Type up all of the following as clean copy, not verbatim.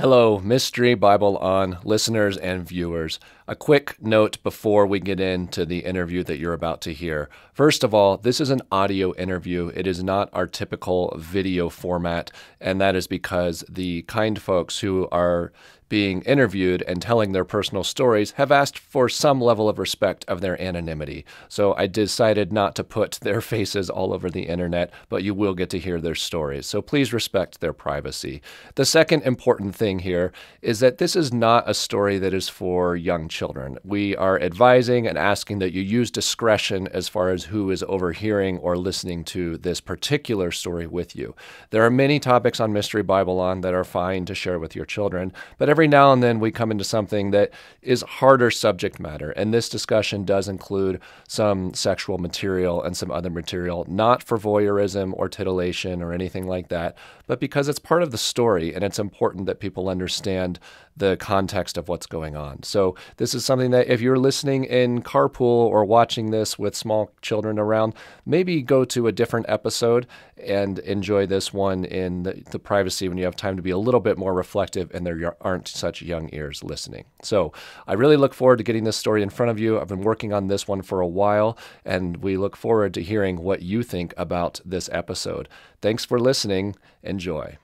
Hello, Mystery Bible On listeners and viewers. A quick note before we get into the interview that you're about to hear. First of all, this is an audio interview. It is not our typical video format, and that is because the kind folks who are being interviewed and telling their personal stories have asked for some level of respect of their anonymity. So I decided not to put their faces all over the internet, but you will get to hear their stories. So please respect their privacy. The second important thing here is that this is not a story that is for young children. We are advising and asking that you use discretion as far as who is overhearing or listening to this particular story with you. There are many topics on Mystery Bible On that are fine to share with your children, but every now and then we come into something that is harder subject matter, and this discussion does include some sexual material and some other material, not for voyeurism or titillation or anything like that, but because it's part of the story and it's important that people understand the context of what's going on. So this is something that if you're listening in carpool or watching this with small children around, maybe go to a different episode and enjoy this one in the privacy when you have time to be a little bit more reflective and there aren't such young ears listening. So I really look forward to getting this story in front of you. I've been working on this one for a while, and we look forward to hearing what you think about this episode. Thanks for listening. Enjoy.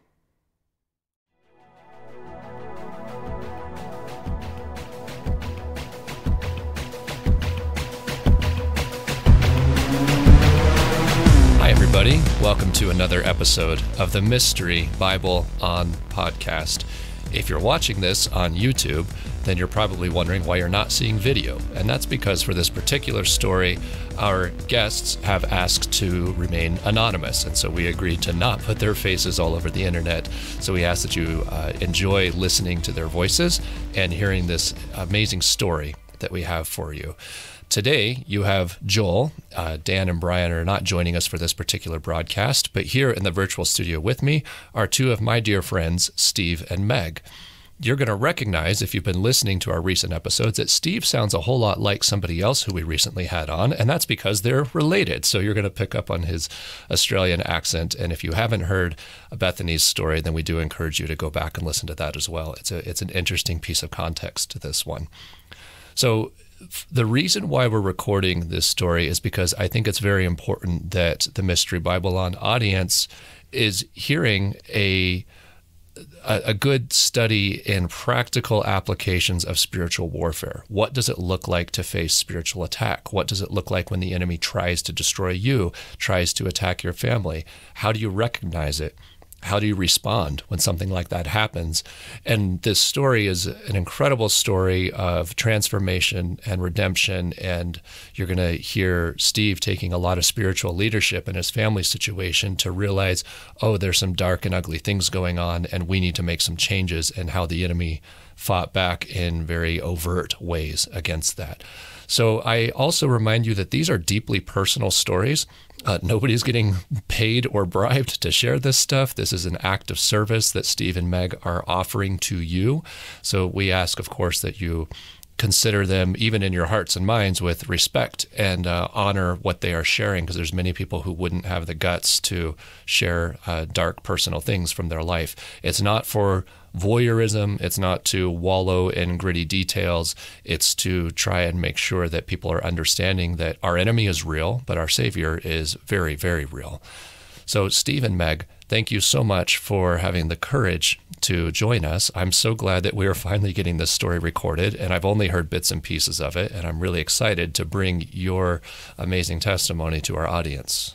Hi, everybody. Welcome to another episode of the Mystery Bible On podcast. If you're watching this on YouTube, then you're probably wondering why you're not seeing video. And that's because for this particular story, our guests have asked to remain anonymous. And so we agreed to not put their faces all over the internet. So we ask that you enjoy listening to their voices and hearing this amazing story that we have for you. Today, you have Joel. Dan and Brian are not joining us for this particular broadcast, but here in the virtual studio with me are two of my dear friends, Steve and Meg. You're going to recognize, if you've been listening to our recent episodes, that Steve sounds a whole lot like somebody else who we recently had on, and that's because they're related. So you're going to pick up on his Australian accent, and if you haven't heard Bethany's story, then we do encourage you to go back and listen to that as well. It's an interesting piece of context to this one. So the reason why we're recording this story is because I think it's very important that the Mystery Bible On audience is hearing a good study in practical applications of spiritual warfare. What does it look like to face spiritual attack? What does it look like when the enemy tries to destroy you, tries to attack your family? How do you recognize it? How do you respond when something like that happens? And this story is an incredible story of transformation and redemption. And you're going to hear Steve taking a lot of spiritual leadership in his family situation to realize, oh, there's some dark and ugly things going on, and we need to make some changes, and how the enemy fought back in very overt ways against that. So I also remind you that these are deeply personal stories. Nobody's getting paid or bribed to share this stuff. This is an act of service that Steve and Meg are offering to you. So we ask, of course, that you consider them, even in your hearts and minds, with respect and honor what they are sharing, because there's many people who wouldn't have the guts to share dark personal things from their life. It's not for voyeurism. It's not to wallow in gritty details. It's to try and make sure that people are understanding that our enemy is real, but our Savior is very, very real. So Steve and Meg, thank you so much for having the courage to join us. I'm so glad that we are finally getting this story recorded, and I've only heard bits and pieces of it, and I'm really excited to bring your amazing testimony to our audience.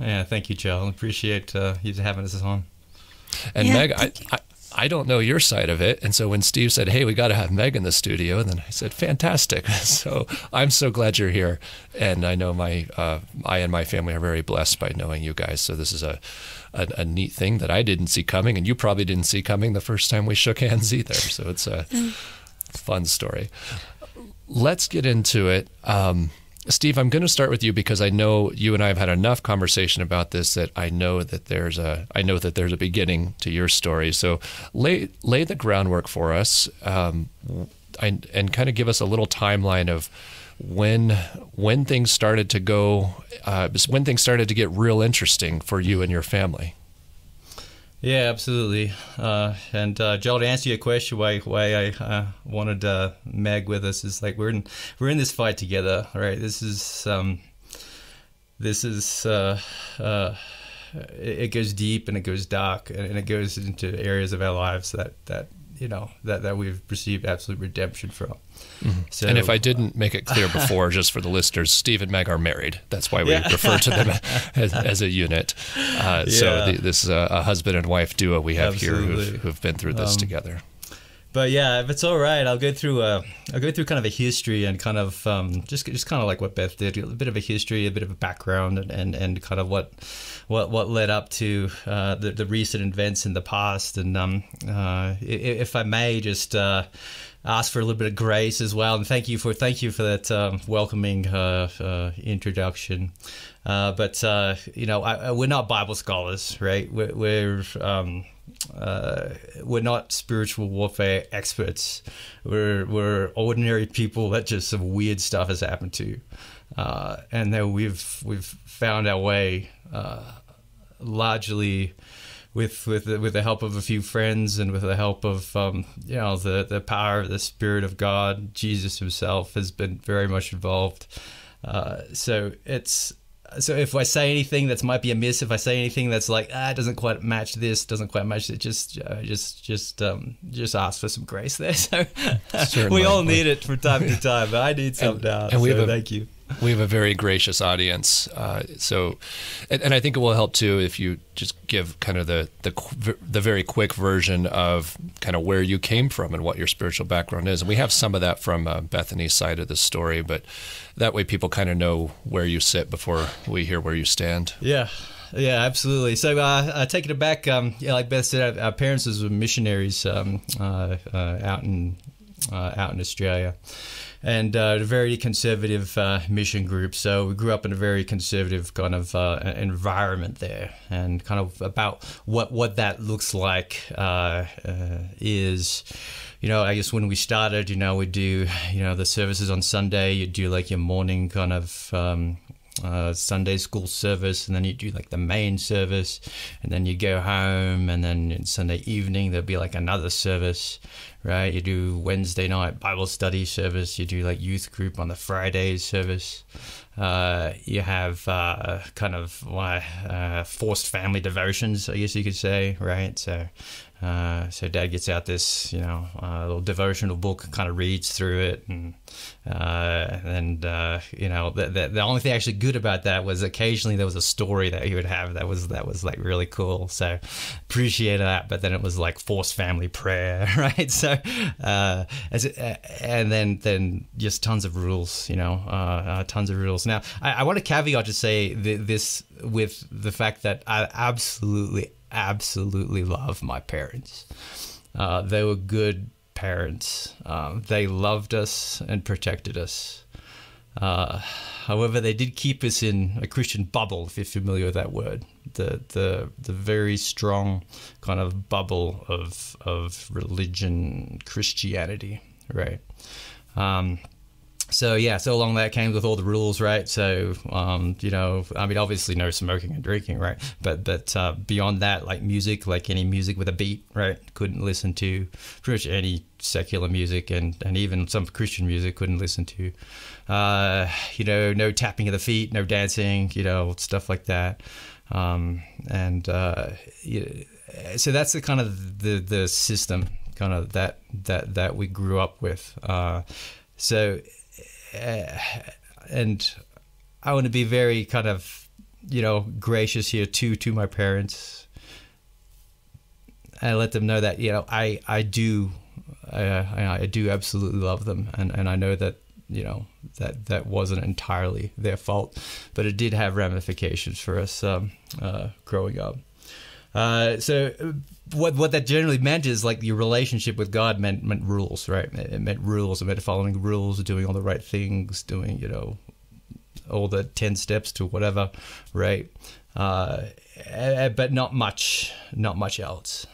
Yeah, thank you, Joe. Appreciate you having us on. And Meg, I don't know your side of it. And so when Steve said, hey, we got to have Meg in the studio, and then I said, fantastic. So I'm so glad you're here. And I know I and my family are very blessed by knowing you guys. So this is a neat thing that I didn't see coming, and you probably didn't see coming the first time we shook hands either. So it's a fun story. Let's get into it. Steve, I'm going to start with you because I know you and I have had enough conversation about this that I know that there's a beginning to your story. So lay the groundwork for us, and kind of give us a little timeline of when things started to go, when things started to get real interesting for you and your family. Yeah, absolutely. And Joel, to answer your question, why I wanted Meg with us is like we're in this fight together, right? It goes deep and it goes dark and it goes into areas of our lives that we've received absolute redemption from. Mm-hmm. So, and if I didn't make it clear before, just for the listeners, Steve and Meg are married. That's why we refer to them as a unit. So this is a husband and wife duo we have here who've been through this together. But yeah, if it's all right, I'll go through kind of a history and kind of just kind of like what Beth did, a bit of a history, a bit of a background, and kind of what led up to the recent events in the past. And if I may, just ask for a little bit of grace as well, and thank you for that welcoming introduction. But we're not Bible scholars, right? We're not spiritual warfare experts. We're ordinary people that just some weird stuff has happened to, and that we've found our way largely with the help of a few friends and with the help of the power of the Spirit of God. Jesus Himself has been very much involved. So if I say anything that might be amiss, if I say anything that's like it doesn't quite match this, doesn't quite match it, just ask for some grace there. So we all need it from time to time. But I need some now. And thank you. We have a very gracious audience. And I think it will help too if you just give kind of the very quick version of kind of where you came from and what your spiritual background is. And we have some of that from Bethany's side of the story, but that way people kind of know where you sit before we hear where you stand. Yeah, absolutely. So taking it back, like Beth said, our parents were missionaries out in Australia. And a very conservative mission group. So we grew up in a very conservative kind of environment there, and kind of about what that looks like is, I guess when we started, we do, the services on Sunday. You do like your morning kind of Sunday school service, and then you do like the main service, and then you go home, and then Sunday evening there'll be like another service, right? You do Wednesday night Bible study service, you do like youth group on the Fridays service, you have kind of forced family devotions, I guess you could say, right? So Dad gets out this, little devotional book, kind of reads through it, and the only thing actually good about that was occasionally there was a story that he would have that was like really cool. So appreciate that. But then it was like forced family prayer, right? So and then just tons of rules, tons of rules. Now I want to caveat to say this with the fact that I absolutely love my parents. They were good parents. They loved us and protected us. However, they did keep us in a Christian bubble, if you're familiar with that word. The very strong kind of bubble of religion, Christianity, right? So along that came with all the rules, right? So, obviously no smoking and drinking, right? But beyond that, like music, like any music with a beat, right? Couldn't listen to pretty much any secular music, and even some Christian music couldn't listen to. No tapping of the feet, no dancing, stuff like that. So that's the kind of the system kind of that we grew up with. And I want to be very kind of, gracious here to my parents, and let them know that, I do absolutely love them. And I know that, that wasn't entirely their fault, but it did have ramifications for us growing up. So what that generally meant is like your relationship with God meant rules, right? It meant rules. It meant following rules, doing all the right things, doing, all the 10 steps to whatever, right? But not much else.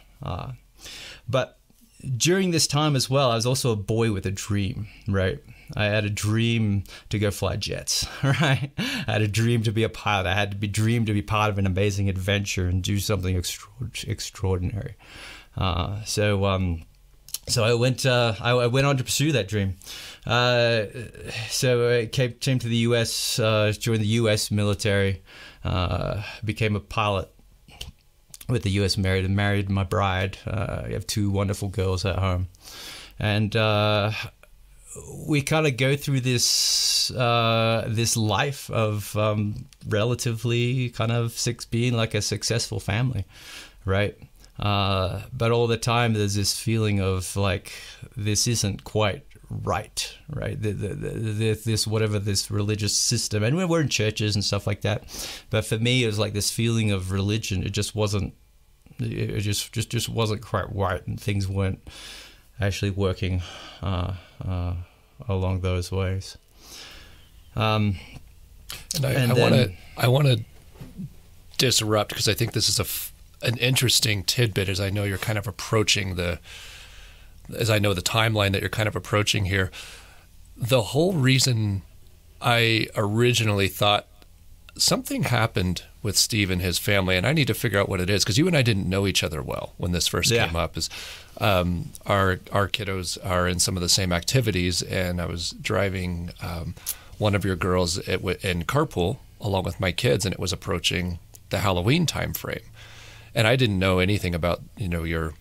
But during this time as well, I was also a boy with a dream, right? I had a dream to go fly jets, right? I had a dream to be a pilot. I had to dream to be part of an amazing adventure and do something extraordinary. So I went on to pursue that dream. So I came to the U.S., joined the U.S. military, became a pilot with the U.S. married my bride. I have 2 wonderful girls at home. And we kind of go through this life of relatively kind of being like a successful family, right? But all the time there's this feeling of like this isn't quite right? This whatever this religious system, and we're in churches and stuff like that. But for me, it was like this feeling of religion. It just wasn't. It just wasn't quite right, and things weren't actually working along those ways. I want to disrupt, because I think this is an interesting tidbit, as I know you're kind of approaching as I know the timeline that you're kind of approaching here. The whole reason I originally thought something happened with Steve and his family, and I need to figure out what it is, because you and I didn't know each other well when this first came up, is our kiddos are in some of the same activities, and I was driving one of your girls in carpool along with my kids, and it was approaching the Halloween time frame. And I didn't know anything about, your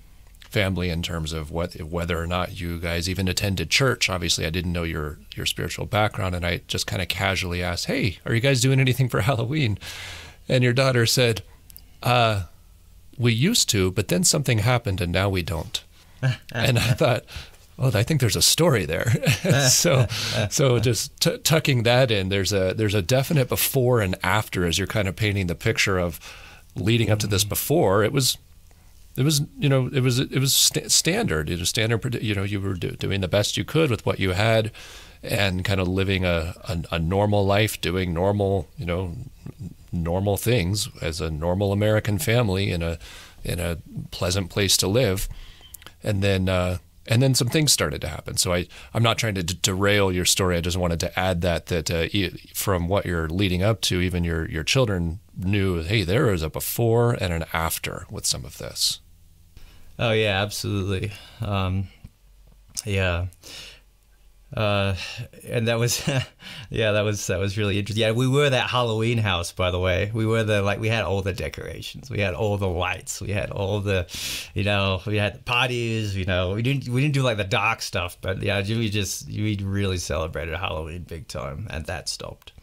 family in terms of whether or not you guys even attended church. Obviously, I didn't know your spiritual background, and I just kind of casually asked, "Hey, are you guys doing anything for Halloween?" And your daughter said, "We used to, but then something happened, and now we don't." And I thought, "Oh, I think there's a story there." so just tucking that in, there's a definite before and after, as you're kind of painting the picture of leading up to this. Before, it was standard. Standard. You were doing the best you could with what you had, and kind of living a normal life, doing normal things as a normal American family in a pleasant place to live, and then some things started to happen. So I'm not trying to derail your story. I just wanted to add that from what you're leading up to, even your children knew, hey, there is a before and an after with some of this. Oh yeah, absolutely. Yeah. And that was, that was really interesting. Yeah, we were that Halloween house, by the way. We were we had all the decorations, we had all the lights, we had all the, we had the parties. We didn't do like the dark stuff, but yeah, we really celebrated Halloween big time, and that stopped.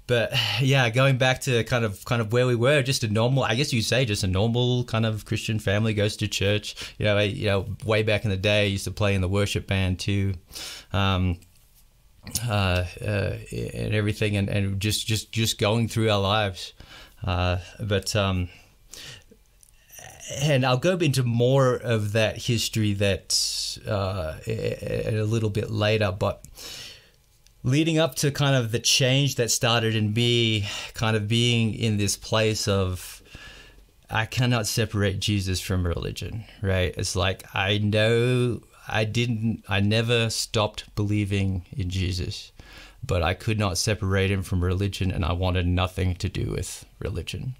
But yeah, going back to kind of where we were, just a normal, I guess you'd say, just a normal kind of Christian family, goes to church. Way back in the day, I used to play in the worship band too, and everything, and just going through our lives. And I'll go into more of that history a little bit later, but leading up to kind of the change that started in me kind of being in this place of, I cannot separate Jesus from religion, right? It's like, I know I never stopped believing in Jesus, but I could not separate him from religion, and I wanted nothing to do with religion.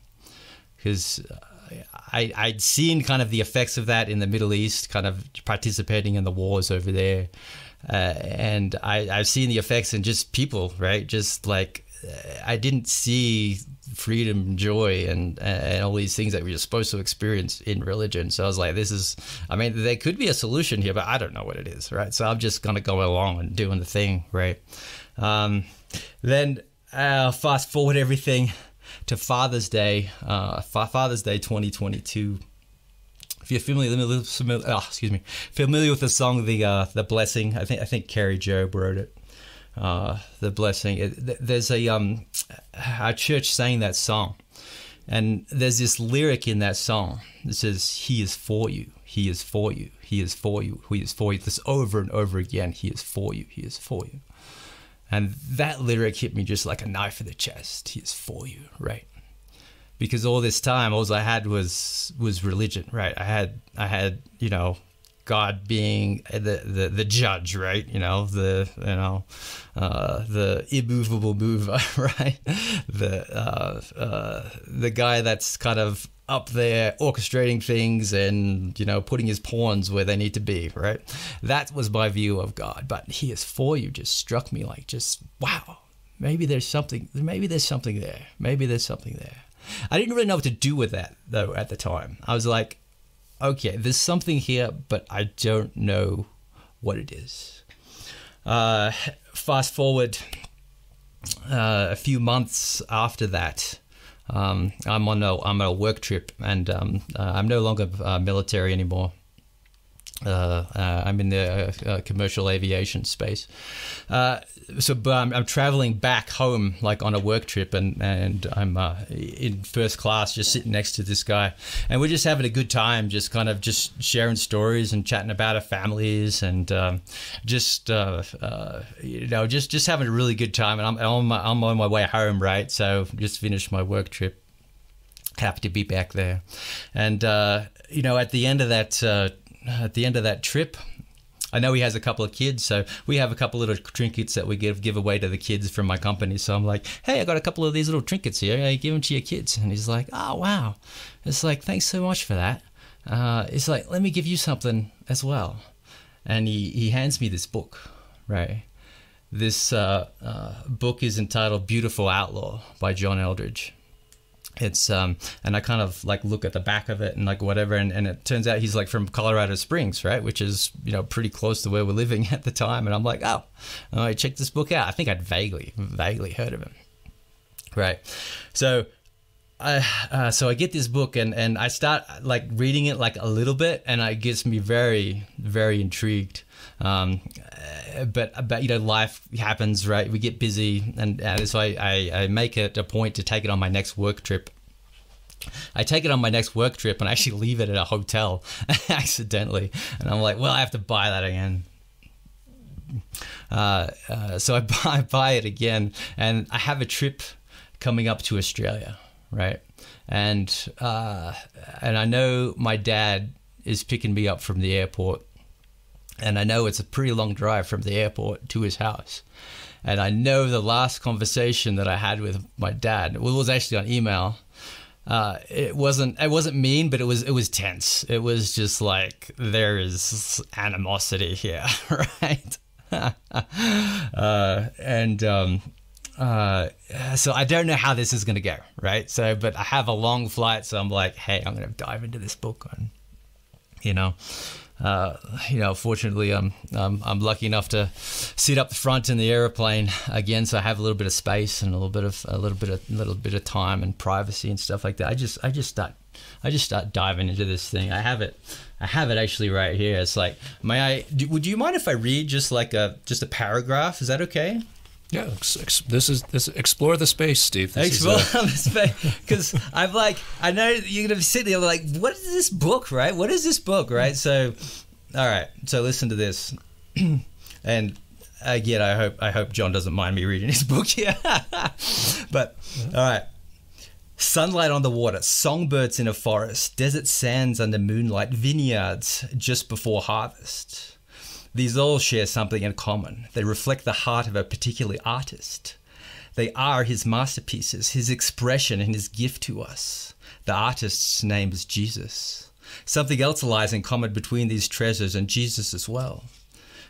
Because I'd seen kind of the effects of that in the Middle East, kind of participating in the wars over there. And I've seen the effects in just people, right? Just like I didn't see freedom, joy, and all these things that we were supposed to experience in religion. So I was like, there could be a solution here, but I don't know what it is, right? So I'm just going to go along and doing the thing, right? Then fast forward everything to Father's Day, 2022. If you're familiar with the song "The Blessing," I think Carrie Job wrote it. "The Blessing." There's our church sang that song, and there's this lyric in that song that says, "He is for you. He is for you. He is for you. He is for you." This over and over again. He is for you. He is for you. And that lyric hit me just like a knife in the chest. He is for you, right? because all this time, all I had was religion, right? I had God being the judge, right? The immovable mover, right? The guy that's kind of up there orchestrating things and putting his pawns where they need to be, right? That was my view of God. But He is for you just struck me like, just wow, maybe there's something there. Maybe there's something there. I didn't really know what to do with that though at the time. I was like, okay, there's something here, but I don't know what it is. Fast forward a few months after that, I'm on a work trip, and I'm no longer military anymore. I'm in the commercial aviation space. But I'm traveling back home, like on a work trip, and I'm in first class, just sitting next to this guy, and we're just having a good time, just sharing stories and chatting about our families, and just having a really good time. And I'm on my way home, right? So just finished my work trip. Happy to be back there, and at the end of that trip, I know he has a couple of kids, so we have a couple little trinkets that we give away to the kids from my company. So I'm like, hey, I got a couple of these little trinkets here. Hey, give them to your kids. And he's like, oh, wow. It's like, thanks so much for that. It's like, let me give you something as well. And he hands me this book, right? This book is entitled Beautiful Outlaw by John Eldridge. It's and I kind of like look at the back of it and like whatever, and it turns out he's like from Colorado Springs, right, which is pretty close to where we're living at the time. And I'm like, oh, I checked this book out. I think I'd vaguely heard of him, right? So I get this book and I start like reading it like a little bit, and it gets me very, very intrigued. But life happens, right? We get busy, and so I make it a point to take it on my next work trip. I take it on my next work trip and I actually leave it at a hotel accidentally, and I'm like, well, I have to buy that again. So I buy it again, and I have a trip coming up to Australia, right? And I know my dad is picking me up from the airport. And I know it's a pretty long drive from the airport to his house. And I know the last conversation that I had with my dad, it was actually on email. It wasn't mean, but it was tense. It was just like, there is animosity here, right? So I don't know how this is going to go, right? So, but I have a long flight, so I'm like, hey, I'm going to dive into this book, and fortunately, I'm lucky enough to sit up the front in the airplane again, so I have a little bit of space and a little bit of time and privacy and stuff like that. I just start diving into this thing. I have it actually right here. It's like, would you mind if I read just a paragraph? Is that okay? Yeah, this is explore the space, Steve. Explore the space, because I know you're gonna be sitting there like, what is this book, right? What is this book, right? So, all right, so listen to this, and again, I hope John doesn't mind me reading his book here, but all right. Sunlight on the water, songbirds in a forest, desert sands under moonlight, vineyards just before harvest. These all share something in common. They reflect the heart of a particular artist. They are his masterpieces, his expression and his gift to us. The artist's name is Jesus. Something else lies in common between these treasures and Jesus as well.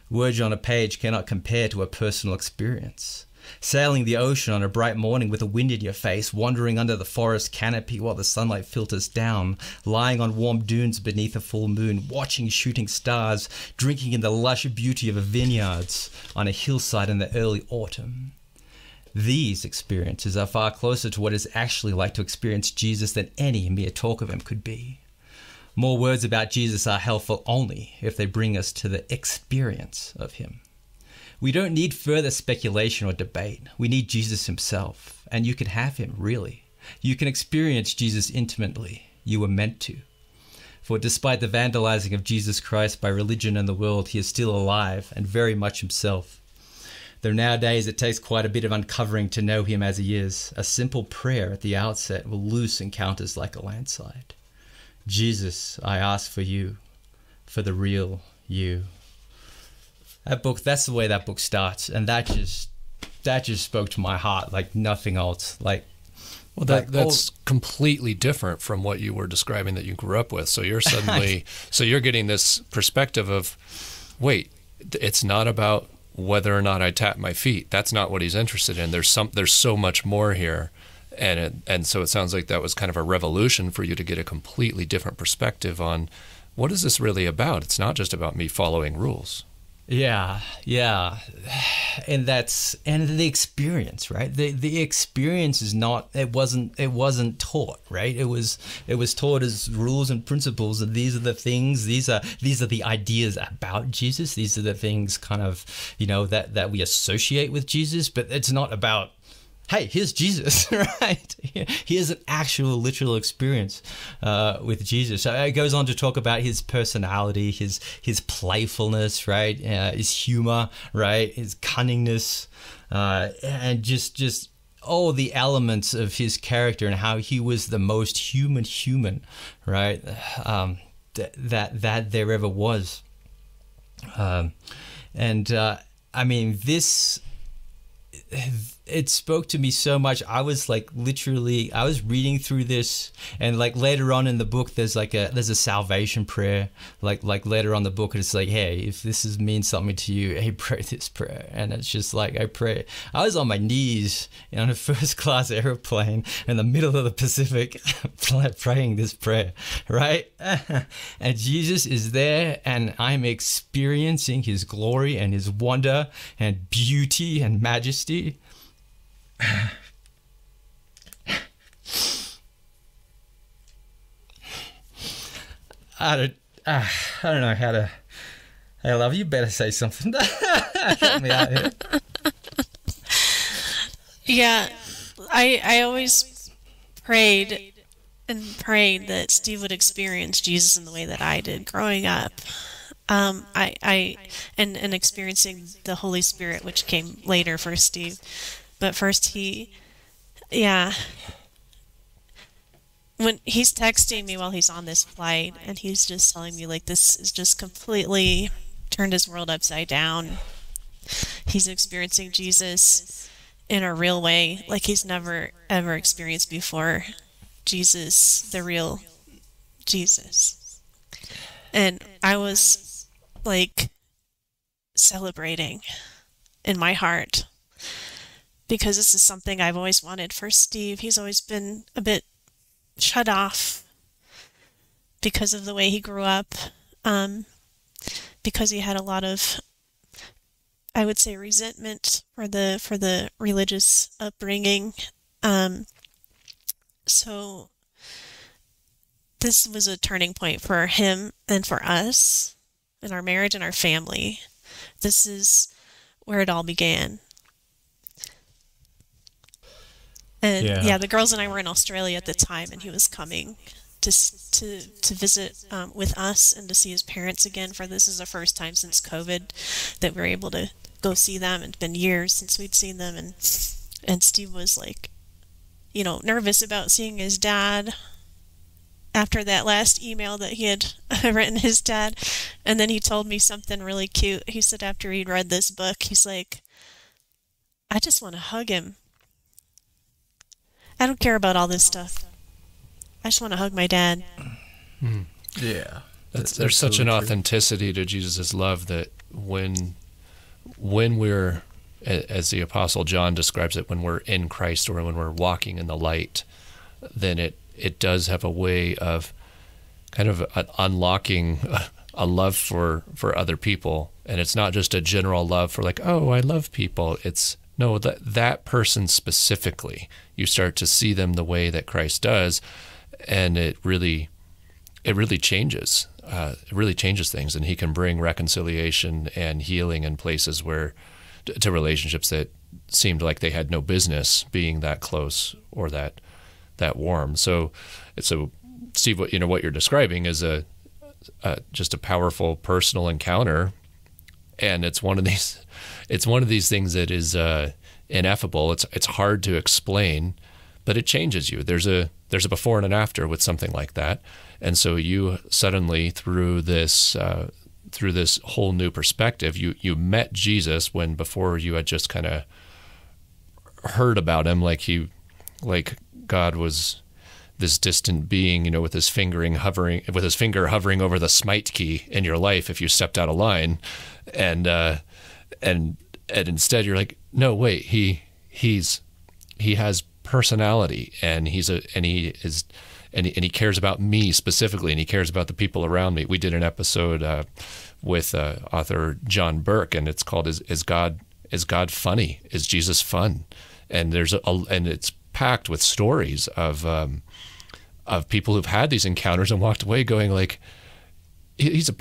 Words on a page cannot compare to a personal experience. Sailing the ocean on a bright morning with a wind in your face, wandering under the forest canopy while the sunlight filters down, lying on warm dunes beneath a full moon, watching shooting stars, drinking in the lush beauty of vineyards on a hillside in the early autumn. These experiences are far closer to what it's actually like to experience Jesus than any mere talk of him could be. More words about Jesus are helpful only if they bring us to the experience of him. We don't need further speculation or debate. We need Jesus himself, and you can have him, really. You can experience Jesus intimately. You were meant to. For despite the vandalizing of Jesus Christ by religion and the world, he is still alive and very much himself. though nowadays it takes quite a bit of uncovering to know him as he is. A simple prayer at the outset will loose encounters like a landslide. Jesus, I ask for you, for the real you. That's the way that book starts, and that just spoke to my heart like nothing else. Well, that's completely different from what you were describing that you grew up with. So you're suddenly, you're getting this perspective of, wait, it's not about whether or not I tap my feet. That's not what he's interested in. There's so much more here, and so it sounds like that was kind of a revolution for you to get a completely different perspective on what is this really about. It's not just about me following rules. Yeah, and the experience, right? The experience is not. It wasn't taught, right? It was taught as rules and principles. And these are the things. These are the ideas about Jesus. These are the things kind of that we associate with Jesus. But it's not about, hey, here's Jesus, right? Here's an actual literal experience with Jesus. So it goes on to talk about his personality, his playfulness, right? His humor, right? His cunningness, and just all the elements of his character and how he was the most human, right? That there ever was. I mean, this. It spoke to me so much. I was reading through this, and like later on in the book, there's a salvation prayer. Like later on in the book, it's like, hey, if this means something to you, hey, pray this prayer. And it's just like, I pray. I was on my knees on a first class airplane in the middle of the Pacific, praying this prayer, right? And Jesus is there, and I'm experiencing his glory and his wonder and beauty and majesty. I don't know how to. Hey, love, you better say something. Get me out of here. Yeah, I always prayed that Steve would experience Jesus in the way that I did growing up. And experiencing the Holy Spirit, which came later for Steve. But first when he's texting me while he's on this flight, and he's just telling me like this is just completely turned his world upside down. He's experiencing Jesus in a real way, like he's never ever experienced before. Jesus, the real Jesus. And I was like celebrating in my heart, because this is something I've always wanted for Steve. He's always been a bit shut off because of the way he grew up, because he had a lot of, I would say, resentment for the religious upbringing. So this was a turning point for him and for us in our marriage and our family. This is where it all began. And yeah, the girls and I were in Australia at the time, and he was coming to visit with us and to see his parents again. For this is the first time since COVID that we were able to go see them. It's been years since we'd seen them, and Steve was like, nervous about seeing his dad after that last email that he had written his dad. And then he told me something really cute. He said after he'd read this book, he's like, I just want to hug him. I don't care about all this stuff. I just want to hug my dad. Yeah. There's such an authenticity to Jesus' love that when we're, as the Apostle John describes it, when we're in Christ or when we're walking in the light, then it does have a way of kind of unlocking a love for other people. And it's not just a general love for like, oh, I love people. It's no, that person specifically, you start to see them the way that Christ does, and it really changes. It really changes things, and he can bring reconciliation and healing in places where to relationships that seemed like they had no business being that close or that warm. So Steve, what you're describing is just a powerful personal encounter And it's one of these things that is ineffable. It's hard to explain, but it changes you. There's a before and an after with something like that. And so you suddenly, through this whole new perspective, you met Jesus when before you had just kind of heard about him like God was this distant being, with his finger hovering over the smite key in your life if you stepped out of line, and instead you're like, no, wait, he has personality, and he cares about me specifically, and he cares about the people around me. We did an episode with author John Burke, and it's called "Is God Funny? Is Jesus Fun?" And and it's packed with stories of people who've had these encounters and walked away going like, he's a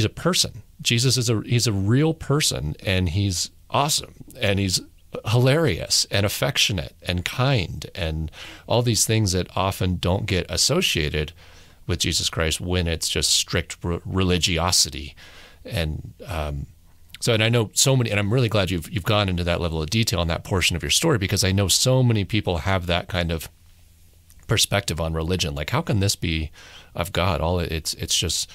person. Jesus he's a real person, and he's awesome, and he's hilarious and affectionate and kind, and all these things that often don't get associated with Jesus Christ when it's just strict religiosity. And and I know so many, and I'm really glad you've gone into that level of detail on that portion of your story, because I know so many people have that kind of perspective on religion. Like, how can this be of God? It's just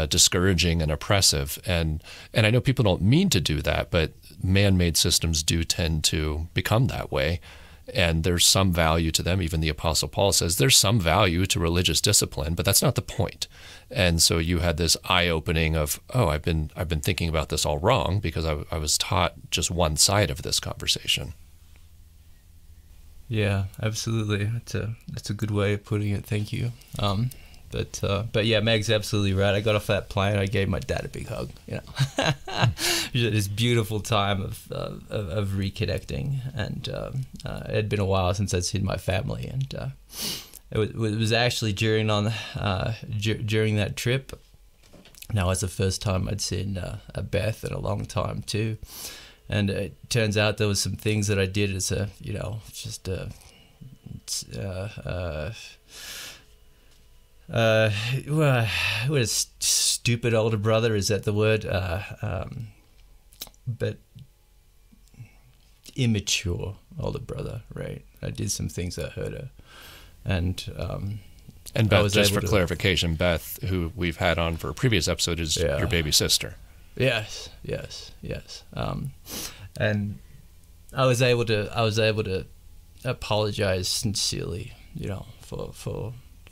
discouraging and oppressive. And I know people don't mean to do that, but man-made systems do tend to become that way. And there's some value to them. Even the Apostle Paul says there's some value to religious discipline, but that's not the point. And so you had this eye-opening of, oh, I've been thinking about this all wrong, because I was taught just one side of this conversation. Yeah, absolutely. That's a good way of putting it. Thank you. But yeah, Meg's absolutely right. I got off that plane. I gave my dad a big hug. This beautiful time of reconnecting, and it had been a while since I'd seen my family, and it was actually during that trip. Now, it's the first time I'd seen Beth in a long time too, and it turns out there was some things that I did as a what a stupid older brother, is that the word? But immature older brother, right? I did some things that hurt her, and Beth, just for clarification, Beth, who we've had on for a previous episode, is your baby sister. Yes. And I was able to apologize sincerely, for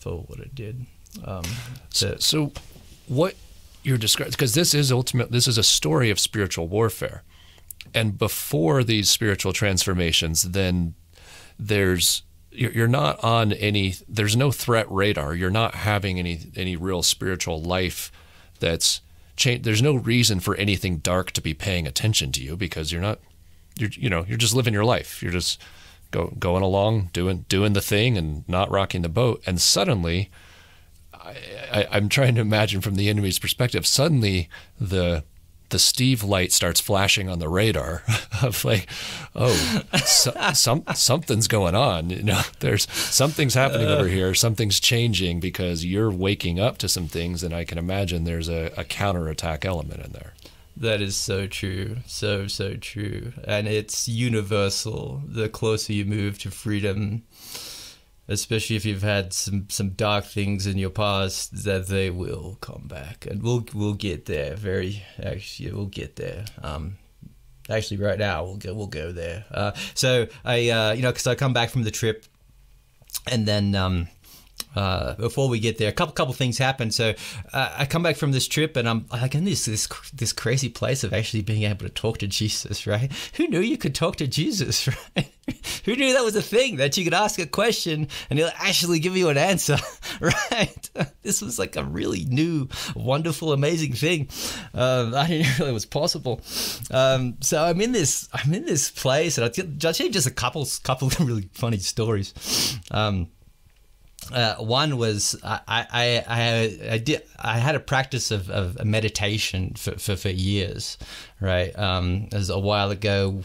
what it did. So what you're describing, because this is a story of spiritual warfare, and before these spiritual transformations, then you're not on there's no threat radar. You're not having any real spiritual life that's changed. There's no reason for anything dark to be paying attention to you, because you're just living your life. You're just going along, doing the thing, and not rocking the boat. And suddenly, I'm trying to imagine from the enemy's perspective, suddenly the Steve light starts flashing on the radar of like, something's going on. Something's happening over here. Something's changing, because you're waking up to some things, and I can imagine there's a counterattack element in there. That is so true. So true. And it's universal. The closer you move to freedom, especially if you've had some dark things in your past, that they will come back. And we'll get there. We'll get there. Actually, right now we'll go there. So I because I come back from the trip, and then before we get there, a couple things happen. So I come back from this trip, and I'm like in this crazy place of actually being able to talk to Jesus, right? Who knew you could talk to Jesus, right? Who knew that was a thing, that you could ask a question and he'll actually give you an answer, right? This was like a really new, wonderful, amazing thing. I didn't know it was possible. So I'm in this place, and I'll tell you just a couple of really funny stories. One was I had a practice of meditation for years, right? As a while ago,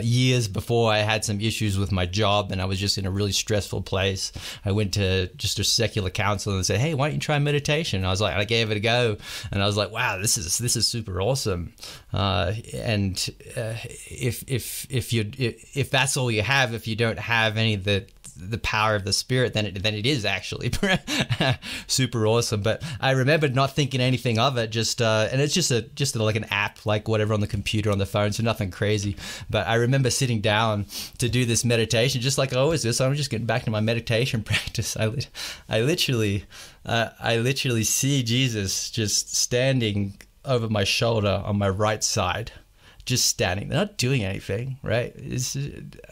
years before I had some issues with my job and I was just in a really stressful place. I went to just a secular counselor and said, "Hey, why don't you try meditation?" I gave it a go, and I was like, "Wow, this is super awesome." If that's all you have, if you don't have any of the power of the Spirit, then it is actually super awesome. But I remember not thinking anything of it, and it's just like an app, like whatever on the computer, on the phone, so nothing crazy. But I remember sitting down to do this meditation, just like I always do. So I'm just getting back to my meditation practice. I literally see Jesus just standing over my shoulder on my right side. Just standing, they're not doing anything, right? It's,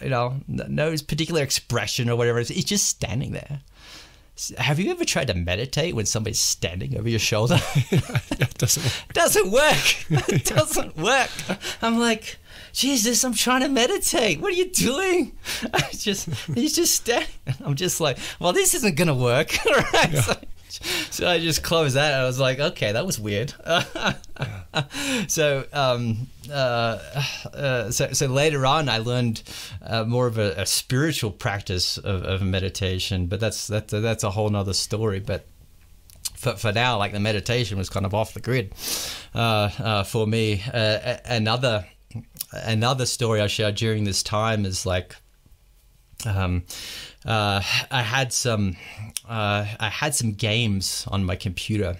no particular expression or whatever. He's just standing there. Have you ever tried to meditate when somebody's standing over your shoulder? It doesn't work. Doesn't work. It doesn't work. I'm like, Jesus, I'm trying to meditate. What are you doing? He's just standing. I'm just like, well, this isn't gonna work, right? Yeah. So I just closed that, and I was like, okay, that was weird. So later on, I learned more of a spiritual practice of meditation, but that's a whole nother story. But for now, like, the meditation was kind of off the grid for me. Another story I shared during this time is like, I had some games on my computer,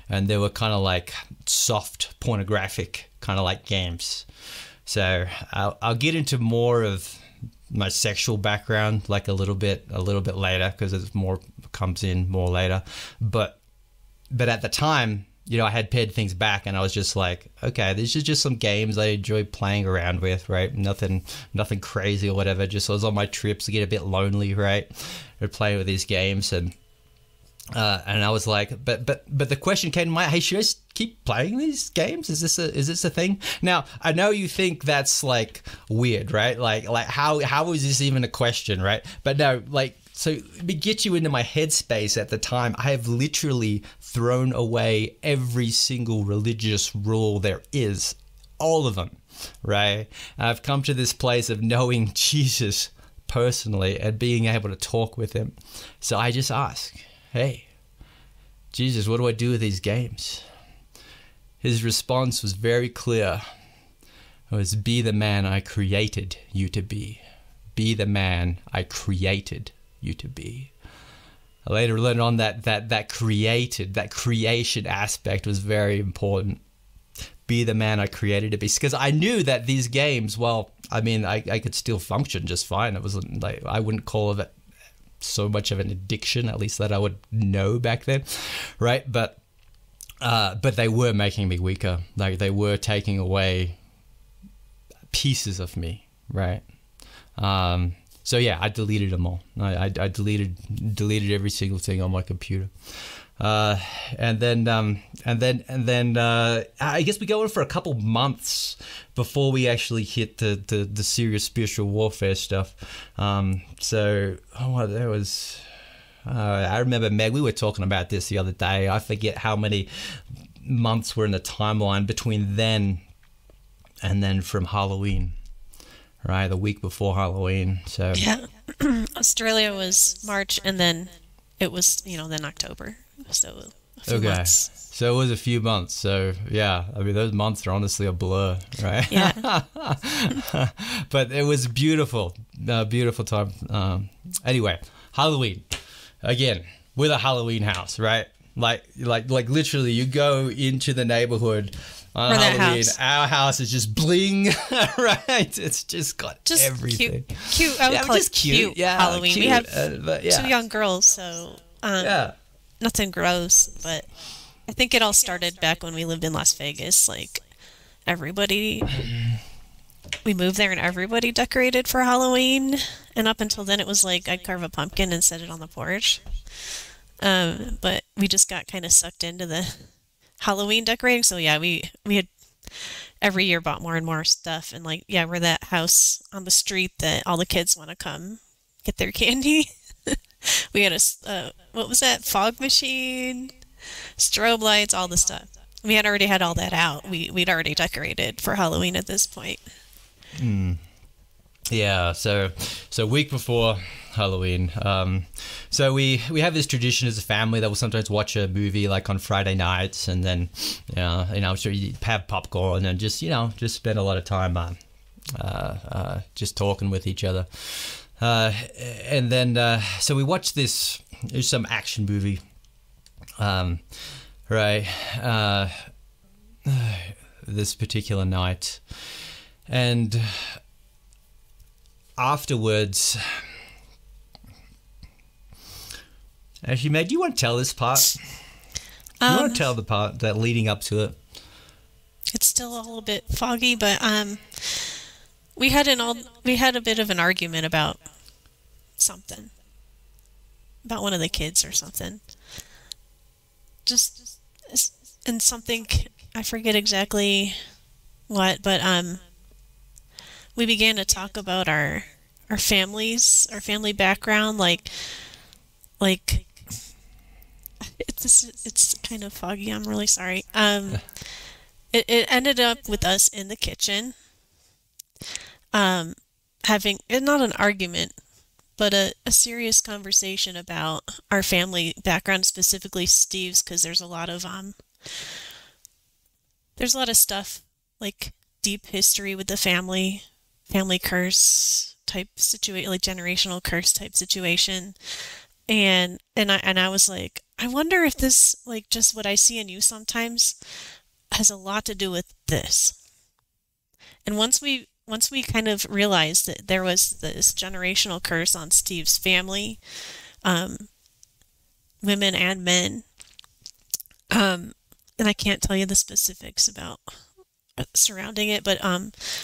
and they were kind of like soft pornographic kind of like games. So I'll get into more of my sexual background like a little bit later, because it's more comes in more later. But at the time, I had pared things back, and I was just like, okay, these are just some games I enjoy playing around with, right? Nothing crazy or whatever. Just I was on my trips to get a bit lonely, right? I'd play with these games, and I was like, but the question came to mind, hey, should I keep playing these games? Is this a thing? Now, I know you think that's like weird, right? Like how is this even a question, right? But no, like, so let me get you into my headspace at the time. I have literally thrown away every single religious rule there is, all of them, right? I've come to this place of knowing Jesus personally and being able to talk with him. So I just ask, hey, Jesus, what do I do with these games? His response was very clear. It was, be the man I created you to be. Be the man I created you to be. I later learned on that creation aspect was very important. Be the man I created to be, because I knew that these games, well, I mean, I could still function just fine. It wasn't like, I wouldn't call it so much of an addiction, at least that I would know back then, right? But they were making me weaker. Like, they were taking away pieces of me, right? So yeah, I deleted them all. I deleted every single thing on my computer. And then I guess we go on for a couple months before we actually hit the serious spiritual warfare stuff. I remember, Meg, we were talking about this the other day. I forget how many months were in the timeline between then and then from Halloween. Right, the week before Halloween. So yeah, Australia was March, and then it was then October. So a few months. So it was a few months. So yeah, I mean, those months are honestly a blur, right? Yeah. But it was beautiful time. Anyway, Halloween again with a Halloween house, right? Like literally, you go into the neighborhood. On Halloween, our house is just bling, right? It's just got everything. Cute. I would call it cute. Yeah, Halloween. Cute. We have two young girls, so nothing gross. But I think it all started back when we lived in Las Vegas. Like, everybody, we moved there and everybody decorated for Halloween. And up until then, it was like I'd carve a pumpkin and set it on the porch. But we just got kind of sucked into the Halloween decorating. So yeah, we had every year bought more and more stuff, and like, yeah, we're that house on the street that all the kids want to come get their candy. We had what was that? Fog machine, strobe lights, all the stuff. We had already had all that out. We'd already decorated for Halloween at this point. Yeah, so week before Halloween, so we have this tradition as a family that we'll sometimes watch a movie like on Friday nights, and then so you have popcorn and just spend a lot of time just talking with each other, and then so we watched this. There's some action movie, right? This particular night, and afterwards, actually, Meg, do you want to tell this part? You want to tell the part that leading up to it? It's still a little bit foggy, but we had a bit of an argument about something, about one of the kids or something. And something, I forget exactly what, but we began to talk about our families, our family background, like it's kind of foggy. I'm really sorry. It ended up with us in the kitchen, having not an argument, but a serious conversation about our family background, specifically Steve's, because there's a lot of stuff like deep history with the family curse type situation, like generational curse type situation. And I was like, I wonder if this, like, just what I see in you sometimes has a lot to do with this. And once we kind of realized that there was this generational curse on Steve's family, women and men, and I can't tell you the specifics about surrounding it, but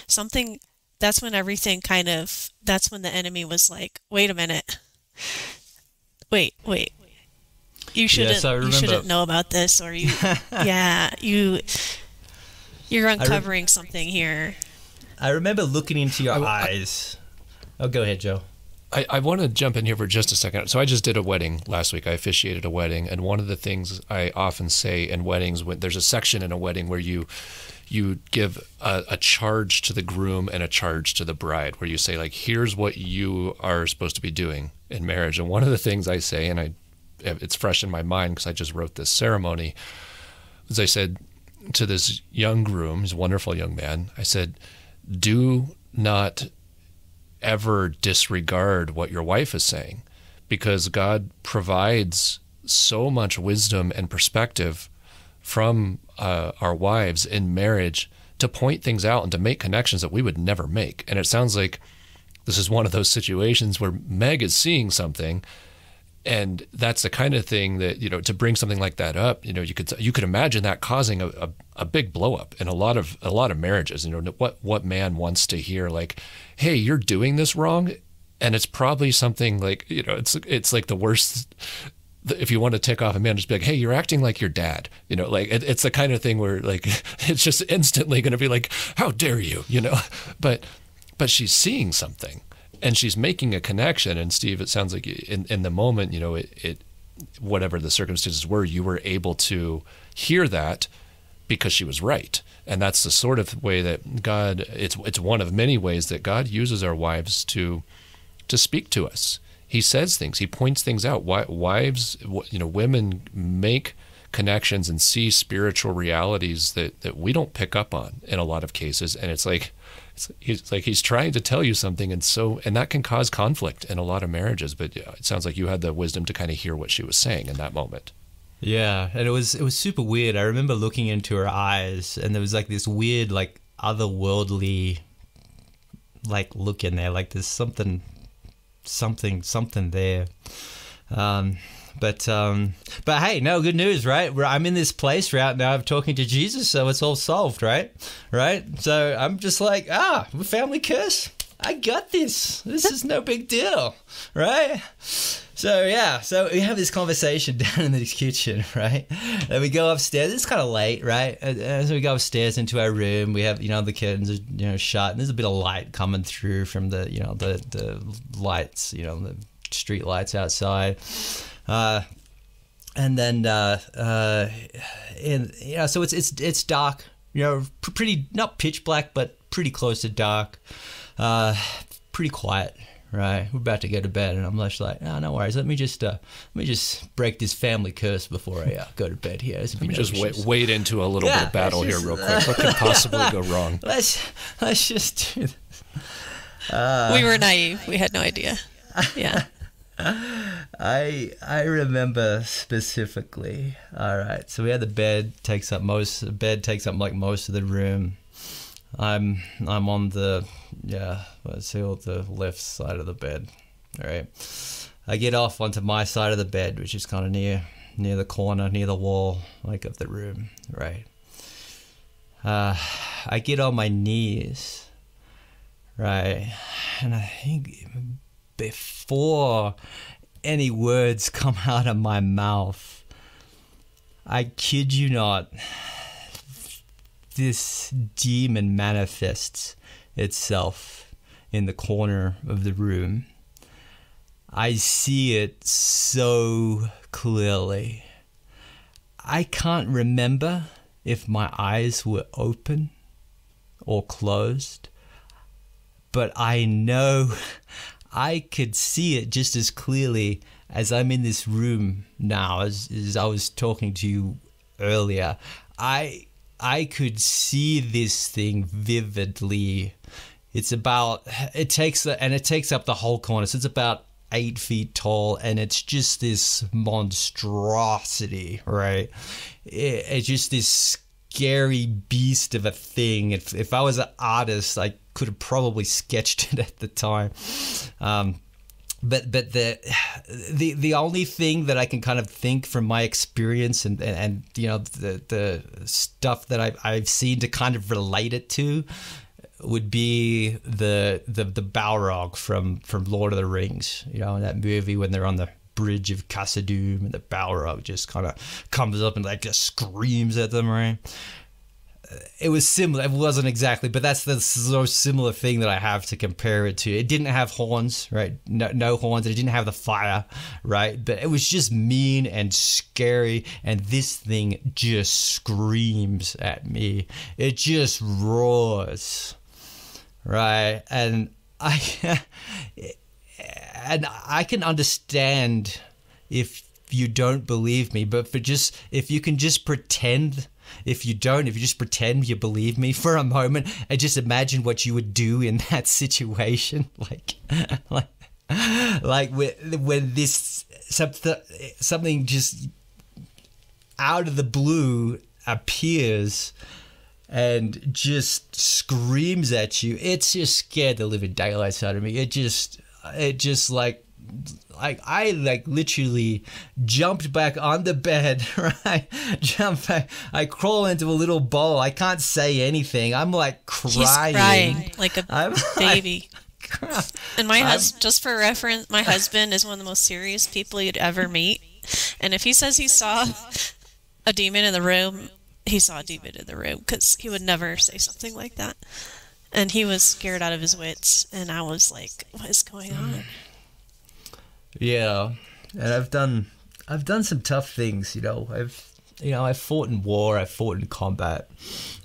something, that's when the enemy was like, wait a minute. Wait. You shouldn't know about this, or you're uncovering something here. I remember looking into your eyes. Oh, go ahead, Joe. I want to jump in here for just a second. So I just did a wedding last week. I officiated a wedding, and one of the things I often say in weddings, when there's a section in a wedding where you give a charge to the groom and a charge to the bride, where you say, like, here's what you are supposed to be doing in marriage. And one of the things I say, and it's fresh in my mind because I just wrote this ceremony, is I said to this young groom, he's a wonderful young man, I said, do not ever disregard what your wife is saying, because God provides so much wisdom and perspective from our wives in marriage to point things out and to make connections that we would never make. And it sounds like this is one of those situations where Meg is seeing something, and that's the kind of thing that, to bring something like that up, you could imagine that causing a big blow up in a lot of marriages. What man wants to hear, like, hey, you're doing this wrong? And it's probably something like, it's like the worst. If you want to tick off a man, just be like, hey, you're acting like your dad. It's the kind of thing where, like, it's just instantly going to be like, how dare you, But she's seeing something, and she's making a connection. And Steve, it sounds like in the moment, whatever the circumstances were, you were able to hear that because she was right. And that's the sort of way that God, it's one of many ways that God uses our wives to speak to us. He says things, he points things out. Wives, women make connections and see spiritual realities that we don't pick up on in a lot of cases. And he's trying to tell you something, and that can cause conflict in a lot of marriages. But it sounds like you had the wisdom to kind of hear what she was saying in that moment. Yeah, and it was super weird. I remember looking into her eyes, and there was like this weird, like, otherworldly, like, look in there. Like, there's something there. But hey, no, good news, right? I'm in this place right now. I'm talking to Jesus, so it's all solved, right? So I'm just like, family curse. I got this. This is no big deal, right? So yeah, so we have this conversation down in this kitchen, right? And we go upstairs. It's kind of late, right? So we go upstairs into our room. We have, the curtains are, shut, and there's a bit of light coming through from the, the lights, the street lights outside. And then, so it's dark, pretty, not pitch black, but pretty close to dark, pretty quiet, right? We're about to go to bed, and I'm just like, no worries. Let me just break this family curse before I go to bed here. Let me just wade into a little bit of battle here real quick. What could possibly go wrong? Let's just do this. We were naive. We had no idea. Yeah. I remember specifically. All right, so we had the bed takes up most of the room. I'm on the the left side of the bed. All right, I get off onto my side of the bed, which is kind of near the corner, near the wall, like of the room. Right. I get on my knees. Right, and I think before any words come out of my mouth, I kid you not, this demon manifests itself in the corner of the room. I see it so clearly. I can't remember if my eyes were open or closed, but I know I could see it just as clearly as I'm in this room now, as I was talking to you earlier. I could see this thing vividly. It takes up the whole corner. So it's about 8 feet tall, and it's just this monstrosity, right? It's just this scary beast of a thing. If I was an artist, I could have probably sketched it at the time. But the only thing that I can kind of think from my experience and the stuff that I've seen to kind of relate it to would be the Balrog from Lord of the Rings, in that movie when they're on the bridge of Khazad-dûm and the Balrog just kind of comes up and like just screams at them, right? It was similar. It wasn't exactly, but that's the so similar thing that I have to compare it to. It didn't have horns, right? No horns. It didn't have the fire, right? But it was just mean and scary, and this thing just screams at me. It just roars, right? And I can understand if you don't believe me, but if you can just pretend. If you just pretend you believe me for a moment, and just imagine what you would do in that situation, like when this something just out of the blue appears and just screams at you. It's just scared the living daylights out of me. It just I literally jumped back on the bed, right? Jump back. I crawl into a little bowl. I can't say anything. I'm like crying. He's crying like a baby. And my husband, just for reference, my husband is one of the most serious people you'd ever meet. And if he says he saw a demon in the room, he saw a demon in the room, because he would never say something like that. And he was scared out of his wits. And I was like, what is going on? Yeah, and I've done some tough things. I've fought in war. I've fought in combat.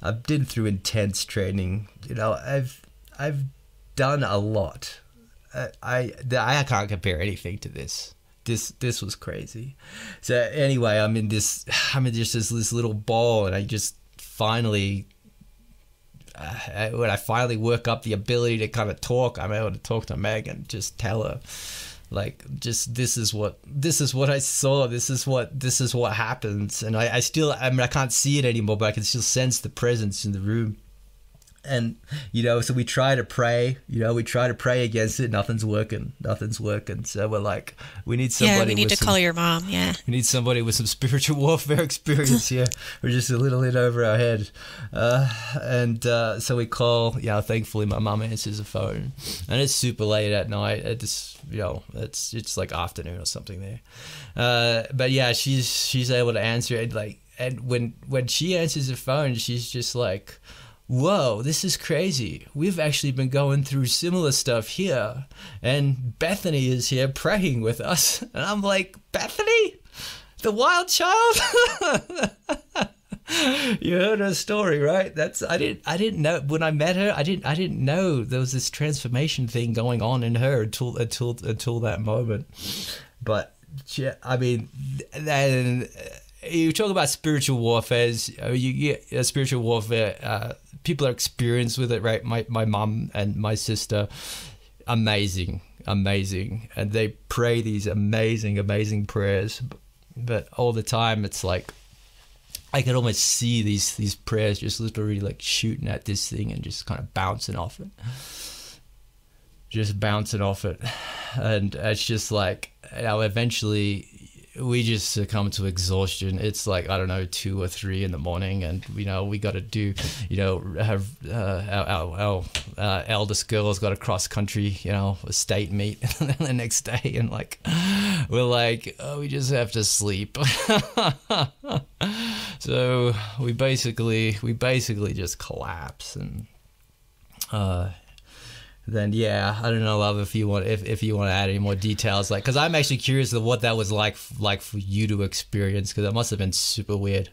I've been through intense training. I've done a lot. I can't compare anything to this. This was crazy. So anyway, I'm in just this little ball, and I just finally. When I finally work up the ability to kind of talk, I'm able to talk to Meg and just tell her. This is what I saw. This is what happens, and I can't see it anymore, but I can still sense the presence in the room. And so we try to pray. We try to pray against it. Nothing's working. So we're like, we need somebody. Yeah, we need to call your mom. Yeah, we need somebody with some spiritual warfare experience here. We're just a little in over our head, so we call. Yeah, thankfully my mom answers the phone, and it's super late at night. It's like afternoon or something there. But yeah, she's able to answer it. And when she answers the phone, she's just like, whoa, this is crazy. We've actually been going through similar stuff here. And Bethany is here praying with us. And I'm like, Bethany? The wild child? You heard her story, right? I didn't know when I met her. I didn't know there was this transformation thing going on in her until that moment. But yeah, I mean, then you talk about spiritual warfare. You get spiritual warfare. People are experienced with it, right? My mom and my sister, amazing, and they pray these amazing prayers. But all the time, it's like I could almost see these prayers just literally like shooting at this thing and just kind of bouncing off it. And it's just like, eventually we just succumb to exhaustion. It's like, I don't know, 2 or 3 in the morning, and we got to do, have our eldest girl's got a cross country, a state meet the next day, and like we're like, oh, we just have to sleep. So we basically just collapse, and then yeah, I don't know, love, if you want to add any more details, like, because I'm actually curious of what that was like for you to experience, because it must have been super weird.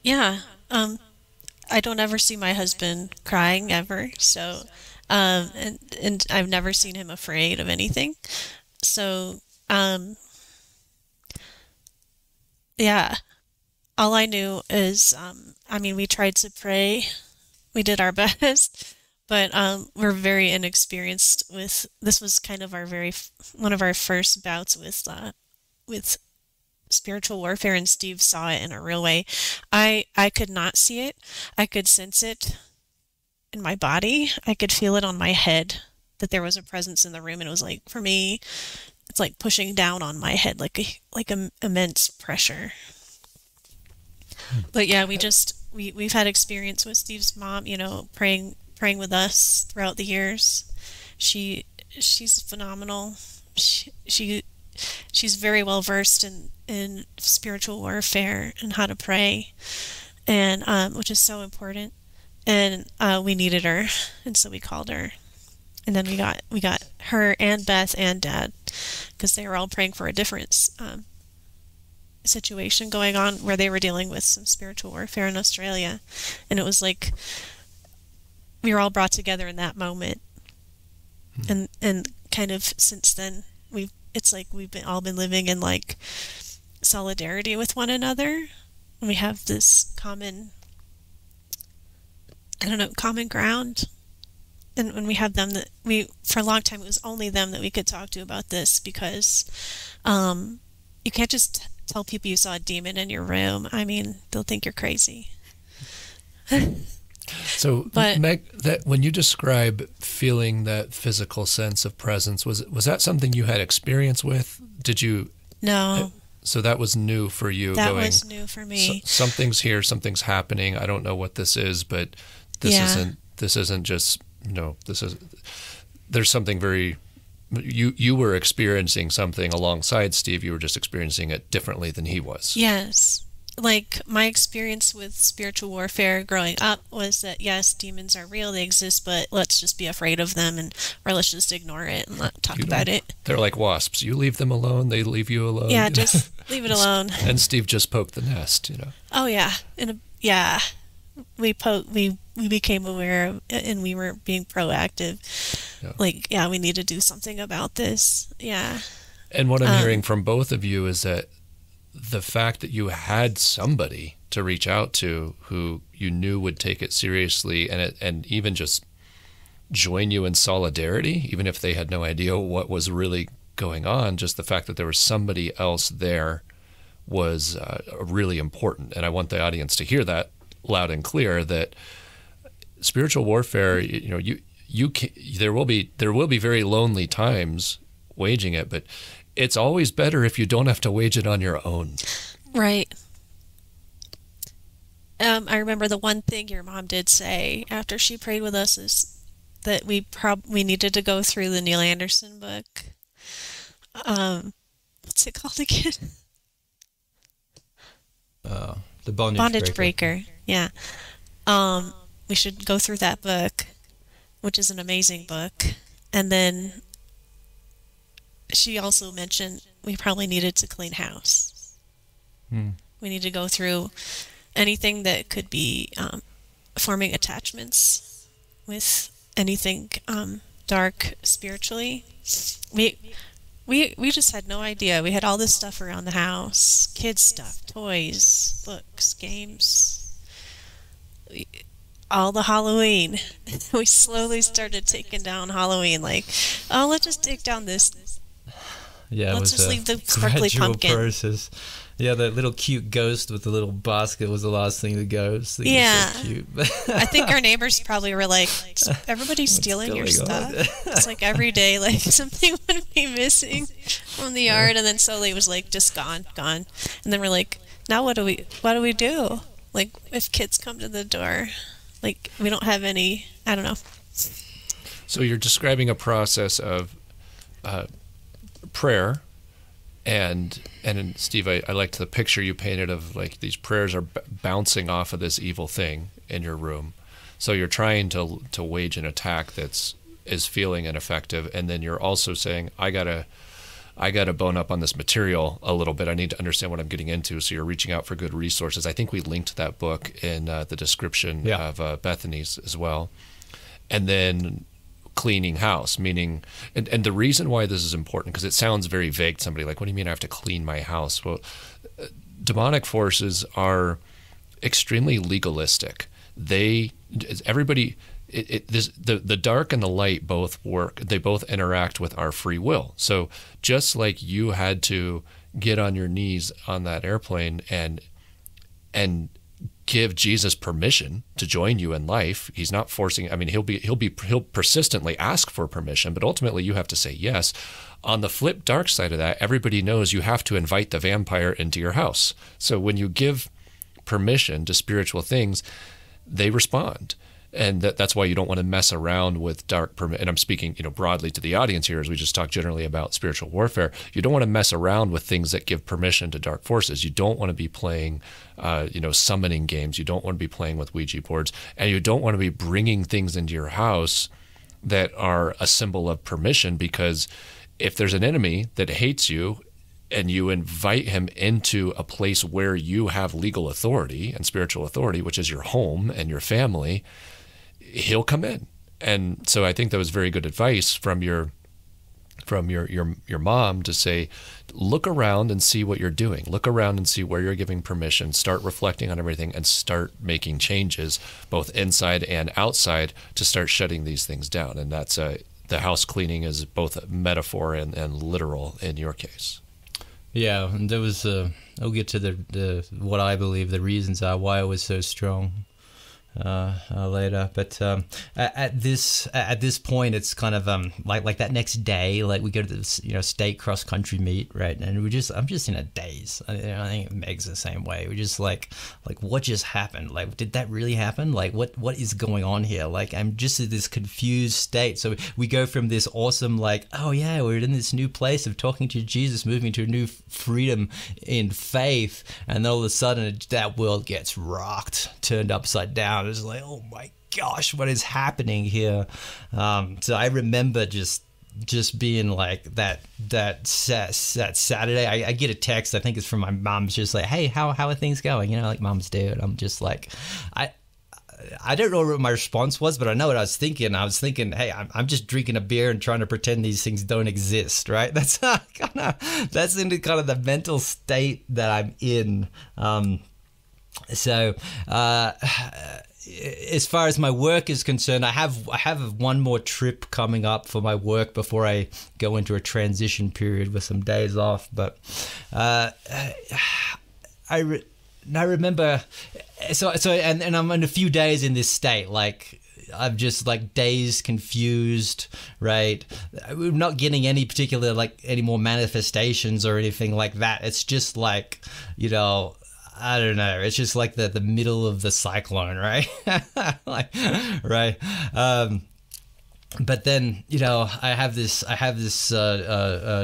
Yeah, I don't ever see my husband crying ever, so and I've never seen him afraid of anything, so yeah, all I knew is I mean, we tried to pray, we did our best. But we're very inexperienced with this. Was kind of one of our first bouts with spiritual warfare, and Steve saw it in a real way. I could not see it. I could sense it in my body. I could feel it on my head that there was a presence in the room, and it was like, for me, it's like pushing down on my head, like a immense pressure. But yeah, we've had experience with Steve's mom, praying with us throughout the years. She's phenomenal. She's very well versed in spiritual warfare and how to pray, and which is so important. And we needed her, and so we called her, and then we got her and Beth and Dad, because they were all praying for a different situation going on where they were dealing with some spiritual warfare in Australia, and it was like we were all brought together in that moment, and kind of since then we've all been living in like solidarity with one another. We have this common ground, and when we have them for a long time it was only them that we could talk to about this, because you can't just tell people you saw a demon in your room. I mean, they'll think you're crazy. So, Meg, that when you describe feeling that physical sense of presence, was that something you had experience with? Did you? No. So that was new for you. That was new for me. Something's here. Something's happening. I don't know what this is, but this isn't just there's something very. You were experiencing something alongside Steve. You were just experiencing it differently than he was. Yes. Like, my experience with spiritual warfare growing up was that, yes, demons are real, they exist, but let's just be afraid of them, or let's just ignore it and not talk about it. They're like wasps. You leave them alone, they leave you alone. Yeah, just leave it alone. And Steve just poked the nest, Oh, yeah. We became aware, and we were being proactive. Yeah. Like, yeah, we need to do something about this. Yeah. And what I'm hearing from both of you is that the fact that you had somebody to reach out to who you knew would take it seriously and even just join you in solidarity, even if they had no idea what was really going on, just the fact that there was somebody else there was really important. And I want the audience to hear that loud and clear, that spiritual warfare, there will be very lonely times waging it, but it's always better if you don't have to wage it on your own. Right. I remember the one thing your mom did say after she prayed with us is that we needed to go through the Neil Anderson book. What's it called again? The Bondage Breaker. Yeah. we should go through that book, which is an amazing book. And then she also mentioned we probably needed to clean house. We need to go through anything that could be forming attachments with anything dark spiritually. We just had no idea. We had all this stuff around the house, kids stuff, toys, books, games, all the Halloween. We slowly started taking down Halloween, like, oh, let's just take down this. Yeah, let's just leave the sparkly pumpkin. Process. Yeah, the little cute ghost with the little basket was the last thing to go. So yeah. So cute. I think our neighbors probably were like, everybody's stealing your stuff. It's like every day, like something would be missing from the yard, and then slowly it was like just gone. And then we're like, now what do we do? Like if kids come to the door, like we don't have any, I don't know. So you're describing a process of prayer. And Steve, I liked the picture you painted of like these prayers are bouncing off of this evil thing in your room. So you're trying to wage an attack is feeling ineffective, and then you're also saying I gotta bone up on this material a little bit. I need to understand what I'm getting into. So you're reaching out for good resources. I think we linked that book in the description of Bethany's as well, and then cleaning house, meaning, and the reason why this is important, because it sounds very vague to somebody, like, what do you mean I have to clean my house? Well, demonic forces are extremely legalistic. The dark and the light both work, they both interact with our free will. So just like you had to get on your knees on that airplane and give Jesus permission to join you in life. He's not forcing. I mean, he'll persistently ask for permission, but ultimately you have to say yes. On the flip dark side of that, everybody knows you have to invite the vampire into your house. So when you give permission to spiritual things, they respond. And that's why you don't want to mess around with dark and I'm speaking, broadly to the audience here as we just talk generally about spiritual warfare. You don't want to mess around with things that give permission to dark forces. You don't want to be playing, summoning games. You don't want to be playing with Ouija boards, and you don't want to be bringing things into your house that are a symbol of permission, because if there's an enemy that hates you and you invite him into a place where you have legal authority and spiritual authority, which is your home and your family, he'll come in. And so I think that was very good advice from your mom to say, look around and see what you're doing. Look around and see where you're giving permission. Start reflecting on everything and start making changes, both inside and outside, to start shutting these things down. And that's the house cleaning is both metaphor and literal in your case. Yeah, and there was I'll get to the what I believe the reasons are why it was so strong later, but at this point, it's kind of like that next day, like we go to this state cross country meet, right? And I'm just in a daze. I think Meg's the same way. We're just like what just happened? Like, did that really happen? Like, what is going on here? Like, I'm just in this confused state. So we go from this awesome, like, oh yeah, we're in this new place of talking to Jesus, moving to a new freedom in faith, and then all of a sudden that world gets rocked, turned upside down. It's like, oh my gosh, what is happening here? So I remember just being like that Saturday. I get a text, I think it's from my mom, just like, hey, how are things going? Like moms do. And I'm just like, I don't know what my response was, but I know what I was thinking. I was thinking, hey, I'm just drinking a beer and trying to pretend these things don't exist, right? That's into kind of the mental state that I'm in. As far as my work is concerned, I have one more trip coming up for my work before I go into a transition period with some days off. But I remember, and I'm in a few days in this state, like I'm just like dazed, confused, right? I'm not getting any particular any more manifestations or anything like that. It's just like, I don't know. It's just like the middle of the cyclone, right? Right. but then, I have this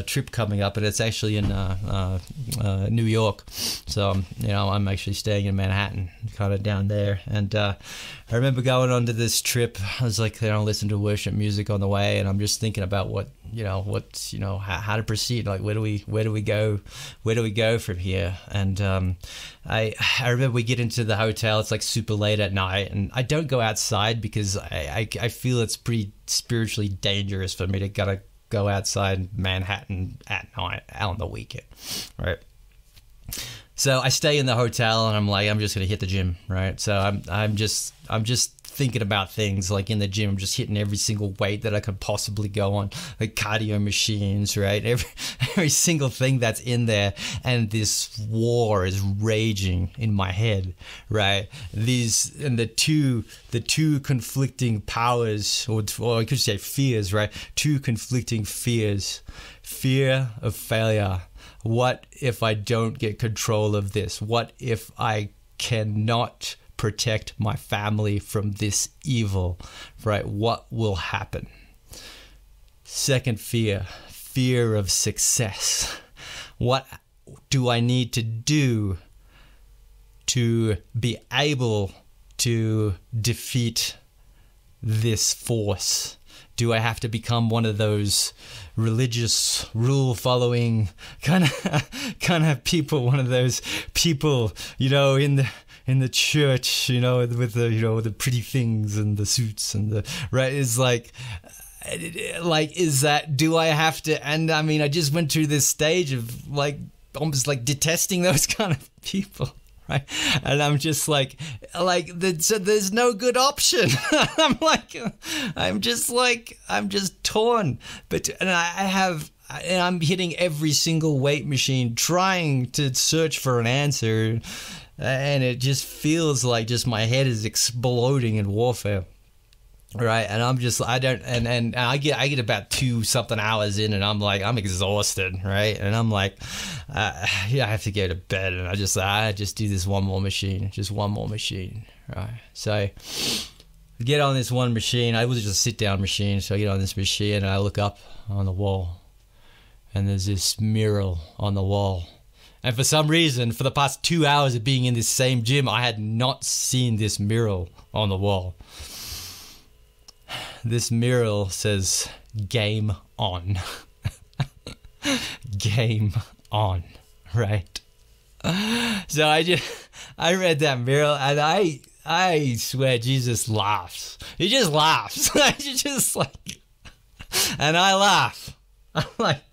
trip coming up, and it's actually in New York. So I'm actually staying in Manhattan, kind of down there. And I remember going onto this trip. I was like, listen to worship music on the way, and I'm just thinking about how to proceed. Like, where do we go from here? And I remember we get into the hotel. It's like super late at night, and I don't go outside because I feel it's pretty spiritually dangerous for me to gotta go outside Manhattan at night on the weekend, right? So I stay in the hotel, and I'm like, I'm just gonna hit the gym, right? So I'm just thinking about things like in the gym. I'm just hitting every single weight that I could possibly go on, like cardio machines, right? Every single thing that's in there, and this war is raging in my head, right? The two conflicting powers, or I could say fears, right? Two conflicting fears: fear of failure. What if I don't get control of this? What if I cannot protect my family from this evil, right? What will happen? Second fear of success. What do I need to do to be able to defeat this force? Do I have to become one of those religious rule-following kind of people? One of those people, in the church, with the pretty things and the suits and the right? Is like, is that? Do I have to? And I mean, I just went through this stage of like almost like detesting those kind of people. Right, and I'm just like so there's no good option. I'm just torn. And I'm hitting every single weight machine trying to search for an answer, and it just feels like just my head is exploding in warfare. Right, and I'm just I get about 2 something hours in, and I'm exhausted, right, and I'm like, I have to go to bed, and I just do this one more machine, right? So I get on this one machine. I was just a sit down machine, so I get on this machine, and I look up on the wall, and there's this mural on the wall. And for some reason, for the past 2 hours of being in this same gym, I had not seen this mural on the wall. This mural says, "Game on." Game on, right? So I read that mural, and I swear Jesus laughs. He just laughs. He's just like, and I laugh. I'm like,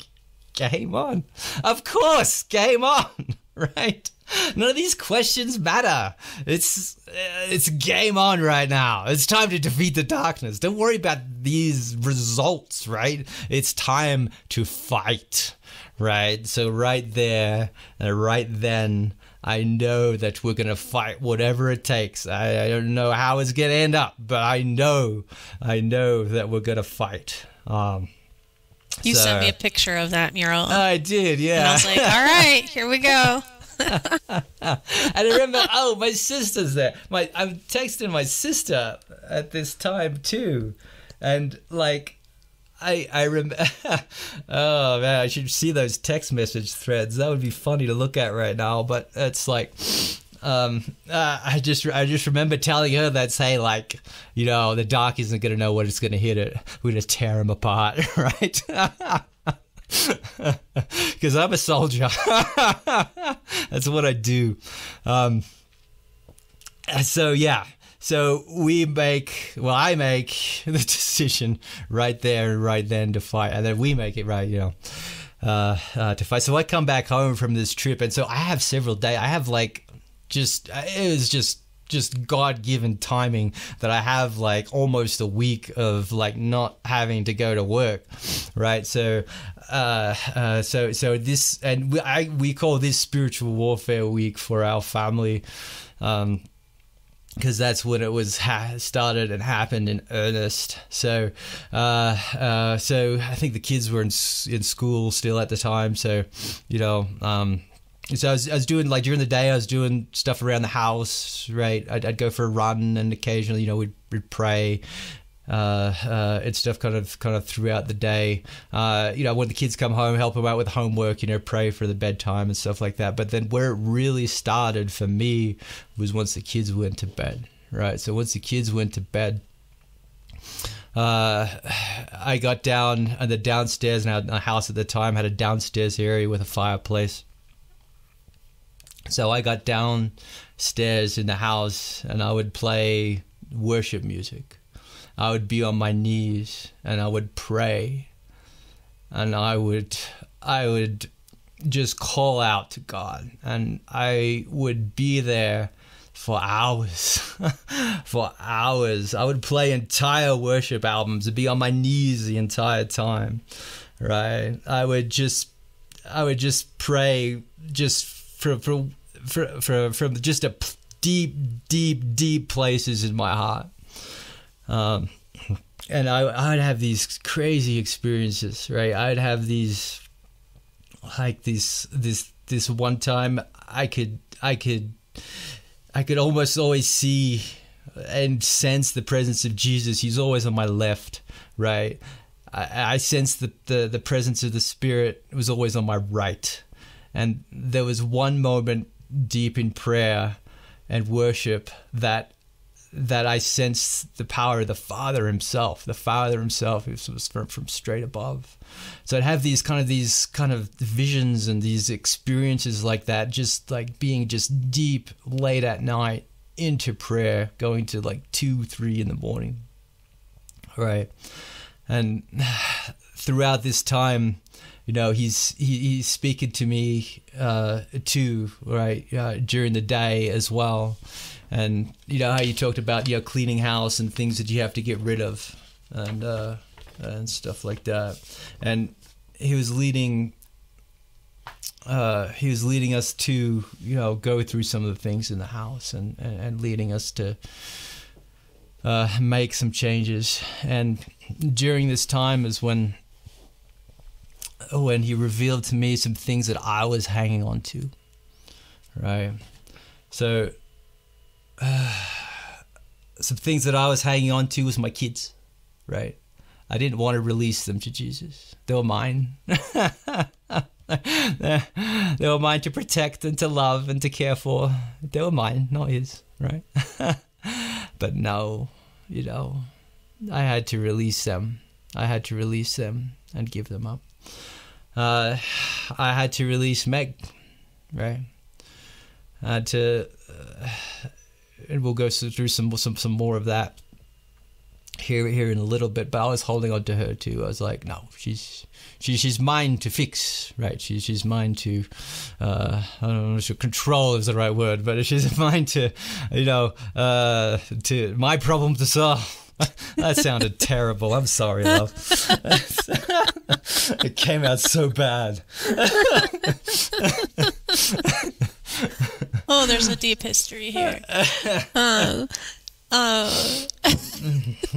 game on. Of course, game on, right? None of these questions matter. It's game on right now. It's time to defeat the darkness. Don't worry about these results, right? It's time to fight, right? So right there and right then, I know that we're going to fight whatever it takes. I don't know how it's going to end up, but I know that we're going to fight. You sent me a picture of that mural. I did, yeah. And I was like, all right, here we go. And I remember, my sister's there. I'm texting my sister at this time too, and like, I remember. Oh man, I should see those text message threads. That would be funny to look at right now. But it's like, I just remember telling her that, say, like, the dark isn't gonna know what it's gonna hit it. We're gonna tear him apart, right? Because I'm a soldier. That's what I do. So yeah. So I make the decision right there and right then to fight, and then we make it right, to fight. So I come back home from this trip, and so I have several days. I have it was just God-given timing that I have almost a week of not having to go to work, right? So this, and we call this spiritual warfare week for our family, because that's when it was started and happened in earnest. So I think the kids were in school still at the time. So so I was doing, during the day, I was doing stuff around the house, right? I'd go for a run, and occasionally, we'd pray. and stuff kind of throughout the day. When the kids come home, help them out with homework, pray for the bedtime and stuff like that. But then where it really started for me was once the kids went to bed, right? So once the kids went to bed, I got down and the downstairs, and our house at the time had a downstairs area with a fireplace. So I got downstairs in the house and I would play worship music. I would be on my knees and I would pray, and I would just call out to God, and I would be there for hours. For hours. I would play entire worship albums and be on my knees the entire time, right? I would just pray just from just a deep places in my heart. And I'd have these crazy experiences, right? I'd have these, like this one time I could almost always see and sense the presence of Jesus. He's always on my left, right? I sensed the presence of the Spirit was always on my right. And there was one moment deep in prayer and worship that I sensed the power of the Father himself. The Father himself was from straight above. So I'd have these kind of visions and these experiences like that, just like being just deep late at night into prayer, going to like 2-3 in the morning, right? And throughout this time, he's speaking to me too, right, during the day as well. And how you talked about cleaning house and things that you have to get rid of and stuff like that. And he was leading us to go through some of the things in the house and leading us to make some changes. And during this time is when he revealed to me some things that I was hanging on to, right? So some things that I was hanging on to was my kids, right? I didn't want to release them to Jesus. They were mine. They were mine to protect and to love and to care for. They were mine, not his, right? But no, I had to release them. I had to release them and give them up. I had to release Meg, right? I had to, and we'll go through some more of that here in a little bit. But I was holding on to her too. I was like, no, she's mine to fix, right? She's mine to, I don't know if control is the right word, but she's mine to, to my problem to solve. That sounded terrible. I'm sorry, love. It came out so bad. Oh, there's a deep history here.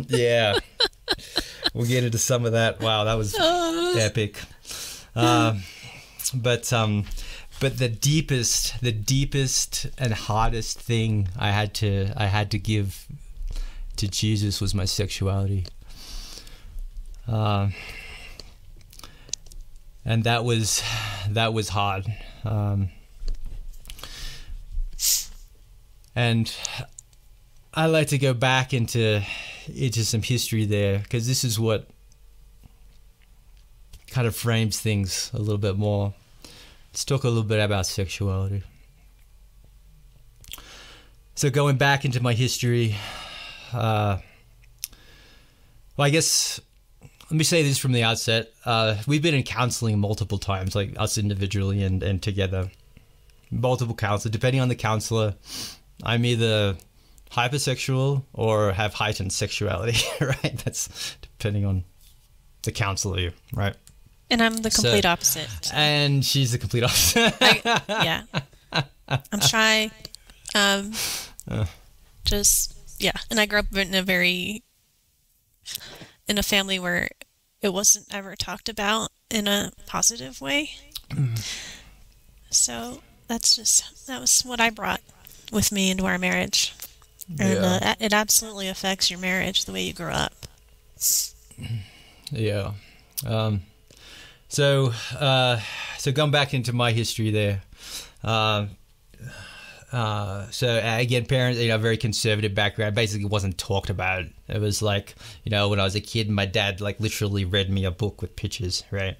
Yeah. We'll get into some of that. Wow, that was epic. But the deepest and hardest thing I had to give to Jesus was my sexuality. And that was hard. And I like to go back into some history there, because this is what kind of frames things a little bit more. Let's talk a little bit about sexuality. So going back into my history, well, I guess let me say this from the outset. We've been in counseling multiple times, like us individually and together. Multiple counselors. Depending on the counselor, I'm either hypersexual or have heightened sexuality, right? That's depending on the counselor, right? And I'm the complete opposite. And she's the complete opposite. Yeah. I'm shy. Yeah. And I grew up in a family where it wasn't ever talked about in a positive way. So that was what I brought with me into our marriage. And it absolutely affects your marriage, the way you grow up. Yeah. So going back into my history there. So again, parents, very conservative background, basically wasn't talked about. It was like, when I was a kid, my dad like literally read me a book with pictures, right?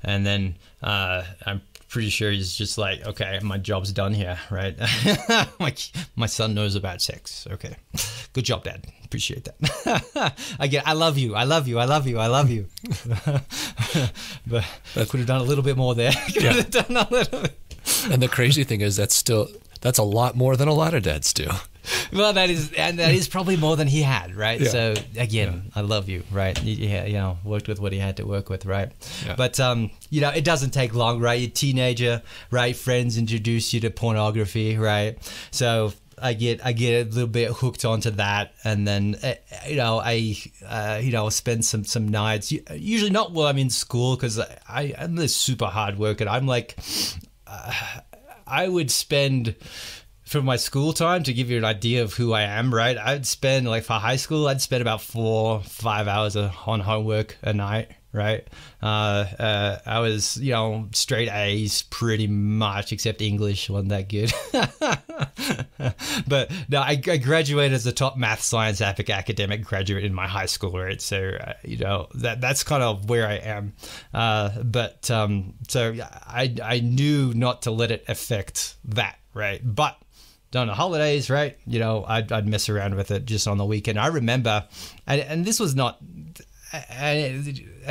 And then I'm pretty sure he's just like, okay, my job's done here, right? my son knows about sex. Okay, good job, Dad. Appreciate that. Again, I love you. But I could have done a little bit more there. Could have done a little bit. And the crazy thing is that's a lot more than a lot of dads do. Well, that is probably more than he had, right? Yeah. So again, I love you, right? Yeah, worked with what he had to work with, right? Yeah. But it doesn't take long, right? You're a teenager, right? Friends introduce you to pornography, right? So I get a little bit hooked onto that, and then I spend some nights, usually not while I'm in school, because I'm this super hard worker. I'm like, I would spend, for my school time, to give you an idea of who I am, right? I'd spend, like, for high school, I'd spend about 4-5 hours on homework a night, right? I was, straight A's pretty much, except English wasn't that good. But no, I graduated as a top math, science, epic academic graduate in my high school, right? So, that's kind of where I am. So I knew not to let it affect that, right? But on the holidays, right, I'd mess around with it just on the weekend. I remember, and this was not, and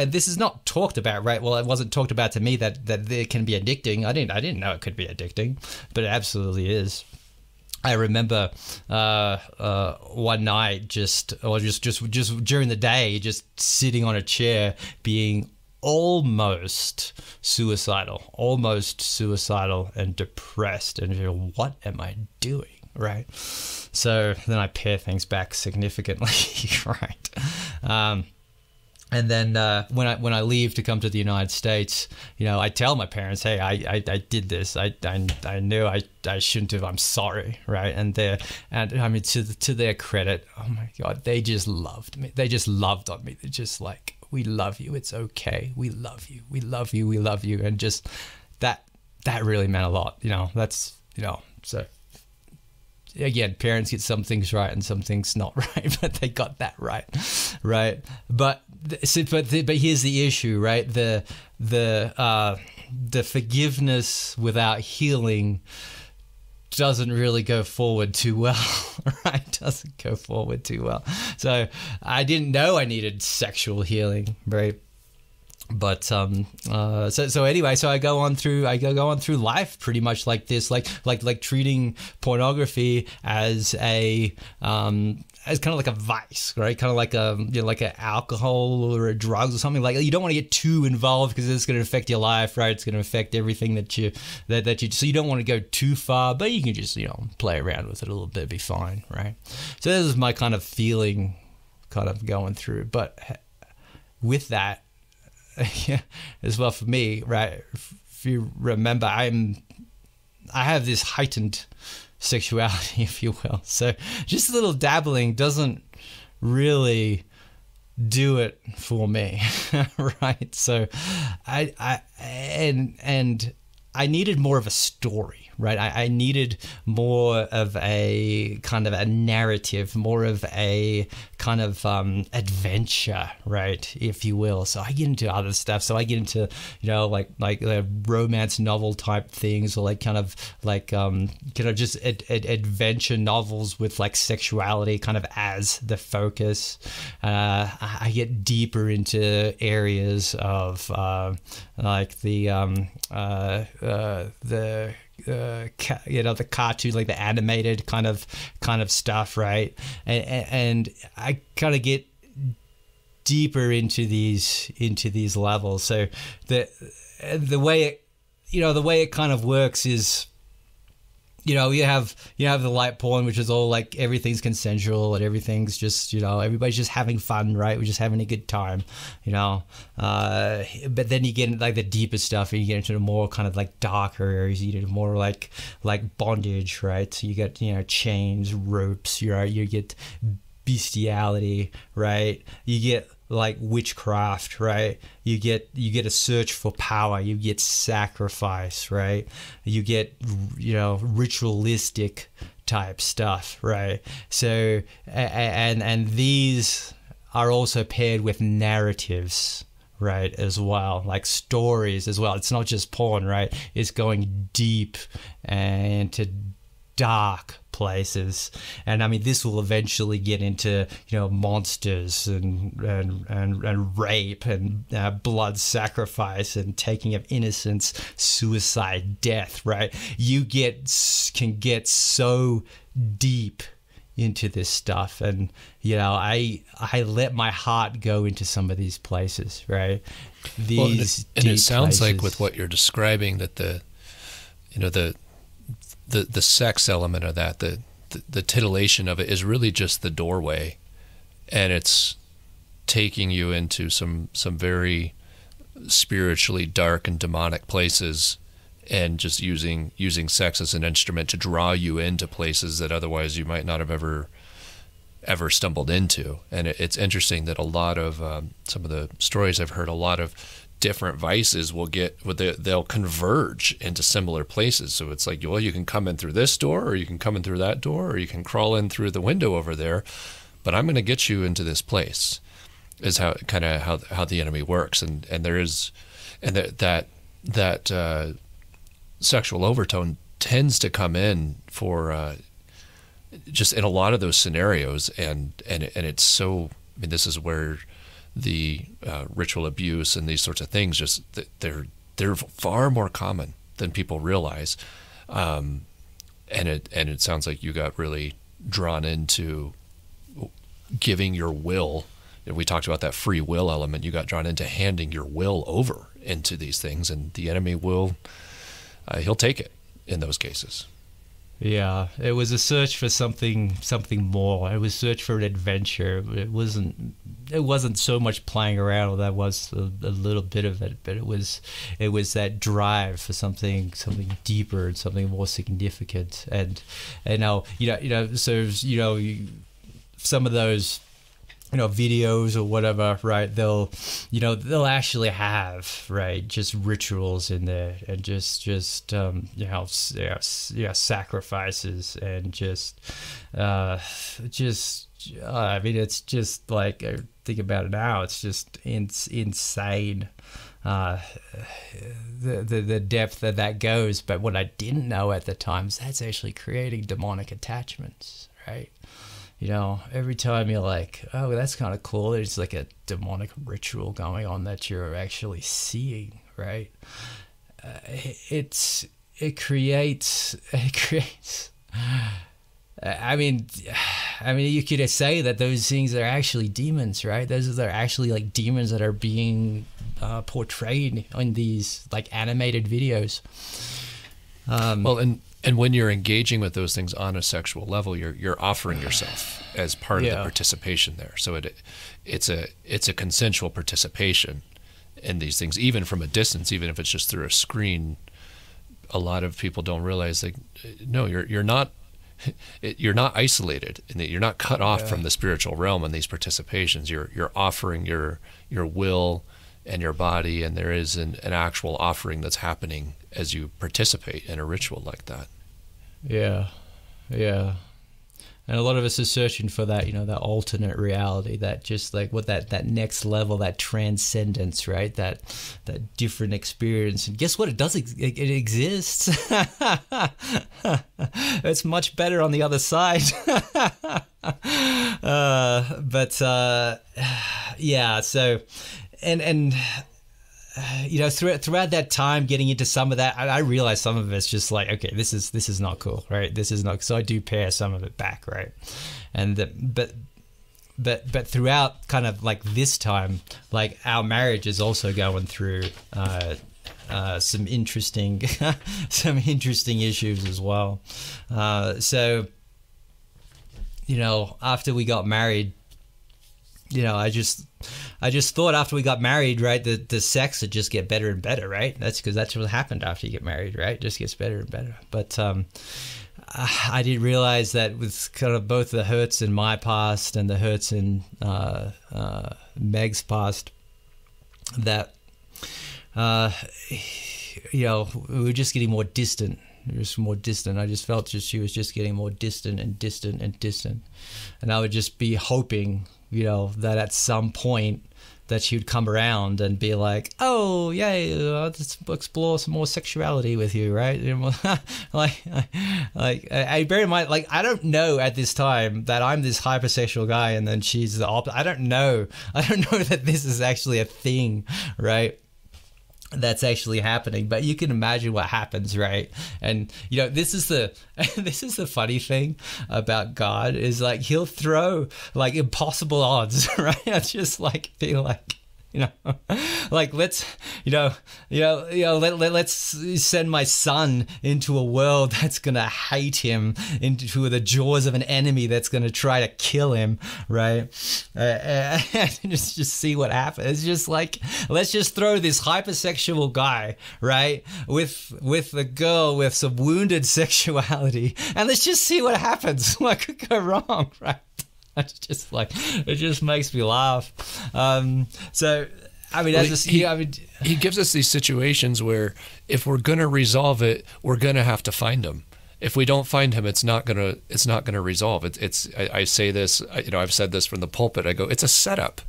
this is not talked about, right? Well, it wasn't talked about to me that it can be addicting. I didn't know it could be addicting, but it absolutely is. I remember one night, just during the day, just sitting on a chair, being almost suicidal and depressed, and what am I doing, right? So then I pare things back significantly, right? And then when I leave to come to the United States, I tell my parents, hey, I did this. I knew I shouldn't have. I'm sorry, right? And I mean, to their credit, oh my God, they just loved me. They just loved on me. They're just like, we love you. It's okay. We love you. We love you. We love you. And just that really meant a lot. That's so. Again, parents get some things right and some things not right, but they got that right. But here's the issue, right? The forgiveness without healing doesn't really go forward too well, right? Doesn't go forward too well. So I didn't know I needed sexual healing, right? But so anyway, so I go on through life pretty much like this, like treating pornography as a as kind of like a vice, right? Kind of like like an alcohol or a drugs or something. Like, you don't want to get too involved because it's going to affect your life, right? It's going to affect everything that you so you don't want to go too far, but you can just play around with it a little bit, be fine, right? So this is my kind of feeling, kind of going through, but with that. Yeah, as well for me, right? If you remember, I have this heightened sexuality, if you will. So just a little dabbling doesn't really do it for me, right? So I needed more of a story, right? I needed more of a kind of a narrative, more of a kind of adventure, right, if you will. So I get into other stuff. So I get into, like romance novel type things, or kind of just adventure novels with like sexuality kind of as the focus. I get deeper into areas of like the cartoon, like the animated kind of stuff, right? And I kind of get deeper into these levels. So the way it kind of works is, you have the light porn, which is all like everything's consensual and everything's just, everybody's just having fun, right? We're just having a good time, but then you get into like the deeper stuff, and you get into the more kind of like darker areas. You get more like bondage, right? So you get, chains, ropes, you get bestiality, right? You get like witchcraft, right? You get a search for power. You get sacrifice, right? You get, ritualistic type stuff, right? So and these are also paired with narratives, right, as well, like stories as well. It's not just porn, right? It's going deep into dark places, and I mean this will eventually get into monsters and rape and blood sacrifice and taking of innocence, suicide, death, right? You can get so deep into this stuff, and I let my heart go into some of these places, right? These and it sounds places. like with what you're describing that the sex element of that, the titillation of it is really just the doorway, and it's taking you into some very spiritually dark and demonic places, and just using sex as an instrument to draw you into places that otherwise you might not have ever stumbled into. And it's interesting that a lot of some of the stories I've heard, a lot of different vices they'll converge into similar places. So it's like, well, you can come in through this door, or you can come in through that door, or you can crawl in through the window over there, but I'm going to get you into this place, is how the enemy works. And there is, and that sexual overtone tends to come in for just in a lot of those scenarios, and it's so, I mean, this is where the ritual abuse and these sorts of things, just they're far more common than people realize, and it sounds like you got really drawn into giving your will. We talked about that free will element. You got drawn into handing your will over into these things, and the enemy will he'll take it in those cases. Yeah, it was a search for something more. It was a search for an adventure. It wasn't so much playing around, although that was a little bit of it, but it was that drive for something deeper and something more significant. And some of those videos or whatever, right? They'll actually have, right, just rituals in there, and just sacrifices, and I mean, it's just like, I think about it now, it's just insane, the depth that goes. But what I didn't know at the time is that's actually creating demonic attachments, right? Every time you're like, oh, that's kind of cool, there's like a demonic ritual going on that you're actually seeing, right? It creates. I mean, you could say that those things are actually demons, right? Those are actually like demons that are being portrayed in these like animated videos. And when you're engaging with those things on a sexual level, you're offering yourself as part of the participation there. So it's a consensual participation in these things, even from a distance, even if it's just through a screen. A lot of people don't realize, like, no, you're not isolated, and that you're not cut off from the spiritual realm in these participations. You're offering your will and your body, and there is an actual offering that's happening as you participate in a ritual like that. Yeah. And a lot of us are searching for that, that alternate reality, that just like what that next level, that transcendence, right? That different experience. And guess what? It does. It exists. It's much better on the other side. Yeah. So, and throughout that time, getting into some of that, I realized some of it's just like, okay, this is not cool, right? This is not. So I do pare some of it back, right? And but throughout kind of like this time, like our marriage is also going through some interesting issues as well. So after we got married, I just thought after we got married, right, the sex would just get better and better, right? That's because that's what happened after you get married, right? It just gets better and better. But I didn't realize that with kind of both the hurts in my past and the hurts in Meg's past, that we were just getting more distant. Just more distant. I just felt she was just getting more distant and distant and distant, and I would just be hoping, that at some point that she would come around and be like, "Oh, yay, let's explore some more sexuality with you," right? I bear in mind, I don't know at this time that I'm this hypersexual guy, and then she's the opposite. I don't know that this is actually a thing, right? That's actually happening, but you can imagine what happens, right? And this is the funny thing about God is he'll throw impossible odds, right? It's just being let's let's send my son into a world that's gonna hate him, into the jaws of an enemy that's gonna try to kill him, right? And just see what happens. It's just let's just throw this hypersexual guy, right, with a girl with some wounded sexuality, and let's just see what happens. What could go wrong, right? It's just it just makes me laugh. So, I mean, he gives us these situations where if we're gonna resolve it, we're gonna have to find him. If we don't find him, it's not gonna resolve. I say this, I've said this from the pulpit. I go, it's a setup.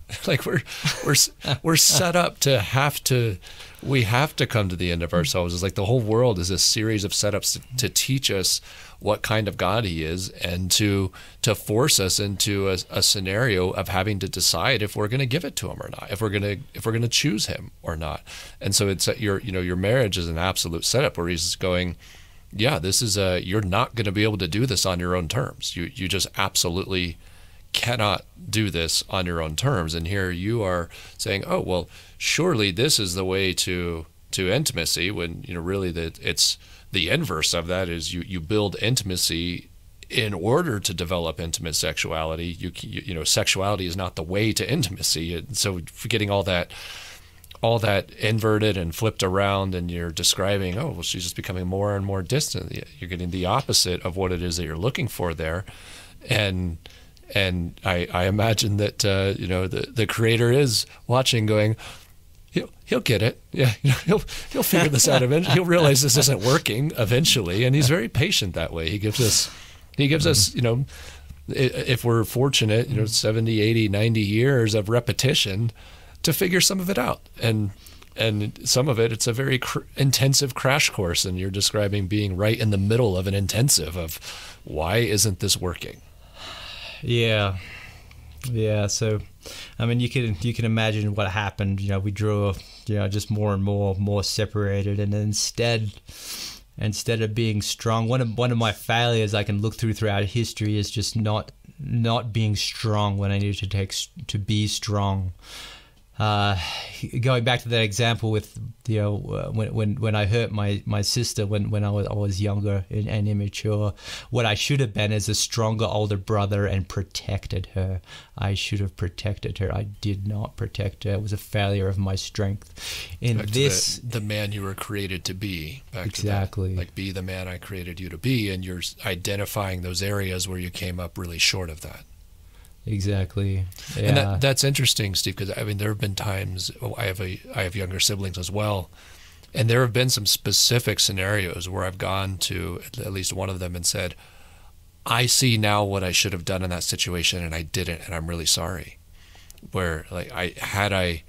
We're set up to we have to come to the end of ourselves. It's the whole world is a series of setups to teach us what kind of God he is, and to force us into a scenario of having to decide if we're going to give it to him or not, if we're going to choose him or not. And so it's your marriage is an absolute setup where he's going, yeah, this is you're not going to be able to do this on your own terms. You just absolutely cannot do this on your own terms. And here you are saying, oh, well, surely this is the way to intimacy, when really that it's the inverse of that is you build intimacy in order to develop intimate sexuality. Sexuality is not the way to intimacy. And so getting all that inverted and flipped around, and you're describing, oh, well, she's just becoming more and more distant. You're getting the opposite of what it is that you're looking for there. And I imagine that the creator is watching, going, he'll get it. Yeah, he'll figure this out eventually. He'll realize this isn't working eventually, and he's very patient that way. He gives us, if we're fortunate, 70, 80, 90 years of repetition to figure some of it out. And some of it's a very intensive crash course, and you're describing being right in the middle of an intensive of why isn't this working? Yeah. So, I mean, you can imagine what happened. We drew, just more and more separated, and instead of being strong, one of my failures I can look throughout history is just not being strong when I needed to be strong. Going back to that example with when I hurt my sister when I was younger and immature, what I should have been is a stronger older brother and protected her. I should have protected her. I did not protect her. It was a failure of my strength. Back to the man you were created to be. Exactly. Be the man I created you to be, and you're identifying those areas where you came up really short of that. Exactly. Yeah. And that's interesting, Steve, because there have been times, I have younger siblings as well, and there have been some specific scenarios where I've gone to at least one of them and said, I see now what I should have done in that situation, and I didn't, and I'm really sorry. Where had I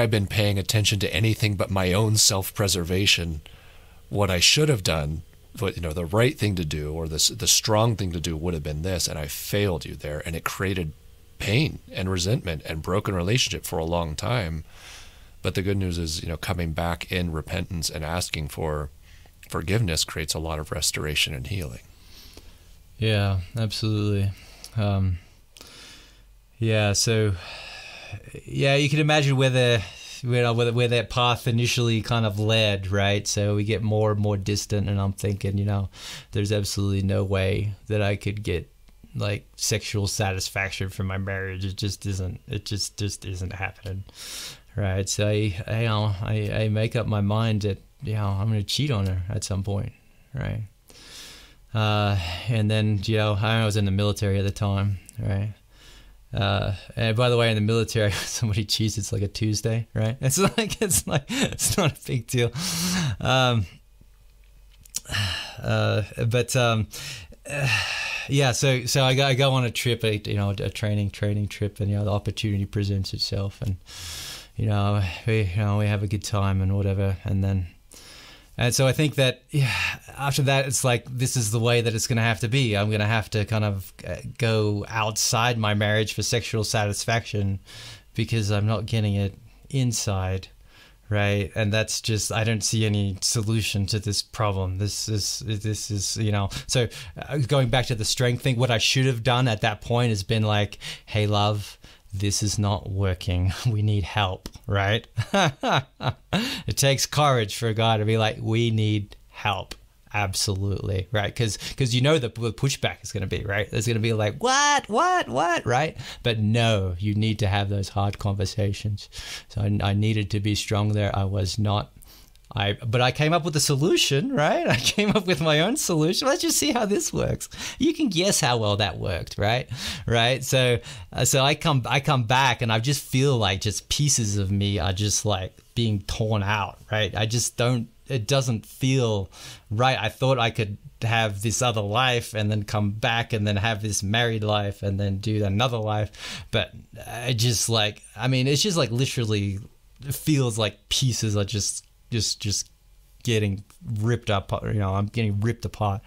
been paying attention to anything but my own self-preservation, what I should have done, but the right thing to do, or the strong thing to do, would have been this, and I failed you there, and it created pain and resentment and broken relationship for a long time. But the good news is, coming back in repentance and asking for forgiveness creates a lot of restoration and healing. Yeah, absolutely. So you can imagine where that path initially kind of led, right? So we get more and more distant, and I'm thinking, there's absolutely no way that I could get sexual satisfaction from my marriage. It just isn't happening, right? So I make up my mind that I'm going to cheat on her at some point, right? And then, I was in the military at the time, right? And by the way, in the military, somebody cheats, it's like a Tuesday, right? It's not a big deal. Yeah, so I go on a trip, a training trip, and the opportunity presents itself, and we have a good time and whatever, and so I think that after that, it's like, this is the way that it's going to have to be. I'm going to have to kind of go outside my marriage for sexual satisfaction because I'm not getting it inside, right? And that's just, I don't see any solution to this problem. This is So going back to the strength thing, what I should have done at that point has been like, hey, love, this is not working. We need help, right? It takes courage for a guy to be like, we need help. Absolutely, right? Because the pushback is going to be, right? There's going to be like, what, right? But no, you need to have those hard conversations. So I needed to be strong there. I was not. But I came up with a solution, right? I came up with my own solution. Let's just see how this works. You can guess how well that worked, right? Right. So I come back, and I just feel like just pieces of me are just like being torn out, right? I just don't. It doesn't feel right. I thought I could have this other life and then come back and then have this married life and then do another life, but I just like, it's just like literally it feels like pieces are just getting ripped up, I'm getting ripped apart.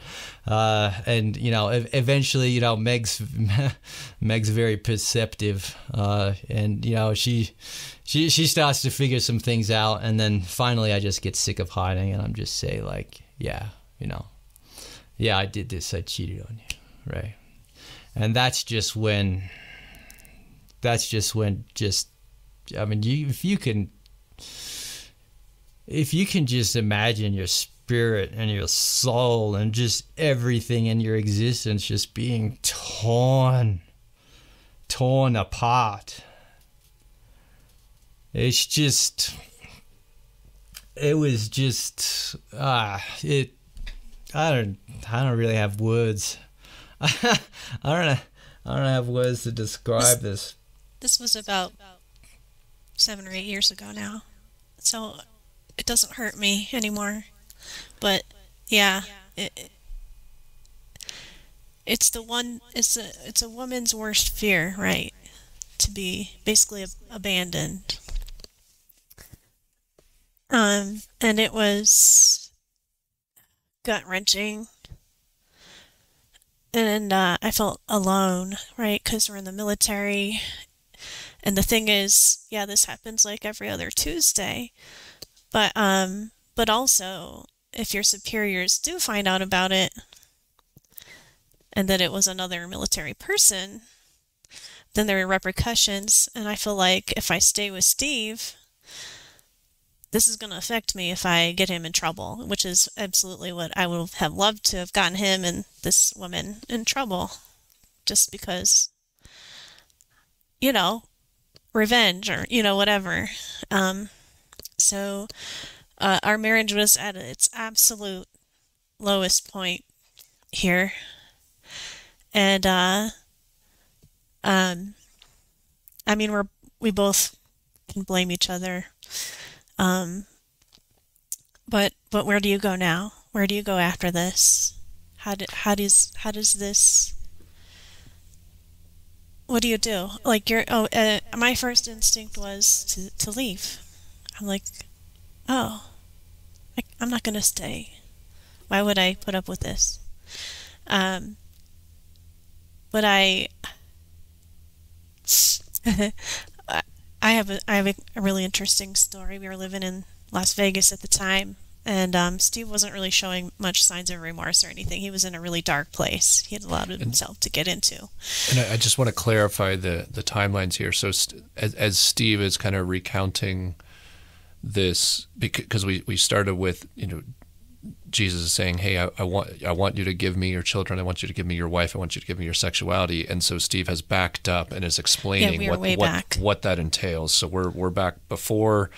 And, eventually, Meg's very perceptive. And, she starts to figure some things out. And then finally I just get sick of hiding, and I'm just say like, yeah, I did this. I cheated on you. Right. And if you can just imagine your spirit and your soul and just everything in your existence just being torn apart. I don't really have words. I don't have words to describe this. This was about 7 or 8 years ago now, so it doesn't hurt me anymore. But yeah, it's a woman's worst fear, right? To be basically abandoned. And it was gut-wrenching. And I felt alone, right? Because we're in the military. And the thing is, yeah, this happens like every other Tuesday. But also, if your superiors do find out about it, and that it was another military person, then there are repercussions. And I feel like if I stay with Steve, this is going to affect me if I get him in trouble, which is absolutely what I would have loved to have gotten him and this woman in trouble, just because, revenge or, whatever. So our marriage was at its absolute lowest point here. And, we both can blame each other. But where do you go now? Where do you go after this? How does this? What do you do? Like my first instinct was to leave. I'm like, I'm not gonna stay. Why would I put up with this? But I have a really interesting story. We were living in Las Vegas at the time, and Steve wasn't really showing much signs of remorse or anything. He was in a really dark place. He had allowed himself to get into. And I just want to clarify the timelines here. So as Steve is kind of recounting this, because we started with, Jesus is saying, hey, I want you to give me your children. I want you to give me your wife. I want you to give me your sexuality. And so Steve has backed up and is explaining what that entails. So we're back before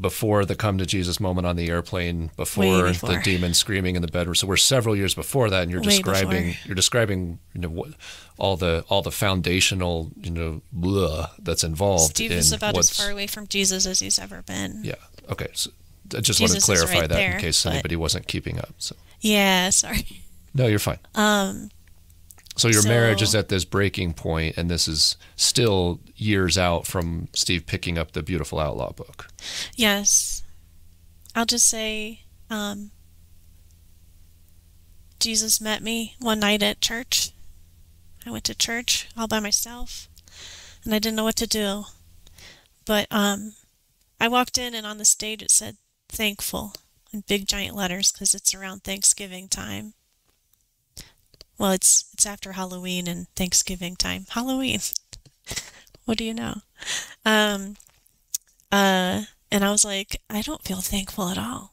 before the come to Jesus moment on the airplane, before the demon screaming in the bedroom. So we're several years before that, and you're describing all the foundational blah that's involved. Steve is about as far away from Jesus as he's ever been. Yeah. Okay. So I just want to clarify that in case anybody wasn't keeping up. So. Yeah. Sorry. No, you're fine. So your marriage is at this breaking point, and this is still years out from Steve picking up the Beautiful Outlaw book. Yes. I'll just say Jesus met me one night at church. I went to church all by myself, and I didn't know what to do. But I walked in, and on the stage it said, "Thankful," in big giant letters, because it's around Thanksgiving time. Well, it's after Halloween and Thanksgiving time. Halloween. What do you know? And I was like, I don't feel thankful at all.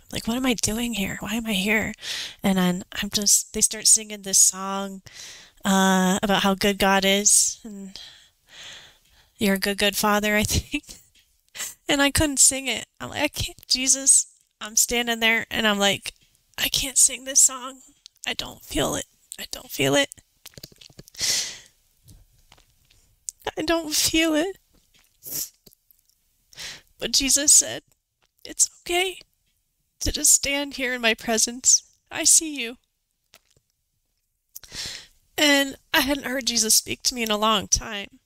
Like, what am I doing here? Why am I here? And then they start singing this song about how good God is, and you're a good, good father, I think. And I couldn't sing it. I'm like, I can't, Jesus. I'm standing there, and I'm like, I can't sing this song. I don't feel it. I don't feel it. I don't feel it. But Jesus said, it's okay to just stand here in my presence. I see you. And I hadn't heard Jesus speak to me in a long time.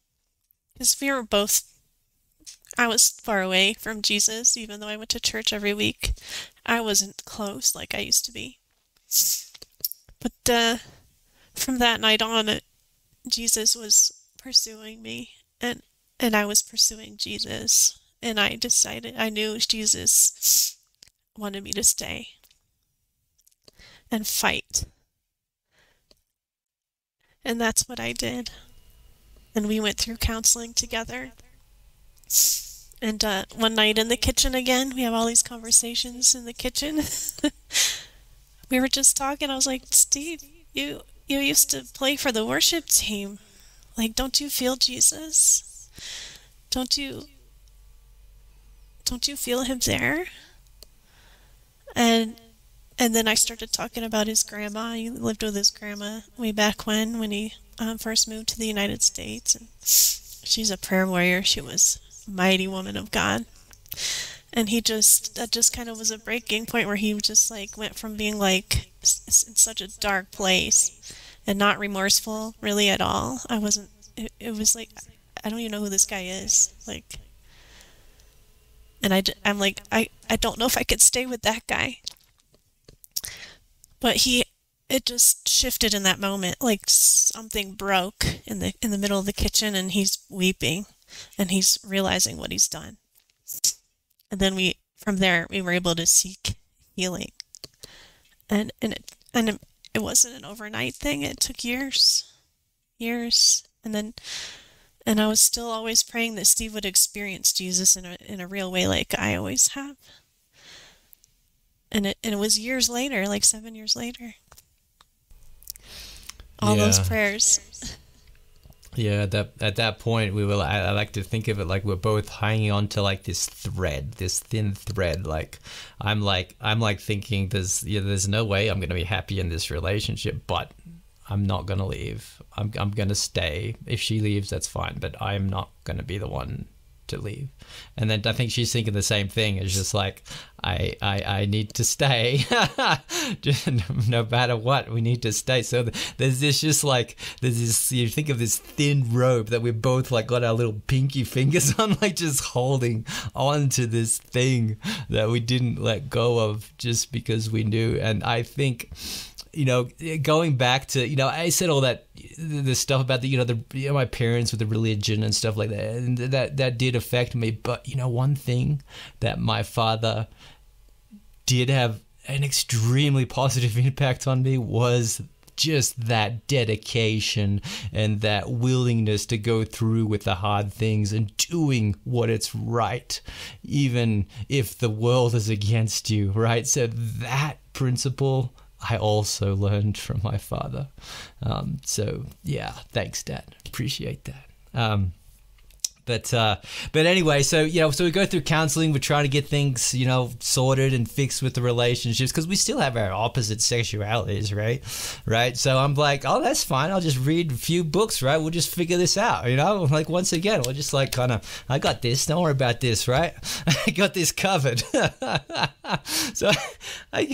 Because I was far away from Jesus, even though I went to church every week. I wasn't close like I used to be. But from that night on, Jesus was pursuing me, and I was pursuing Jesus, and I knew Jesus wanted me to stay and fight. And that's what I did. And we went through counseling together. And one night in the kitchen again, we have all these conversations in the kitchen. We were just talking. I was like, Steve, you used to play for the worship team. Like, don't you feel Jesus? Don't you feel him there? And then I started talking about his grandma. He lived with his grandma way back when he first moved to the United States. And she's a prayer warrior. She was a mighty woman of God. And that just kind of was a breaking point where he just like went from being like in such a dark place and not remorseful really at all. It was like, I don't even know who this guy is. Like, and I'm like, I don't know if I could stay with that guy. But it just shifted in that moment. Like something broke in the middle of the kitchen, and he's weeping and he's realizing what he's done. And then from there we were able to seek healing, and it wasn't an overnight thing. It took years, and I was still always praying that Steve would experience Jesus in a real way, like I always have. And it was years later, like 7 years later. All those prayers. Yeah, at that point I like to think of it like we're both hanging on to like this thin thread. Like I'm like thinking there's no way I'm gonna be happy in this relationship, but I'm not gonna leave. I'm gonna stay. If she leaves, that's fine, but I'm not gonna be the one to leave. And then I think she's thinking the same thing. It's just like I need to stay. No matter what, we need to stay. So there's this you think of this thin rope that we both like got our little pinky fingers on, like just holding on to this thing that we didn't let go of just because we knew. And I think, going back to, I said all that, the stuff about my parents with the religion and stuff like that, and that did affect me. But, one thing that my father did have an extremely positive impact on me was just that dedication and that willingness to go through with the hard things and doing what is right, even if the world is against you, right? So that principle I also learned from my father. So yeah, thanks, Dad. Appreciate that. But anyway, so so we go through counseling. We're trying to get things sorted and fixed with the relationships, because we still have our opposite sexualities, right. So I'm like, oh, that's fine. I'll just read a few books, right? We'll just figure this out, Like, once again, we'll just like kind of, I got this. Don't worry about this, right? I got this covered. So I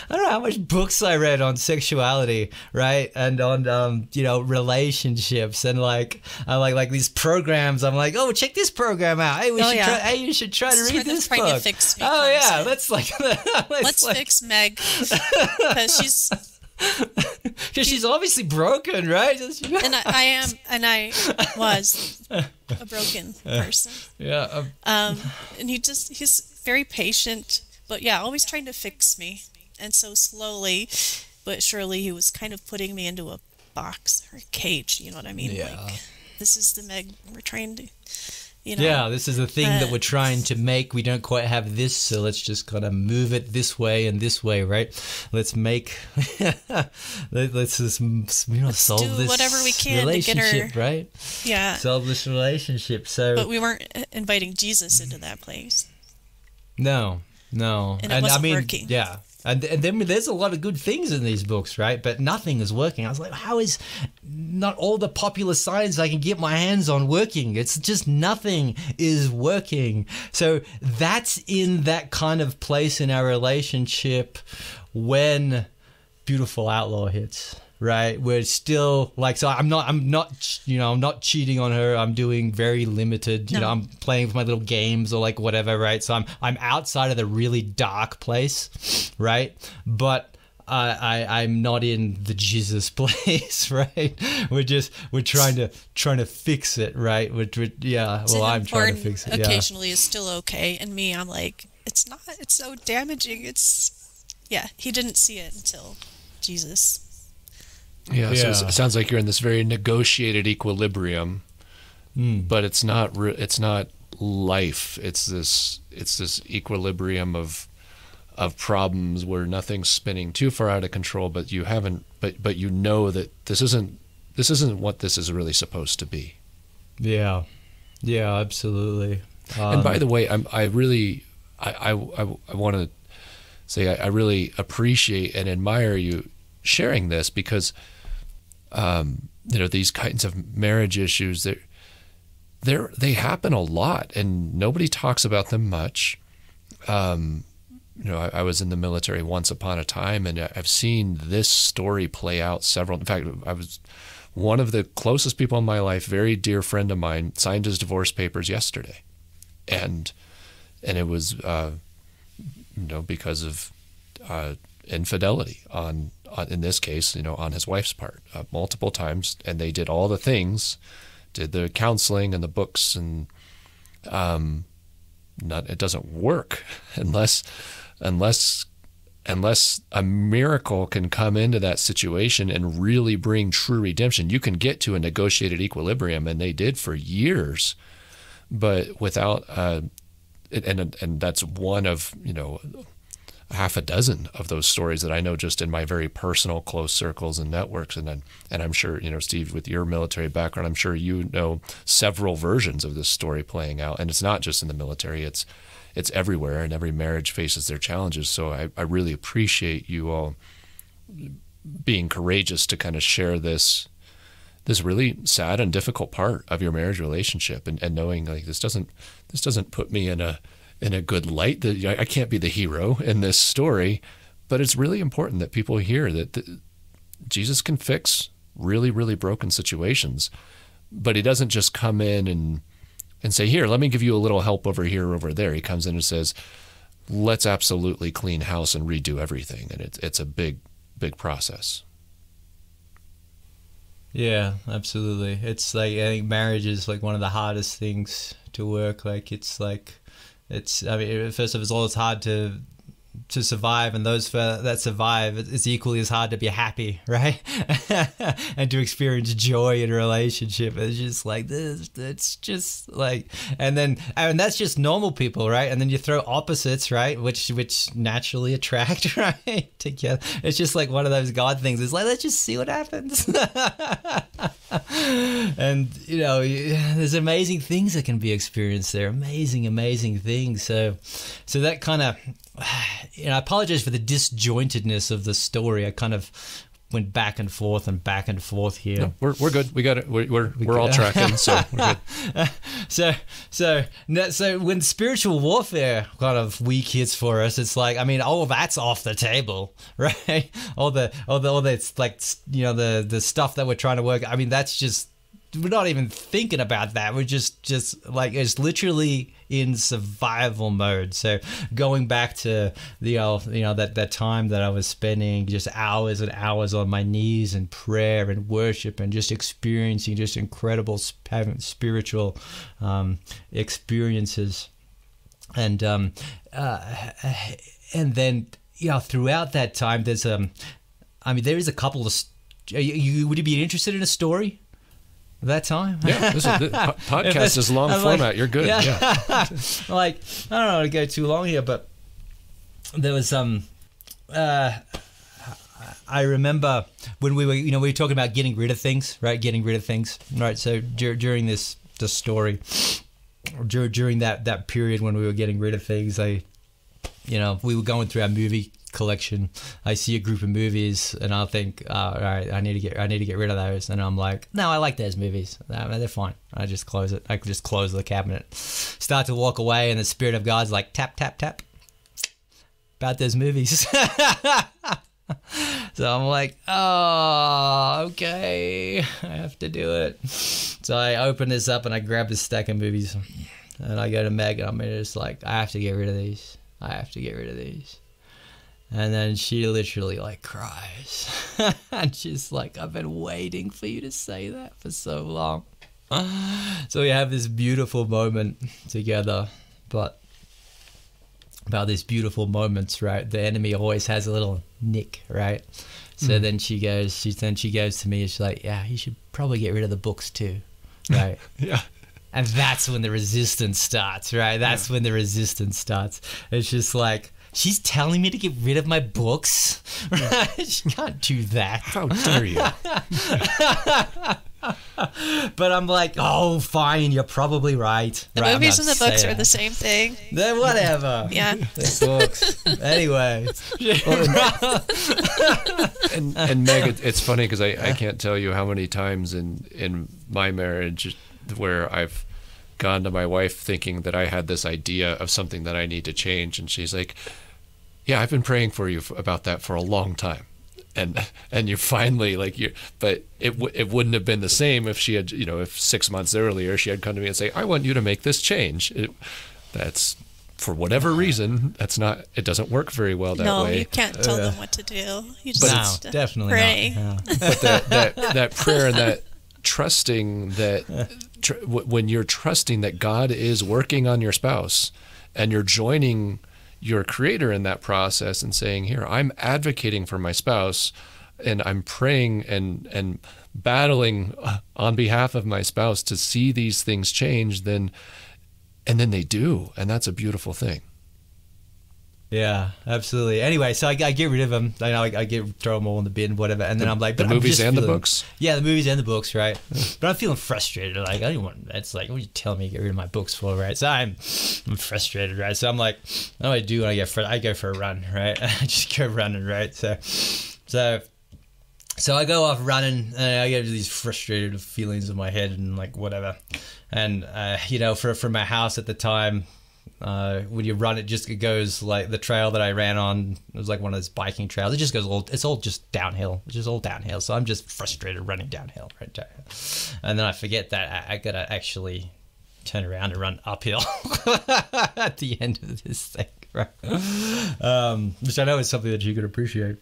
don't know how much books I read on sexuality, right, and on relationships, and like I like these programs. I'm like, oh, check this program out. Hey, you should try to read this book. To fix me let's fix Meg, because she's obviously broken, right? And I was a broken person. Yeah. And he's very patient, but always trying to fix me. And so slowly but surely he was kind of putting me into a box or a cage, you know what I mean? Yeah. Like, this is the Meg we're trying to, Yeah, this is the thing that we're trying to make. We don't quite have this, so let's just kind of move it this way and this way, right? Let's make, let's just, solve do this whatever we can to get relationship, her, right? Yeah. Solve this relationship. So, but we weren't inviting Jesus into that place. No. And it wasn't working. Yeah. And then there's a lot of good things in these books, right? But nothing is working. I was like, how is not all the popular science I can get my hands on working? It's just nothing is working. So that's in that kind of place in our relationship when Beautiful Outlaw hits. Right, we're still like, so I'm not cheating on her. I'm doing very limited, No. I'm playing with my little games or like whatever, right? So I'm outside of the really dark place, right? But I'm not in the Jesus place, right? We're trying to fix it, right? I'm trying to fix it. Occasionally is still okay, and me, I'm like, it's not. It's so damaging. He didn't see it until Jesus. Yeah, so it sounds like you're in this very negotiated equilibrium, but it's not life. It's this equilibrium of problems where nothing's spinning too far out of control, but you haven't. But you know that this isn't what this is really supposed to be. Yeah, absolutely. And by the way, I want to say I really appreciate and admire you sharing this, because these kinds of marriage issues, they happen a lot and nobody talks about them much. I was in the military once upon a time, and I've seen this story play out several. In fact, I was one of the closest people in my life, very dear friend of mine, signed his divorce papers yesterday, and it was because of infidelity on in this case, on his wife's part, multiple times, and they did all the things, did the counseling and the books, and it doesn't work unless a miracle can come into that situation and really bring true redemption. You can get to a negotiated equilibrium, and they did for years, but without and that's one of half a dozen of those stories that I know just in my very personal close circles and networks. And I'm sure, Steve, with your military background, I'm sure you know several versions of this story playing out. And it's not just in the military, it's everywhere, and every marriage faces their challenges. So I really appreciate you all being courageous to kind of share this really sad and difficult part of your marriage relationship, and knowing like this doesn't put me in a good light. That I can't be the hero in this story, but it's really important that people hear that Jesus can fix really, really broken situations, but he doesn't just come in and say, here, let me give you a little help over here or over there. He comes in and says, let's absolutely clean house and redo everything. And it's a big, big process. Yeah, absolutely. It's like, I think marriage is like one of the hardest things to work. Like, first of all, it's hard to survive, and those that survive, it's equally as hard to be happy, right? And to experience joy in a relationship. It's just like this. It's just like, and that's just normal people, right? And then you throw opposites, right? Which naturally attract, right? Together. It's just like one of those God things. It's like, let's just see what happens. and there's amazing things that can be experienced there. Amazing things. So that kind of, I apologize for the disjointedness of the story. I kind of went back and forth here. No, we're good. We got it. We're all tracking, so we're good. So when spiritual warfare kind of week hits for us, it's like, I mean, all of that's off the table, right? All the like, the stuff that we're trying to work. I mean, that's just, we're not even thinking about that. We're just like, it's literally in survival mode. So going back to that time that I was spending just hours and hours on my knees in prayer and worship and just experiencing just incredible spiritual experiences, and then throughout that time there's there is a couple of would you be interested in a story? That time? Yeah, this podcast is long format. You're good. Yeah. Like, I don't know to go too long here, but there was I remember when we were talking about getting rid of things, right? So during the story, during that period when we were getting rid of things, we were going through our movie collection. I see a group of movies and I'll think, all right, I need to get rid of those, and I'm like, no, I like those movies, they're fine. I just close it. I just close the cabinet, start to walk away, and the Spirit of God's like, tap tap tap about those movies. So I'm like, oh, okay, I have to do it. So I open this up and I grab this stack of movies and I go to Meg and I'm just like, I have to get rid of these. And then she literally like cries. And she's like, I've been waiting for you to say that for so long. So we have this beautiful moment together. But about these beautiful moments, right, the enemy always has a little nick, right? So then she goes to me and she's like, yeah, you should probably get rid of the books too, right? Yeah. And that's when the resistance starts, right? That's when the resistance starts. It's just like, she's telling me to get rid of my books? Right? She can't do that. How dare you? But I'm like, oh, fine, you're probably right. The movies and the books are the same thing. Then whatever. Yeah. The books. Anyway. And Meg, it's funny because I can't tell you how many times in my marriage where I've gone to my wife thinking that I had this idea of something that I need to change, and she's like, yeah, I've been praying for you about that for a long time, and you finally but it wouldn't have been the same if she had, if 6 months earlier she had come to me and say, I want you to make this change. That's, for whatever reason, it doesn't work very well that way. No, you can't tell them what to do. You just no, definitely pray. Not. Yeah. But that prayer and that trusting that when you're trusting that God is working on your spouse and you're joining your Creator in that process and saying, here, I'm advocating for my spouse and I'm praying and battling on behalf of my spouse to see these things change, and then they do, and that's a beautiful thing. Yeah, absolutely. Anyway, so I get rid of them. I throw them all in the bin, whatever, and then I'm like, the movies and the books. Yeah, the movies and the books, right? But I'm feeling frustrated. Like, I don't want. It's like, what are you telling me to get rid of my books for, right? So I'm frustrated, right? So I'm like, what do I do when I go for a run, right? I just go running, right? So I go off running, and I get these frustrated feelings in my head and like whatever, and from my house at the time. When you run, it goes like the trail that I ran on. It was like one of those biking trails. It just goes it's all just downhill. It's just all downhill. So I'm just frustrated running downhill, right? And then I forget that I gotta actually turn around and run uphill at the end of this thing, right? Which I know is something that you could appreciate.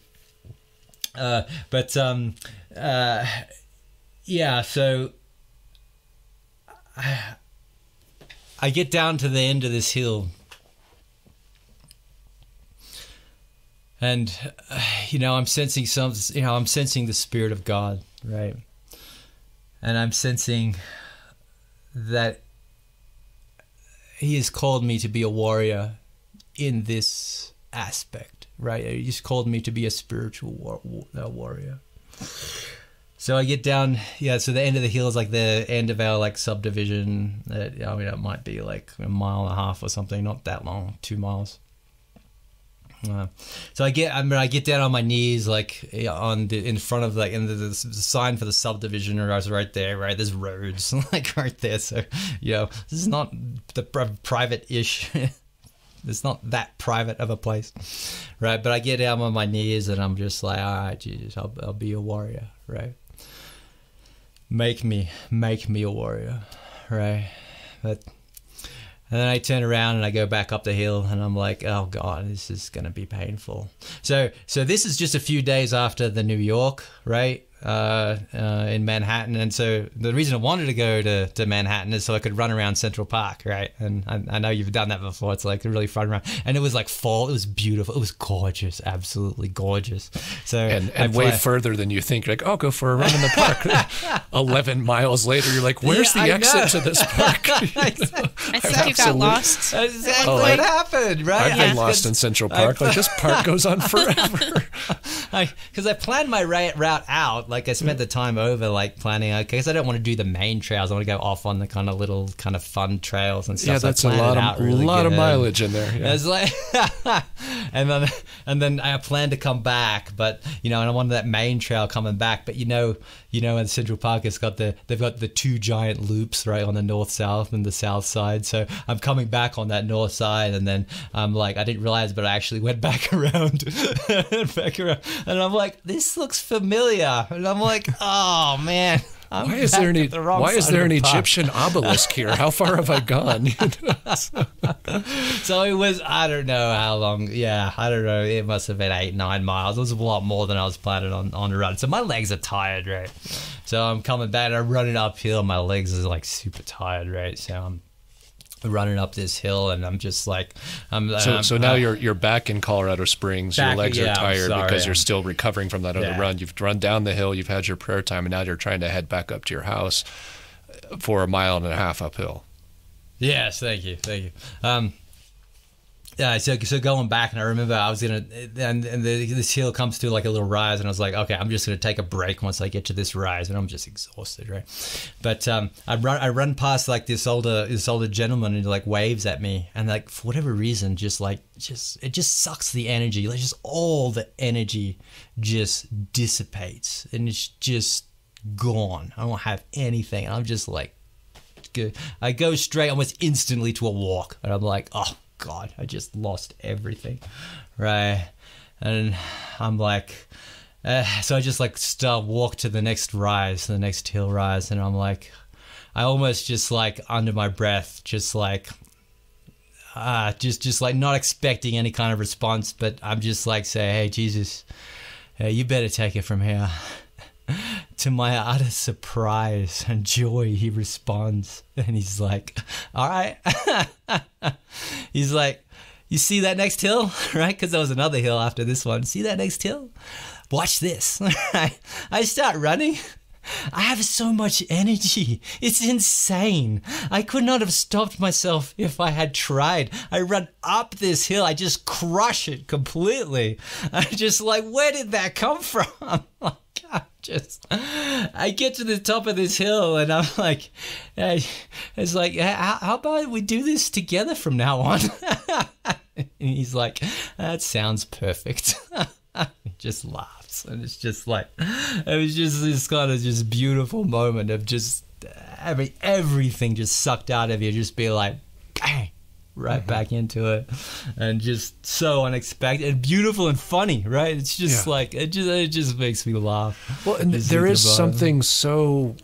Yeah. So. I get down to the end of this hill, and I'm sensing I'm sensing the Spirit of God, right? And I'm sensing that He has called me to be a warrior in this aspect, right? He's called me to be a spiritual warrior. So I get down, so the end of the hill is like the end of our like subdivision. It might be like a mile and a half or something, not that long, 2 miles. So I get down on my knees, like in front of like in the sign for the subdivision, or I was right there, right? There's roads like right there. So this is not the private-ish. It's not that private of a place, right? But I get down on my knees and I'm just like, all right, Jesus, I'll be a warrior, right? Make me a warrior, right? And then I turn around and I go back up the hill and I'm like, oh God, this is going to be painful. So this is just a few days after the New York, right? In Manhattan. And so the reason I wanted to go to Manhattan is so I could run around Central Park, right? And I know you've done that before. It's like really fun run. And it was like fall. It was beautiful. It was gorgeous. Absolutely gorgeous. So and way further than you think. You're like, oh, go for a run in the park. 11 miles later, you're like, where's the exit to this park? I think you got lost. That's exactly what happened, right? I've been lost in Central Park. Like, this park goes on forever. Because I planned my route out. Like I spent the time over like planning, because I don't want to do the main trails. I want to go off on the kind of little kind of fun trails and stuff. Yeah, that's a lot of mileage in there. Yeah. It's like, and then I plan to come back, but and I wanted that main trail coming back. But in Central Park, they've got the 2 giant loops right on the north-south and the south side. So I'm coming back on that north side, and then I'm like, I didn't realize, but I actually went back around, and I'm like, this looks familiar, and I'm like, oh man. Why is there an Egyptian obelisk here? How far have I gone? So it was, I don't know how long. Yeah, I don't know. It must have been 8-9 miles. It was a lot more than I was planning on the run. So my legs are tired, right? So I'm coming back and I'm running uphill. My legs are like super tired, right? So I'm running up this hill and I'm just like, so now you're back in Colorado Springs. Your legs are tired because you're still recovering from that other run. You've run down the hill, you've had your prayer time, and now you're trying to head back up to your house for 1.5 miles uphill. Yes, thank you. So going back, and I remember I was this hill comes to like a little rise, and I was like, okay, I'm just gonna take a break once I get to this rise, and I'm just exhausted, right? But I run past like this older gentleman, and he like waves at me, and like for whatever reason, it just sucks the energy, like just all the energy just dissipates, and it's just gone. I don't have anything, and I'm just like, good. I go straight almost instantly to a walk, and I'm like, oh God, I just lost everything, right? And I'm like, so I just like walk to the next rise, the next hill rise, and I'm like, I almost just like under my breath, just like not expecting any kind of response, but I'm just like, say, hey Jesus, you better take it from here. To my utter surprise and joy, he responds, and he's like, all right. He's like, you see that next hill, right? Because there was another hill after this one. See that next hill? Watch this. I start running. I have so much energy. It's insane. I could not have stopped myself if I had tried. I run up this hill. I just crush it completely. I just like, where did that come from? I get to the top of this hill and I'm like, it's like, how about we do this together from now on? And he's like, that sounds perfect. He just laughs, and it's just like, it was just this kind of just beautiful moment of just everything just sucked out of you, just be like, bang, right back into it, and just so unexpected and beautiful and funny, right? It's just like it just makes me laugh. Well, and there is something so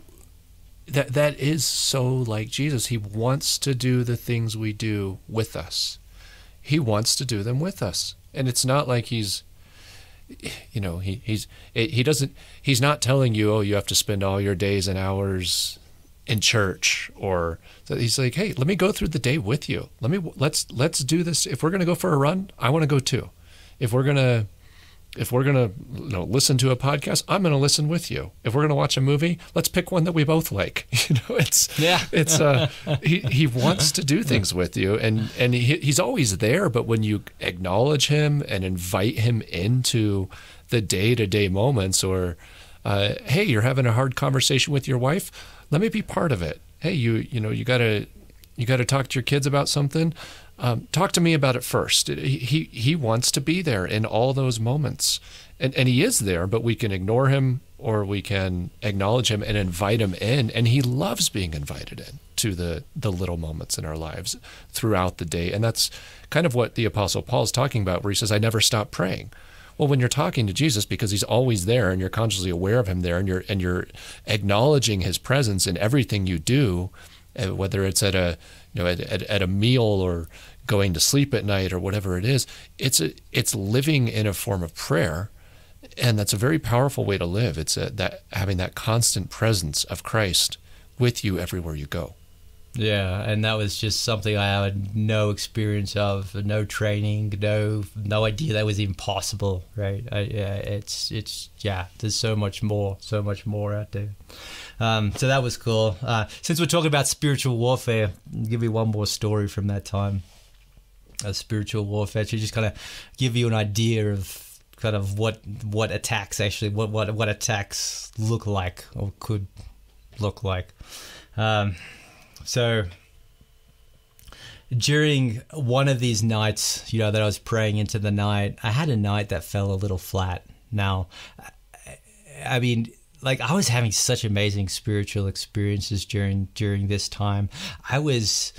that is so like Jesus. He wants to do the things we do with us. He wants to do them with us, and it's not like he's not telling you, oh, you have to spend all your days and hours in church, or so he's like, hey, let me go through the day with you. Let's do this. If we're going to go for a run, I want to go too. If we're going to listen to a podcast, I'm going to listen with you. If we're going to watch a movie, let's pick one that we both like. He wants to do things with you, and he's always there. But when you acknowledge him and invite him into the day-to-day moments, or Hey, you're having a hard conversation with your wife. Let me be part of it. Hey, you gotta talk to your kids about something. Talk to me about it first. He wants to be there in all those moments, and he is there. But we can ignore him, or we can acknowledge him and invite him in. And he loves being invited in to the little moments in our lives throughout the day. And that's kind of what the Apostle Paul is talking about, where he says, "I never stop praying." Well, when you're talking to Jesus, because he's always there, and you're consciously aware of him there, and you're acknowledging his presence in everything you do, whether it's at a meal or going to sleep at night or whatever it is, it's living in a form of prayer, and that's a very powerful way to live. It's that having that constant presence of Christ with you everywhere you go. Yeah, and that was just something I had no experience of, no training, no idea that was even possible, right? There's so much more out there. So that was cool. Since we're talking about spiritual warfare, I'll give you one more story from that time of spiritual warfare to just kind of give you an idea of kind of what attacks actually, what attacks look like or could look like. So during one of these nights, that I was praying into the night, I had a night that fell a little flat. Now, I mean, like, I was having such amazing spiritual experiences during this time. I was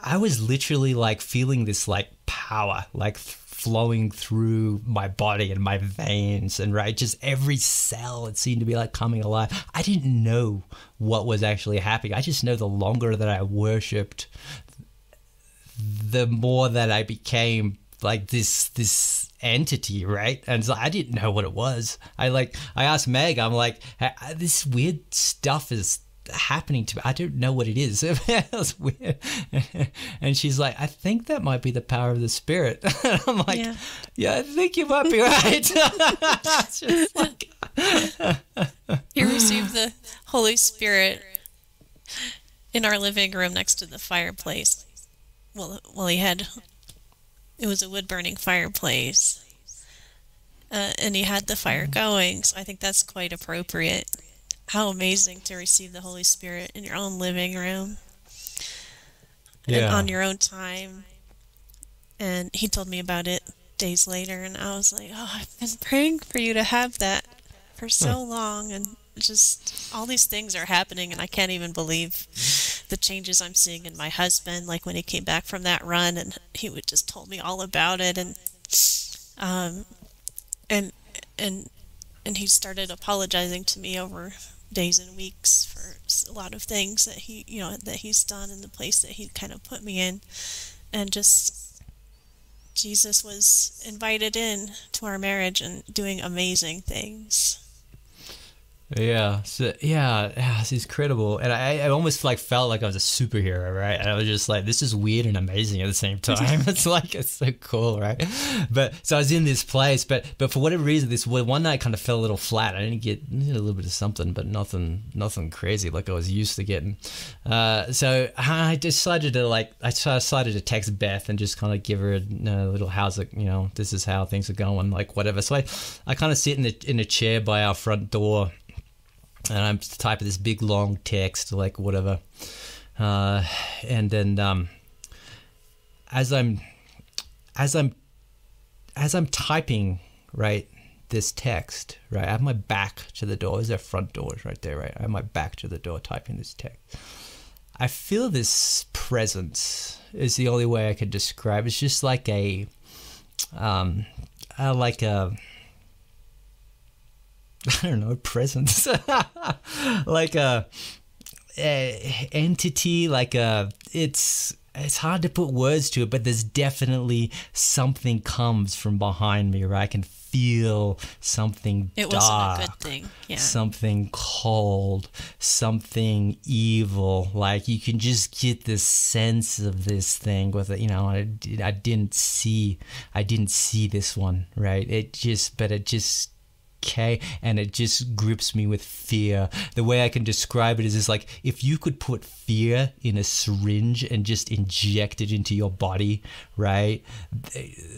literally like feeling this like power, like flowing through my body and my veins, and right, just every cell, it seemed to be like coming alive. I didn't know what was actually happening. I just know the longer that I worshipped, the more that I became like this entity, right? And so I didn't know what it was. I asked Meg, I'm like, this weird stuff is happening to me. I don't know what it is. It was weird. And she's like, I think that might be the power of the Spirit. And I'm like, yeah, I think you might be right. It's just like You received the Holy Spirit in our living room next to the fireplace. Well, it was a wood-burning fireplace. And he had the fire going, so I think that's quite appropriate. How amazing to receive the Holy Spirit in your own living room and on your own time. And he told me about it days later, and I was like, oh, I've been praying for you to have that for so long, and just all these things are happening, and I can't even believe the changes I'm seeing in my husband, like when he came back from that run, and he would just told me all about it, and he started apologizing to me over days and weeks for a lot of things that he's done in the place that he kind of put me in, and just Jesus was invited in to our marriage and doing amazing things. Yeah, so it's incredible, and I almost like felt like I was a superhero, right? And I was just like, this is weird and amazing at the same time. It's so cool, right? But so I was in this place, but for whatever reason, this one night kind of fell a little flat. I didn't get a little bit of something, but nothing crazy like I was used to getting. So I decided to text Beth and just kind of give her a little, how's it, this is how things are going, like whatever. So I kind of sit in a chair by our front door. And I'm typing this big long text, like whatever, and then as I'm typing, right, this text, right, I have my back to the door. There's our front doors right there, right. I have my back to the door typing this text. I feel this presence is the only way I could describe. It's just like I don't know, presence, like a entity, like it's hard to put words to it, but there's definitely something comes from behind me, right? I can feel something dark. It wasn't a good thing, yeah. Something cold, something evil. Like you can just get this sense of this thing with it. I didn't see this one, right? It just okay, and it just grips me with fear. The way I can describe it is like if you could put fear in a syringe and just inject it into your body, right?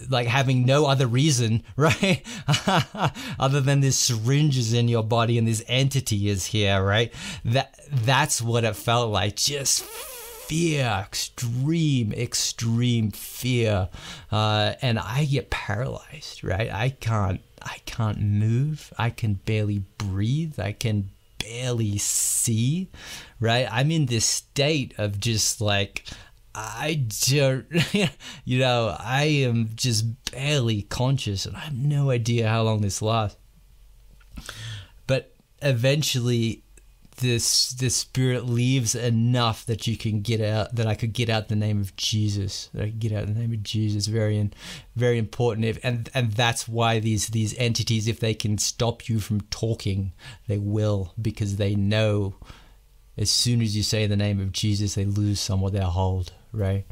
Like having no other reason, right? Other than this syringe is in your body and this entity is here, right? That's what it felt like. Just fear, extreme fear, and I get paralyzed, right? I can't move. I can barely breathe. I can barely see, right? I'm in this state of just like, I don't, I am just barely conscious, and I have no idea how long this lasts. But eventually, this spirit leaves enough that you can get out, that I could get out the name of Jesus. That I could get out the name of Jesus. Very, very important. And that's why these entities, if they can stop you from talking, they will, because they know as soon as you say the name of Jesus, they lose some of their hold, right?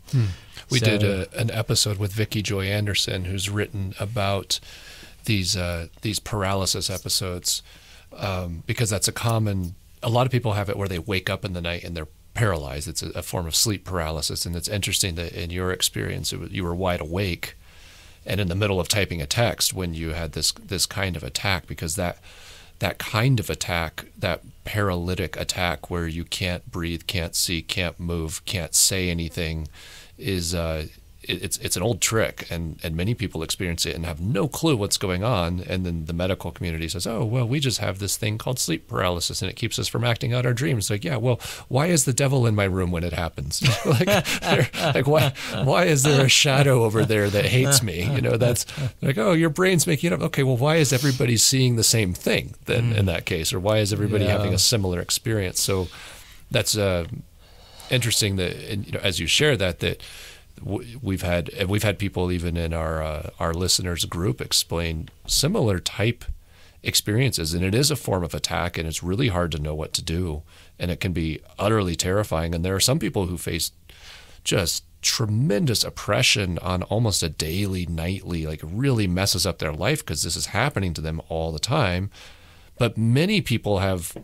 We did an episode with Vicki Joy Anderson, who's written about these paralysis episodes, because that's a lot of people have it where they wake up in the night and they're paralyzed. It's a form of sleep paralysis, and it's interesting that in your experience, you were wide awake and in the middle of typing a text when you had this kind of attack, because that kind of attack, that paralytic attack where you can't breathe, can't see, can't move, can't say anything, is it's an old trick, and many people experience it and have no clue what's going on. And then the medical community says, oh, well, we just have this thing called sleep paralysis and it keeps us from acting out our dreams. Like, yeah, well, why is the devil in my room when it happens? Why is there a shadow over there that hates me? That's like, oh, your brain's making it up. Okay, well, why is everybody seeing the same thing then in that case? Or why is everybody having a similar experience? So that's interesting that, as you share that we've had people even in our listeners group explain similar type experiences, and it is a form of attack, and it's really hard to know what to do, and it can be utterly terrifying. And there are some people who face just tremendous oppression on almost a daily, nightly, like it really messes up their life because this is happening to them all the time. But many people have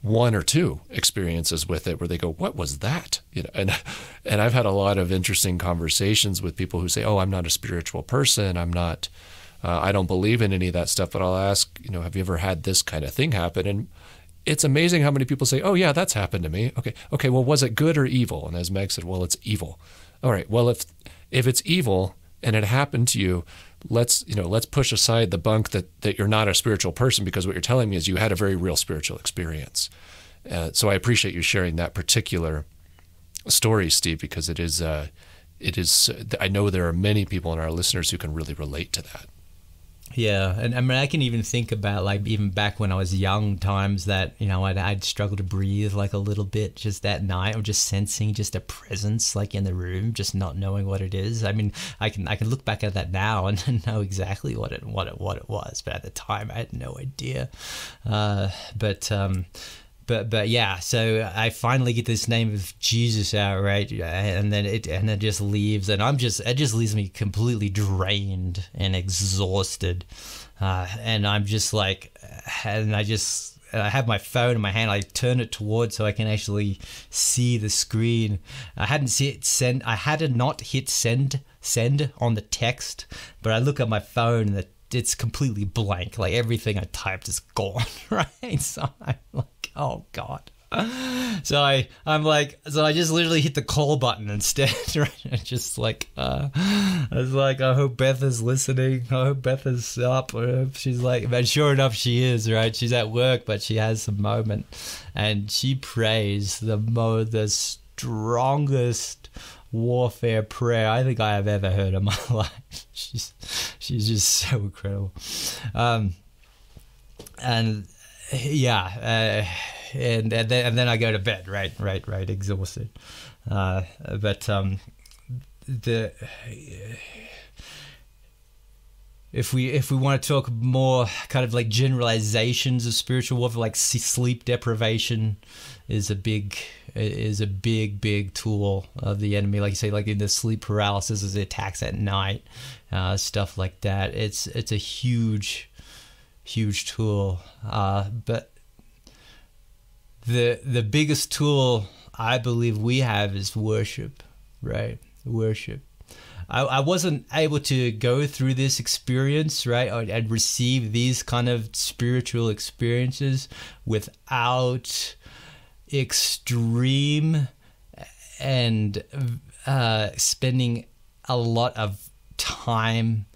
one or two experiences with it where they go, what was that? And I've had a lot of interesting conversations with people who say, oh, I'm not a spiritual person. I'm not, I don't believe in any of that stuff. But I'll ask, have you ever had this kind of thing happen? And it's amazing how many people say, oh yeah, that's happened to me. Okay. Well, was it good or evil? And as Meg said, well, it's evil. All right. Well, if it's evil and it happened to you, let's push aside the bunk that you're not a spiritual person, because what you're telling me is you had a very real spiritual experience. So I appreciate you sharing that particular story, Steve, because it is, I know there are many people in our listeners who can really relate to that. Yeah, and I mean, I can even think about, like, even back when I was young, times that, I'd struggle to breathe, like, a little bit just that night, or just sensing just a presence, like, in the room, just not knowing what it is. I mean, I can look back at that now and know exactly what it was, but at the time I had no idea. But yeah, so I finally get this name of Jesus out, right? And then it just leaves, and it just leaves me completely drained and exhausted. And I'm just like, and I have my phone in my hand. I turn it towards so I can actually see the screen. I had not hit send on the text, but I look at my phone and it's completely blank. Like everything I typed is gone, right? So I'm like, oh God. So I just literally hit the call button instead, right? I just like, I was like, I hope Beth is listening. I hope Beth is up. She's like, and sure enough, she is, right? She's at work, but she has some moment, and she prays the strongest warfare prayer I think I have ever heard in my life. She's just so incredible. And yeah, and then I go to bed, right, exhausted. If we want to talk more kind of like generalizations of spiritual warfare, like sleep deprivation is a big tool of the enemy. Like you say, like in the sleep paralysis, as it attacks at night, stuff like that. It's a huge huge tool. But the biggest tool I believe we have is worship, right? Worship. I wasn't able to go through this experience, right, and receive these kind of spiritual experiences without extreme and spending a lot of time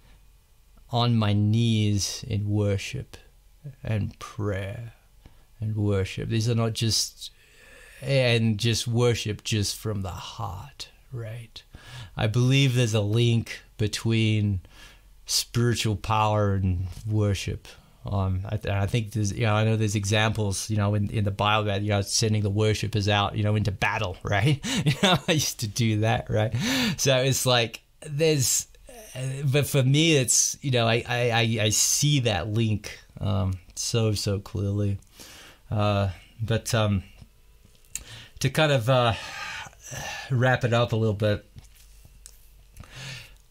on my knees in worship and prayer and worship. These are not just worship just from the heart, right? I believe there's a link between spiritual power and worship. I think there's, I know there's examples, in the Bible that, sending the worshipers out, into battle, right? I used to do that, right? So it's like but for me, it's, I see that link so clearly. But to kind of wrap it up a little bit,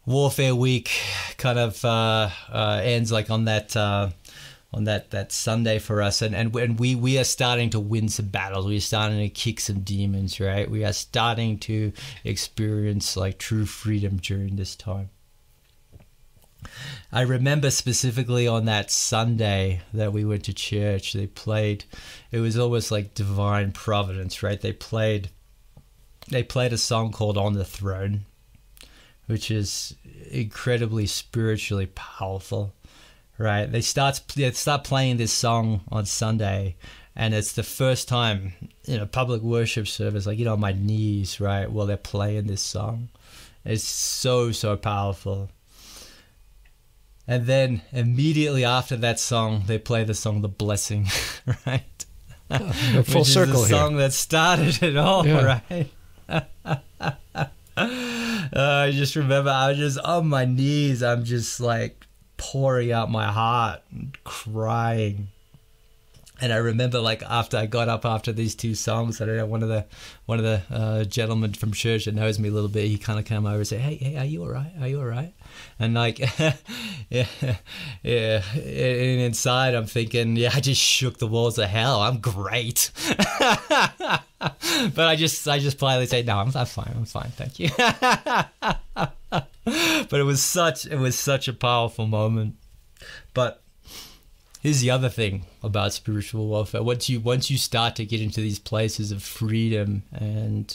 Warfare Week kind of ends like on that Sunday for us, and we are starting to win some battles. We are starting to kick some demons, right? We are starting to experience like true freedom during this time. I remember specifically on that Sunday that we went to church, they played, it was almost like divine providence, right? They played a song called On the Throne, which is incredibly spiritually powerful, right? They start playing this song on Sunday, and it's the first time in a public worship service, like, on my knees, right, while they're playing this song. It's so powerful. And then immediately after that song, they play the song The Blessing, right? Full circle here. Which is the song that started it all, right? I just remember I was just on my knees. I'm just like pouring out my heart and crying. And I remember like after I got up after these two songs, I don't know, one of the gentlemen from church that knows me a little bit, he kind of came over and said, hey, are you all right? Are you all right? And like, yeah. And inside I'm thinking, I just shook the walls of hell. I'm great. But I just politely say, no, I'm fine, thank you. But it was such a powerful moment. But here's the other thing about spiritual warfare. Once you start to get into these places of freedom and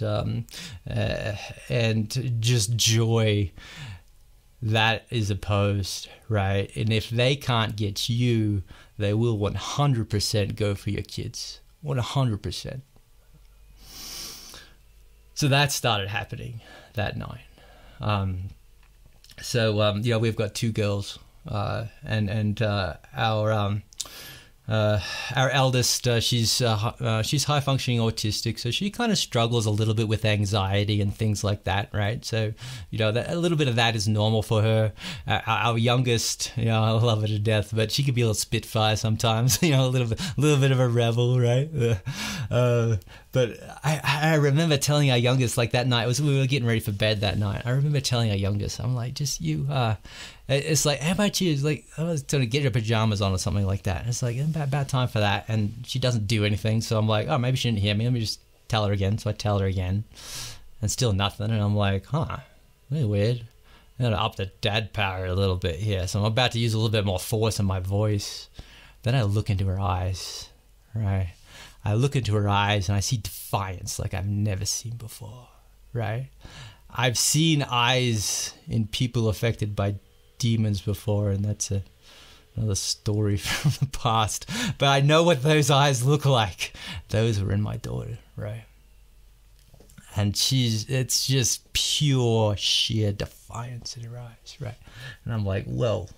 just joy, that is opposed, right? And if they can't get you, they will 100% go for your kids. 100%. So that started happening that night. We've got two girls, and our eldest, she's high functioning autistic, so she kind of struggles a little bit with anxiety and things like that, right? So a little bit of that is normal for her. Our youngest, I love her to death, but she can be a little spitfire sometimes, a little bit of a rebel, right? But I remember telling our youngest, like that night, we were getting ready for bed that night. I remember telling our youngest, I'm like, just you. It's like, how about you? It's like, I was trying to get your pajamas on or something like that. It's like, about time for that. And she doesn't do anything. So I'm like, oh, maybe she didn't hear me. Let me just tell her again. So I tell her again. And still nothing. And I'm like, really weird. I'm going to up the dad power a little bit here. So I'm about to use a little bit more force in my voice. Then I look into her eyes, right? I look into her eyes and I see defiance like I've never seen before, right? I've seen eyes in people affected by demons before, and that's another story from the past. But I know what those eyes look like. Those were in my daughter, right? And it's just pure, sheer defiance in her eyes, right? And I'm like, whoa,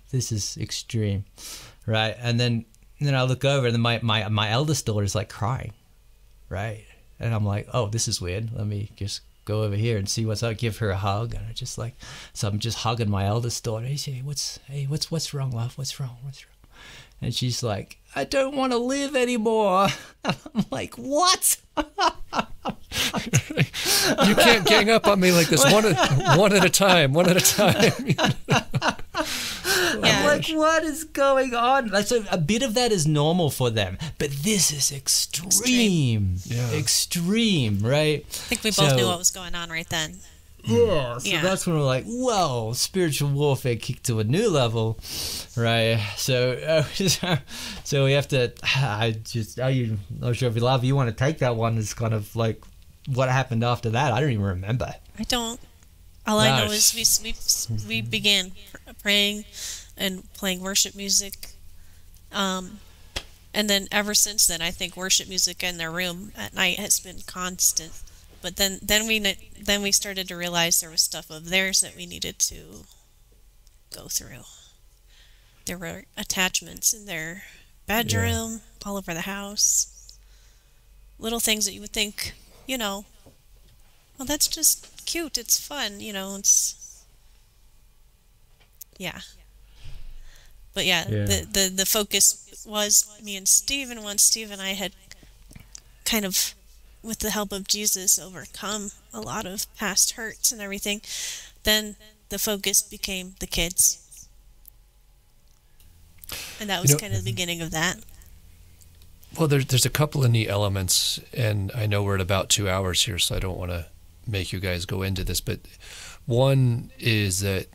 this is extreme, right? And then I look over, and then my eldest daughter is like crying, right? And I'm like, oh, this is weird. Let me just go over here and see what's up. Give her a hug, and I'm just hugging my eldest daughter. Hey, what's wrong, love? What's wrong? And she's like, I don't want to live anymore. I'm like, what? You can't gang up on me like this. One at a time. Yeah, like, what is going on? Like, so a bit of that is normal for them, but this is extreme. Yeah. Extreme, right? I think we both knew what was going on right then. Yeah, so that's when we're like, whoa, spiritual warfare kicked to a new level, right? So, so we have to. I'm not sure if you love. You want to take that one as kind of like what happened after that? I don't even remember. I don't. All I know is we began praying and playing worship music, and then ever since then, I think worship music in their room at night has been constant. But then we started to realize there was stuff of theirs that we needed to go through. There were attachments in their bedroom, all over the house. Little things that you would think, well, that's just cute. It's fun, it's... Yeah. But the focus was me and Steve, and once Steve and I had kind of, with the help of Jesus, overcome a lot of past hurts and everything, then the focus became the kids. And that was kind of the beginning of that. Well, there's a couple of neat elements, and I know we're at about 2 hours here, so I don't want to make you guys go into this, but one is that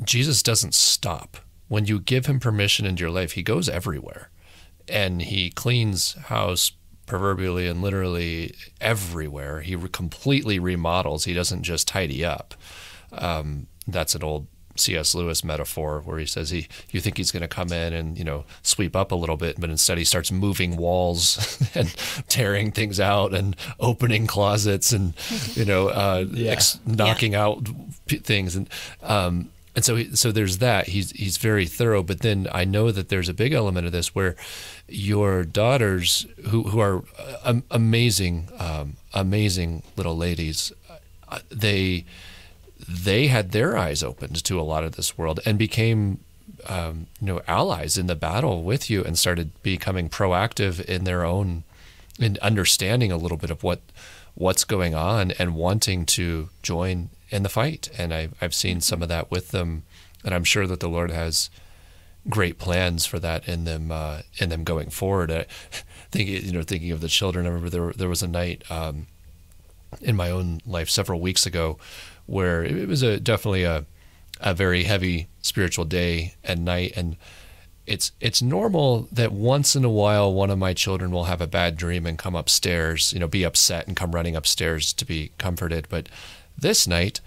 Jesus doesn't stop. When you give him permission into your life, he goes everywhere, and he cleans house proverbially and literally everywhere. He completely remodels. He doesn't just tidy up. That's an old C.S. Lewis metaphor where he says you think he's going to come in and sweep up a little bit, but instead he starts moving walls and tearing things out and opening closets and knocking out things and so there's that. He's very thorough, but then I know that there's a big element of this where your daughters, who are amazing little ladies, they had their eyes opened to a lot of this world and became allies in the battle with you and started becoming proactive in their own, in understanding a little bit of what's going on and wanting to join in the fight. And I've seen some of that with them, and I'm sure that the Lord has great plans for that in them going forward. Thinking of the children, I remember there was a night in my own life several weeks ago where it was definitely a very heavy spiritual day and night, and it's normal that once in a while one of my children will have a bad dream and come upstairs, be upset and come running upstairs to be comforted. But this night,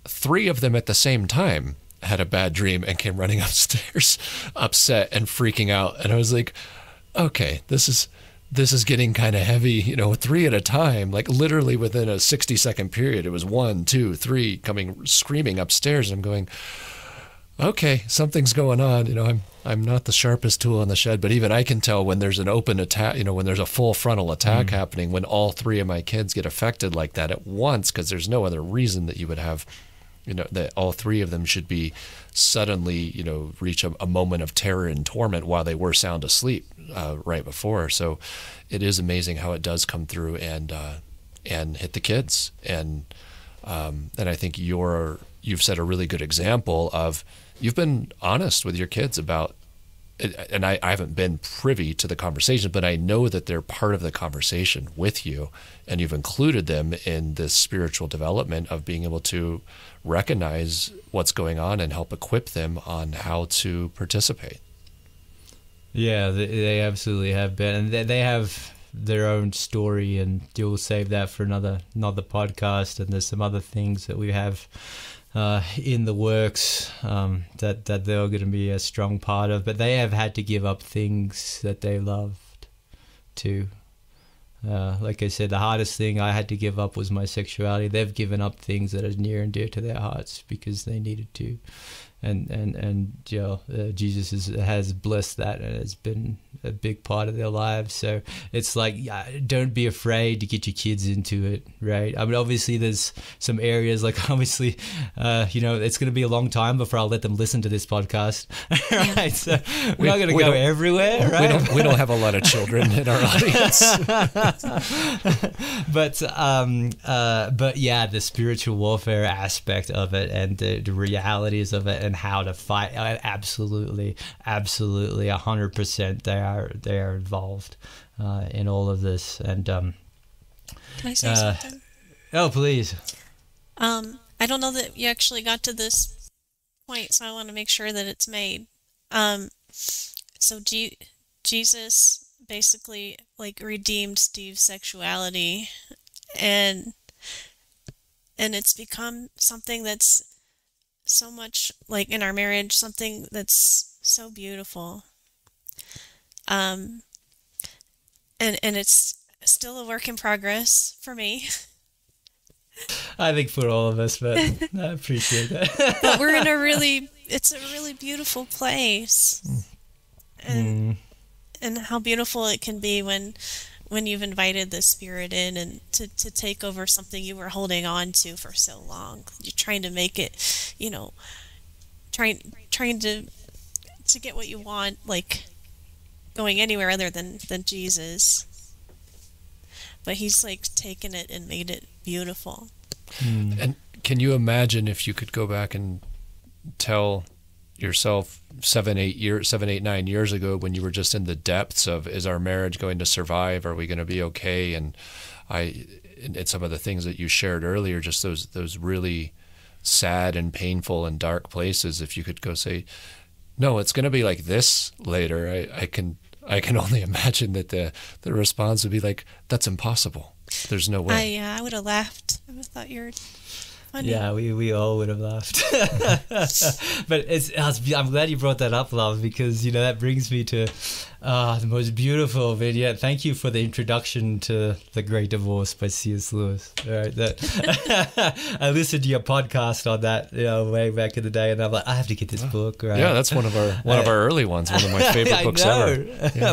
3 of them at the same time had a bad dream and came running upstairs, upset and freaking out. And I was like, okay, this is getting kind of heavy, 3 at a time, like literally within a 60-second period. It was 1, 2, 3 coming screaming upstairs. And I'm going, okay, something's going on. I'm not the sharpest tool in the shed, but even I can tell when there's an open attack, when there's a full frontal attack happening, when all 3 of my kids get affected like that at once, because there's no other reason that you would have, that all 3 of them should be suddenly, reach a moment of terror and torment while they were sound asleep right before. So it is amazing how it does come through and hit the kids. And I think you've set a really good example of, you've been honest with your kids about it, and I haven't been privy to the conversation, but I know that they're part of the conversation with you, and you've included them in this spiritual development of being able to recognize what's going on and help equip them on how to participate. Yeah, they absolutely have been, and they have their own story, and you'll save that for another podcast. And there's some other things that we have in the works that they're going to be a strong part of, but they have had to give up things that they loved too. Like I said, the hardest thing I had to give up was my sexuality. They've given up things that are near and dear to their hearts because they needed to, and Jesus has blessed that, and it's been a big part of their lives. So it's like, don't be afraid to get your kids into it, right? I mean, obviously there's some areas, like obviously, it's going to be a long time before I'll let them listen to this podcast, right? So we're not going to go everywhere, right? We don't have a lot of children in our audience. But yeah, the spiritual warfare aspect of it and the realities of it, and how to fight. Absolutely, 100%. They are involved in all of this. And Can I say something? Oh, please. I don't know that you actually got to this point, so I want to make sure that it's made. So Jesus basically like redeemed Steve's sexuality, and it's become something that's so much like in our marriage, something that's so beautiful. And it's still a work in progress for me. I think for all of us, but I appreciate that. But we're in it's a really beautiful place. And how beautiful it can be when you've invited the Spirit in and to take over something you were holding on to for so long. You're trying to make it, trying to get what you want, like going anywhere other than Jesus. But he's like taken it and made it beautiful. And can you imagine if you could go back and tell yourself 7, 8, 9 years ago, when you were just in the depths of, is our marriage going to survive? Are we going to be okay? And some of the things that you shared earlier, just those really sad and painful and dark places, if you could go say, no, it's going to be like this later, I can only imagine that the response would be like, that's impossible. There's no way. I would have laughed. I would have thought you're funny. Yeah, we all would have laughed. But I'm glad you brought that up, love, because that brings me to the most beautiful vignette. Thank you for the introduction to The Great Divorce by C.S. Lewis. All right, I listened to your podcast on that, way back in the day, and I'm like, I have to get this book. Right? Yeah, that's one of our early ones. One of my favorite books ever. Yeah.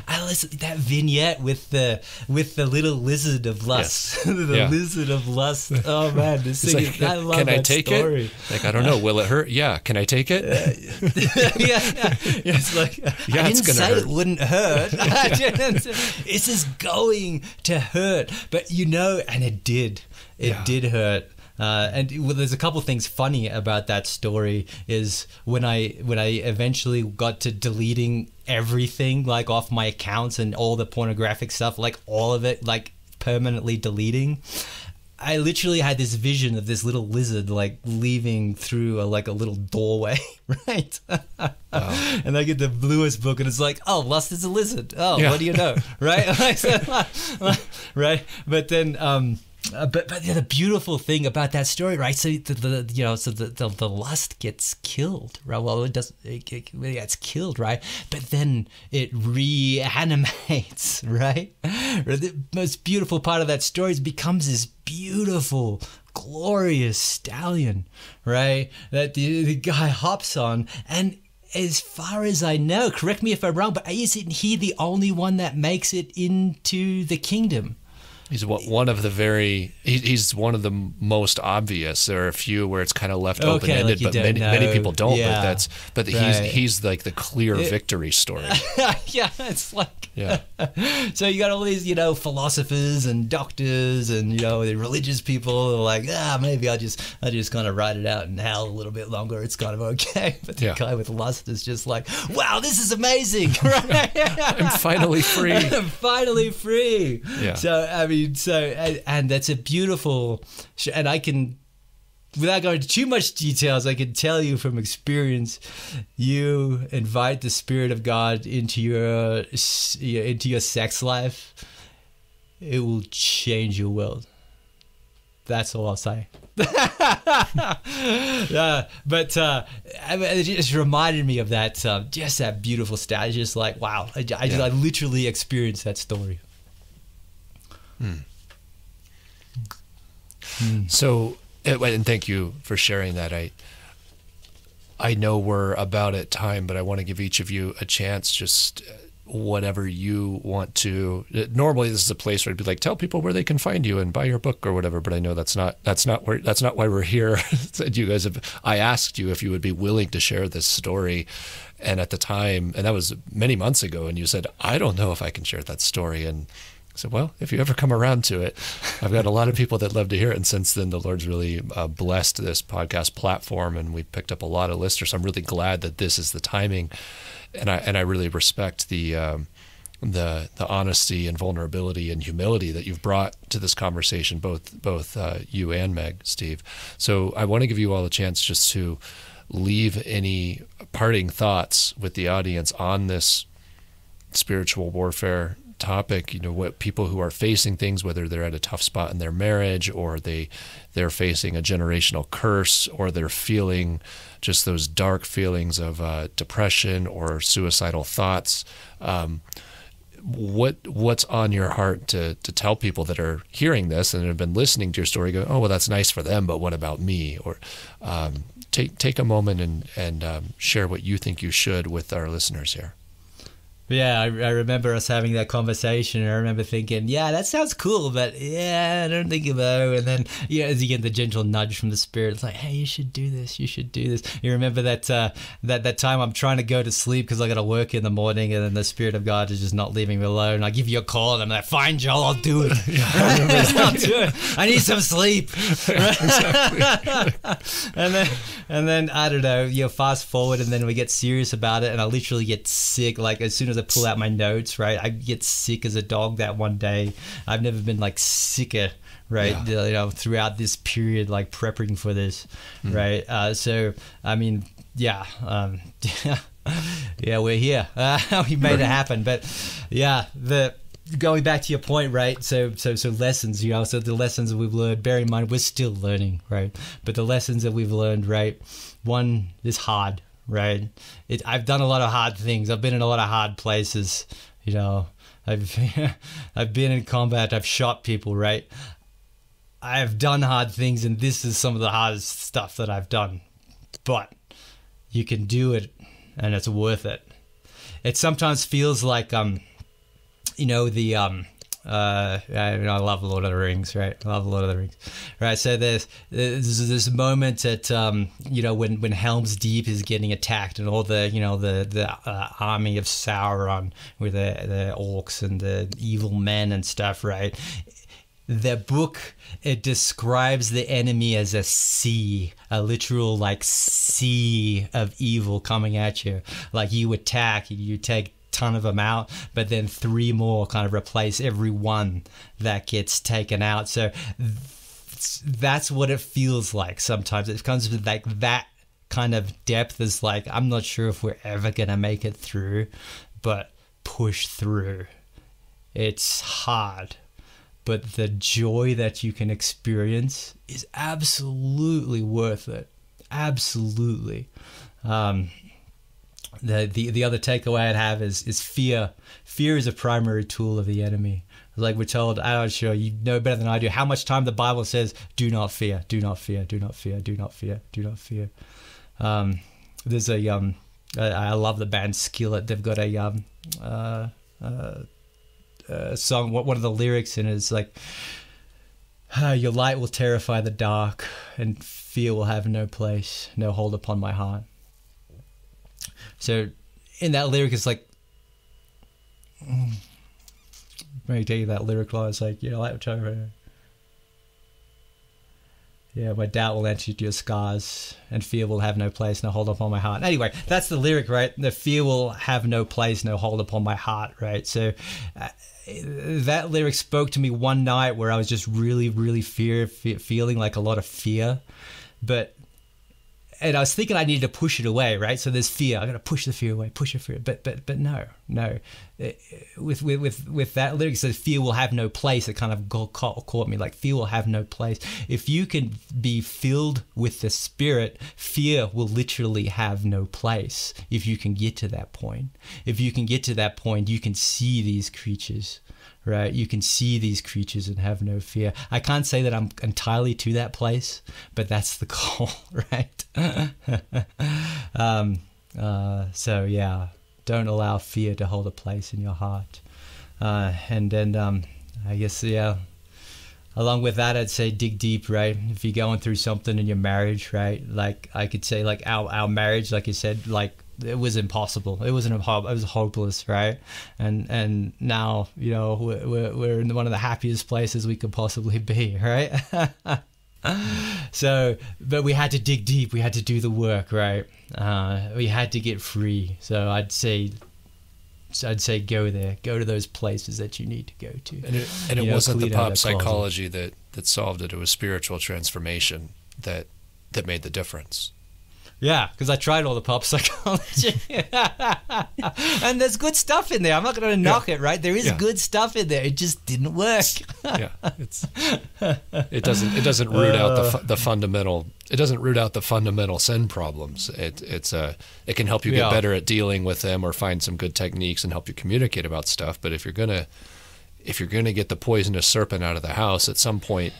I listened to that vignette with the little lizard of lust. Yes. Lizard of lust. Oh man, this thing like, I love can that I take story. it? Like, I don't know. Will it hurt? Yeah. Can I take it? Yeah. It's like, yeah, I it's didn't gonna say hurt. it wouldn't hurt. This is going to hurt. But and it did. It did hurt. There's a couple things funny about that story is when I eventually got to deleting everything like off my accounts and all the pornographic stuff, like all of it, like permanently deleting. I literally had this vision of this little lizard like leaving through a little doorway, right? Wow. And I get the Lewis book and it's like, oh, lust is a lizard. Oh, yeah. What do you know, right? Right? But then, but the beautiful thing about that story, right? So the lust gets killed, right? Well, it does. It gets killed, right? But then it reanimates, right? The most beautiful part of that story is it becomes this beautiful, glorious stallion, right? That the guy hops on, and as far as I know, correct me if I'm wrong, but isn't he the only one that makes it into the kingdom? He's one of the he's one of the most obvious. There are a few where it's kind of left open-ended, but many people don't. Yeah. But he's like the clear victory story. Yeah, it's like so you got all these philosophers and doctors and the religious people who are like, maybe I just kind of ride it out in hell a little bit longer. It's kind of okay. But the guy with lust is just like, wow, this is amazing. Right? I'm finally free. I'm finally free. Yeah. So I mean. And that's a beautiful, and I can, without going into too much details, I can tell you from experience, you invite the Spirit of God into your sex life, it will change your world. That's all I'll say. Yeah, but it just reminded me of that, just that beautiful stat. It's just like, wow, I literally experienced that story. So, and thank you for sharing that. I know we're about at time, but I want to give each of you a chance, just whatever you want to. Normally, this is a place where I'd be like, tell people where they can find you and buy your book or whatever. But I know that's not why we're here. You guys I asked you if you would be willing to share this story, and at the time, and that was many months ago, and you said, I don't know if I can share that story, and I said, well, if you ever come around to it, I've got a lot of people that love to hear it. And since then, the Lord's really blessed this podcast platform, and we picked up a lot of listeners. I'm really glad that this is the timing, and I really respect the honesty and vulnerability and humility that you've brought to this conversation, both you and Meg, Steve. So I want to give you all a chance just to leave any parting thoughts with the audience on this spiritual warfare topic. What people who are facing things, whether they're at a tough spot in their marriage, or they're facing a generational curse, or they're feeling just those dark feelings of depression or suicidal thoughts. What's on your heart to tell people that are hearing this and have been listening to your story, go, oh, well, that's nice for them, but what about me? Or take a moment and share what you think you should with our listeners here. Yeah, I remember us having that conversation, and I remember thinking, yeah, that sounds cool, but yeah, I don't think about it. And then, as you get the gentle nudge from the Spirit, it's like, hey, you should do this. You should do this. You remember that time I'm trying to go to sleep because I got to work in the morning, and then the Spirit of God is just not leaving me alone. I give you a call, and I'm like, fine, Joel, I'll do it. I'll do it. I need some sleep. and then I don't know, fast forward, and then we get serious about it, and I literally get sick. Like, as soon as I pull out my notes, right, I get sick as a dog that one day. I've never been like sicker, right, throughout this period, like prepping for this, right. So I mean, yeah, we're here. We made it happen. But yeah, going back to your point, right? So lessons, so the lessons that we've learned. Bear in mind, we're still learning, right? But the lessons that we've learned, right? One is hard. Right. I've done a lot of hard things. I've been in a lot of hard places. I've been in combat. I've shot people. Right. I've done hard things, and this is some of the hardest stuff that I've done. But you can do it, and it's worth it. It sometimes feels like I love Lord of the Rings, right? I love Lord of the Rings, right? So there's this moment at when Helm's Deep is getting attacked, and all the army of Sauron with the orcs and the evil men and stuff, right? The book, it describes the enemy as a sea, a literal like sea of evil coming at you. Like, you attack, you take ton of them out, but then 3 more kind of replace every one that gets taken out. So that's what it feels like sometimes. It comes with like that kind of depth. Is like, I'm not sure if we're ever gonna make it through, but push through. It's hard, but the joy that you can experience is absolutely worth it. Absolutely. The other takeaway I'd have is fear. Fear is a primary tool of the enemy. Like we're told, I'm sure you know better than I do, how much time the Bible says, do not fear, do not fear, do not fear, do not fear, do not fear. There's I love the band Skillet. They've got a song. One of the lyrics in it is like, your light will terrify the dark, and fear will have no place, no hold upon my heart. So in that lyric, it's like, let me tell you that lyric line. It's like, my doubt will enter your scars, and fear will have no place, no hold upon my heart. Anyway, that's the lyric, right? The fear will have no place, no hold upon my heart, right? So that lyric spoke to me one night where I was just really, really feeling like a lot of fear, and I was thinking I needed to push it away, right? So there's fear. I got to push the fear away, push the fear. But no. With that lyric, it says fear will have no place. It kind of caught me, like, fear will have no place. If you can be filled with the Spirit, fear will literally have no place. If you can get to that point, you can see these creatures. Right, you can see these creatures and have no fear. I can't say that I'm entirely to that place, but that's the goal, right? So yeah, don't allow fear to hold a place in your heart. And then I guess, yeah, along with that, I'd say dig deep, right? If you're going through something in your marriage, right? Like I could say, like our marriage, like you said, like it was impossible. It was hopeless, right? And now, you know, we're in one of the happiest places we could possibly be, right? So, but we had to dig deep. We had to do the work, right? We had to get free. So I'd say go there. Go to those places that you need to go to. And it wasn't the pop psychology that solved it. It was spiritual transformation that made the difference. Yeah, because I tried all the pop psychology. And there's good stuff in there. I'm not going to knock it, right? There is good stuff in there. It just didn't work. It doesn't root out the fundamental. It doesn't root out the fundamental sin problems. It can help you get better at dealing with them, or find some good techniques and help you communicate about stuff. But if you're gonna get the poisonous serpent out of the house, at some point,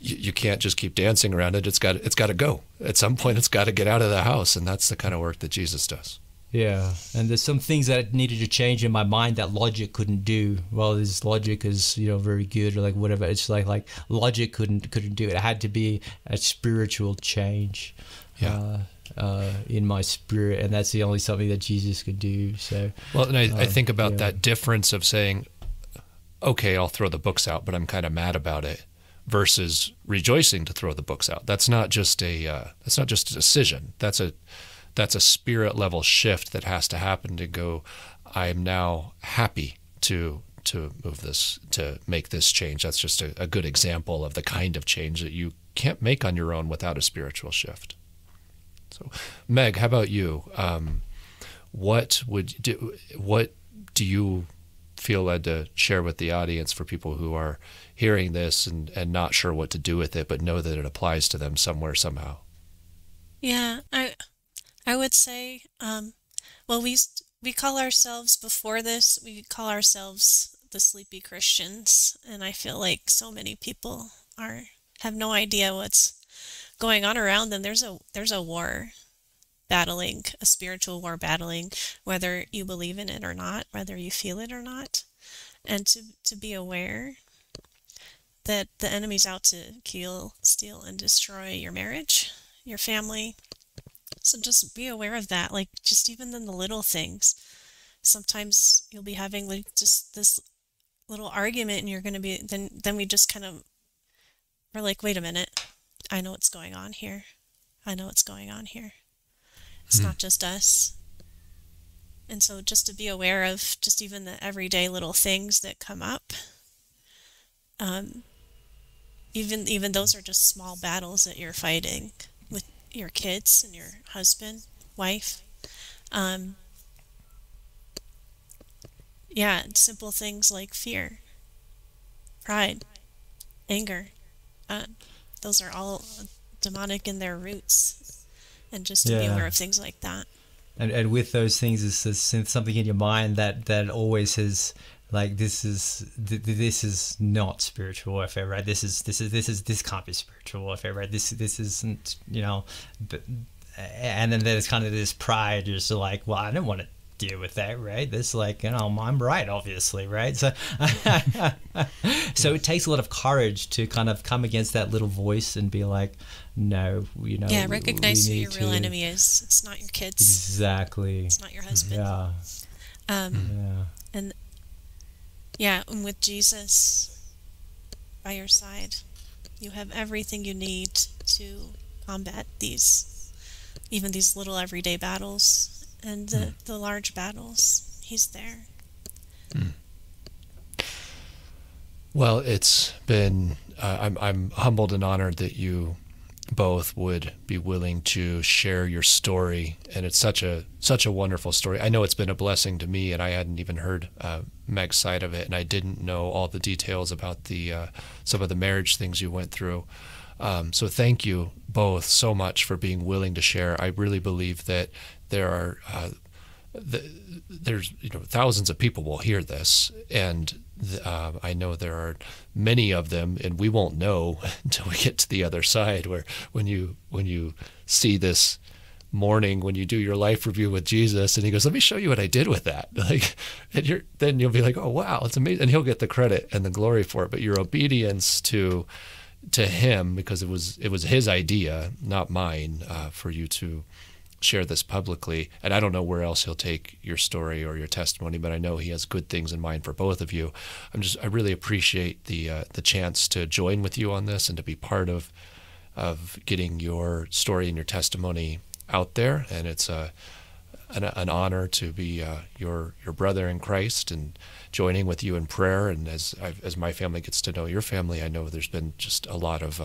you can't just keep dancing around it. It's got to go. At some point, it's got to get out of the house, and that's the kind of work that Jesus does. Yeah, and there's some things that needed to change in my mind that logic couldn't do. Well, this logic is, you know, very good, or like whatever. It's like logic couldn't do it. It had to be a spiritual change. In my spirit, and that's the only something that Jesus could do. So, well, and I think about that difference of saying, okay, I'll throw the books out, but I'm kind of mad about it, versus rejoicing to throw the books out. That's not just a decision. That's a spirit level shift that has to happen to go, I am now happy to move this, to make this change. That's just a good example of the kind of change that you can't make on your own without a spiritual shift. So, Meg, how about you? What do you feel led to share with the audience for people who are hearing this and not sure what to do with it, but know that it applies to them somewhere, somehow? Yeah, I would say, well, we call ourselves, before this, we call ourselves the sleepy Christians, and I feel like so many people have no idea what's going on around them. There's a war battling, a spiritual war battling, whether you believe in it or not, whether you feel it or not, and to be aware that the enemy's out to kill, steal, and destroy your marriage, your family. So just be aware of that, like just even in the little things. Sometimes you'll be having like just this little argument, and you're going to be, then we just kind of, we're like, wait a minute, I know what's going on here. I know what's going on here. It's not just us. And so just to be aware of just even the everyday little things that come up. Even those are just small battles that you're fighting with your kids and your husband, wife. Simple things like fear, pride, anger. Those are all demonic in their roots. And just to be aware of things like that. And with those things, is something in your mind that always has, like, this is not spiritual warfare, right? This can't be spiritual warfare, right? This isn't, you know. And then there's kind of this pride, just like, well, I don't want to deal with that, right? This, like, you know, I'm right, obviously, right? So so it takes a lot of courage to kind of come against that little voice and be like, no, you know. Yeah, recognize who your real enemy is. It's not your kids. Exactly. It's not your husband. And with Jesus by your side, you have everything you need to combat these little everyday battles. And the large battles, he's there. Well, it's been, I'm humbled and honored that you both would be willing to share your story, and it's such a wonderful story. I know it's been a blessing to me, and I hadn't even heard Meg's side of it, and I didn't know all the details about the some of the marriage things you went through. So thank you both so much for being willing to share. I really believe that there are there's thousands of people will hear this, and I know there are many of them, and we won't know until we get to the other side, where when you see this morning, when you do your life review with Jesus, and he goes, let me show you what I did with that, like, and then you'll be like, oh wow, it's amazing, and he'll get the credit and the glory for it. But your obedience to him, because it was his idea, not mine, for you to share this publicly. And I don't know where else he'll take your story or your testimony, but I know he has good things in mind for both of you. I really appreciate the chance to join with you on this and to be part of getting your story and your testimony out there. And it's an honor to be your brother in Christ and joining with you in prayer. And as my family gets to know your family, I know there's been just a lot of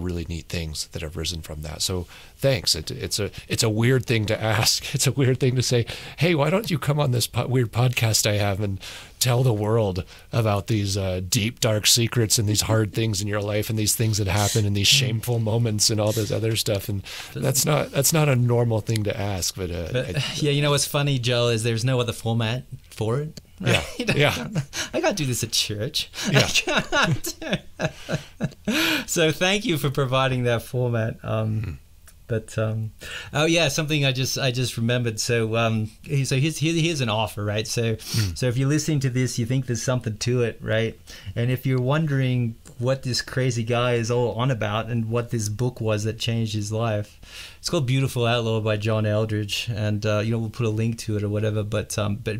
really neat things that have risen from that. So thanks. It's a weird thing to ask. It's a weird thing to say, hey, why don't you come on this weird podcast I have and tell the world about these deep, dark secrets and these hard things in your life and these things that happen and these shameful moments and all this other stuff. And that's not a normal thing to ask. But yeah, you know what's funny, Joel, is there's no other format for it. Yeah, yeah. I can't do this at church. Yeah. I can't. So thank you for providing that format. But oh yeah, something I just remembered. So here's an offer, right? So if you're listening to this, you think there's something to it, right? And if you're wondering what this crazy guy is all on about and what this book was that changed his life, it's called Beautiful Outlaw by John Eldridge, and we'll put a link to it or whatever. But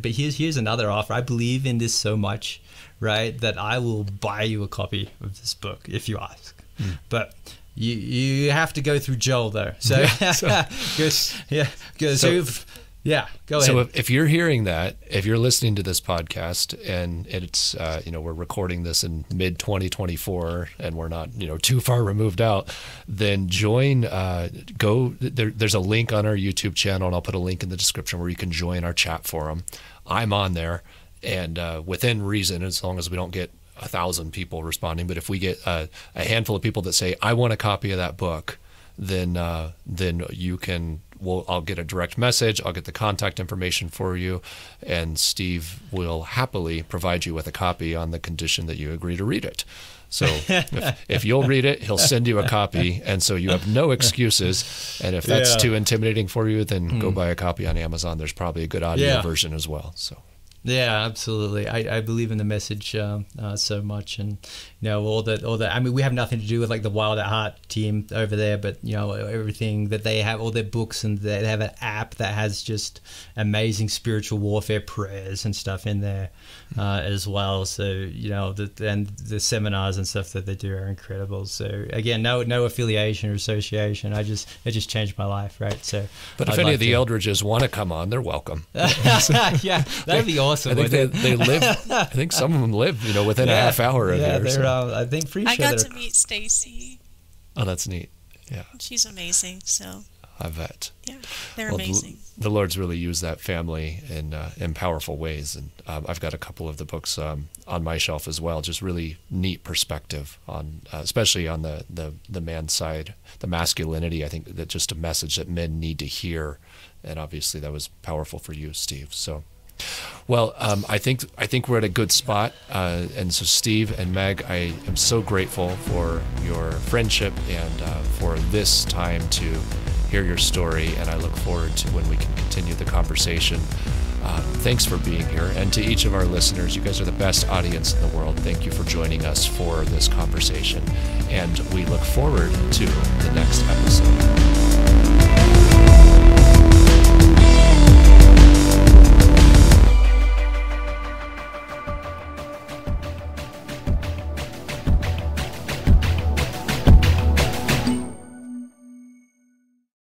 here's another offer. I believe in this so much, right, that I will buy you a copy of this book if you ask. But you have to go through Joel though. So go ahead. So if you're hearing that, if you're listening to this podcast and it's we're recording this in mid 2024 and we're not too far removed out, then join. There's a link on our YouTube channel, and I'll put a link in the description where you can join our chat forum. I'm on there, and within reason, as long as we don't get 1,000 people responding, but if we get a handful of people that say I want a copy of that book, then you can. I'll get a direct message. I'll get the contact information for you, and Steve will happily provide you with a copy on the condition that you agree to read it. So if you'll read it, he'll send you a copy, and so you have no excuses. And if that's too intimidating for you, then go buy a copy on Amazon. There's probably a good audio version as well. So. Yeah, absolutely. I believe in the message so much, and all that. I mean, we have nothing to do with like the Wild at Heart team over there, but everything that they have, all their books, and they have an app that has just amazing spiritual warfare prayers and stuff in there as well. So and the seminars and stuff that they do are incredible. So again, no affiliation or association. It just changed my life, right? So, but if any of the Eldridges want to come on, they're welcome. Yeah, that'd be awesome. I think they live. I think some of them live, within a half hour of here. They're. I think pretty sure. I got to meet Stacy. Oh, that's neat. Yeah, she's amazing. So I bet. Yeah, they're amazing. The Lord's really used that family in powerful ways, and I've got a couple of the books on my shelf as well. Just really neat perspective on, especially on the man's side, the masculinity. I think that just a message that men need to hear, and obviously that was powerful for you, Steve. So. Well, I think we're at a good spot, and so Steve and Meg, I am so grateful for your friendship and for this time to hear your story, and I look forward to when we can continue the conversation. Thanks for being here, and to each of our listeners, you guys are the best audience in the world. Thank you for joining us for this conversation, and we look forward to the next episode.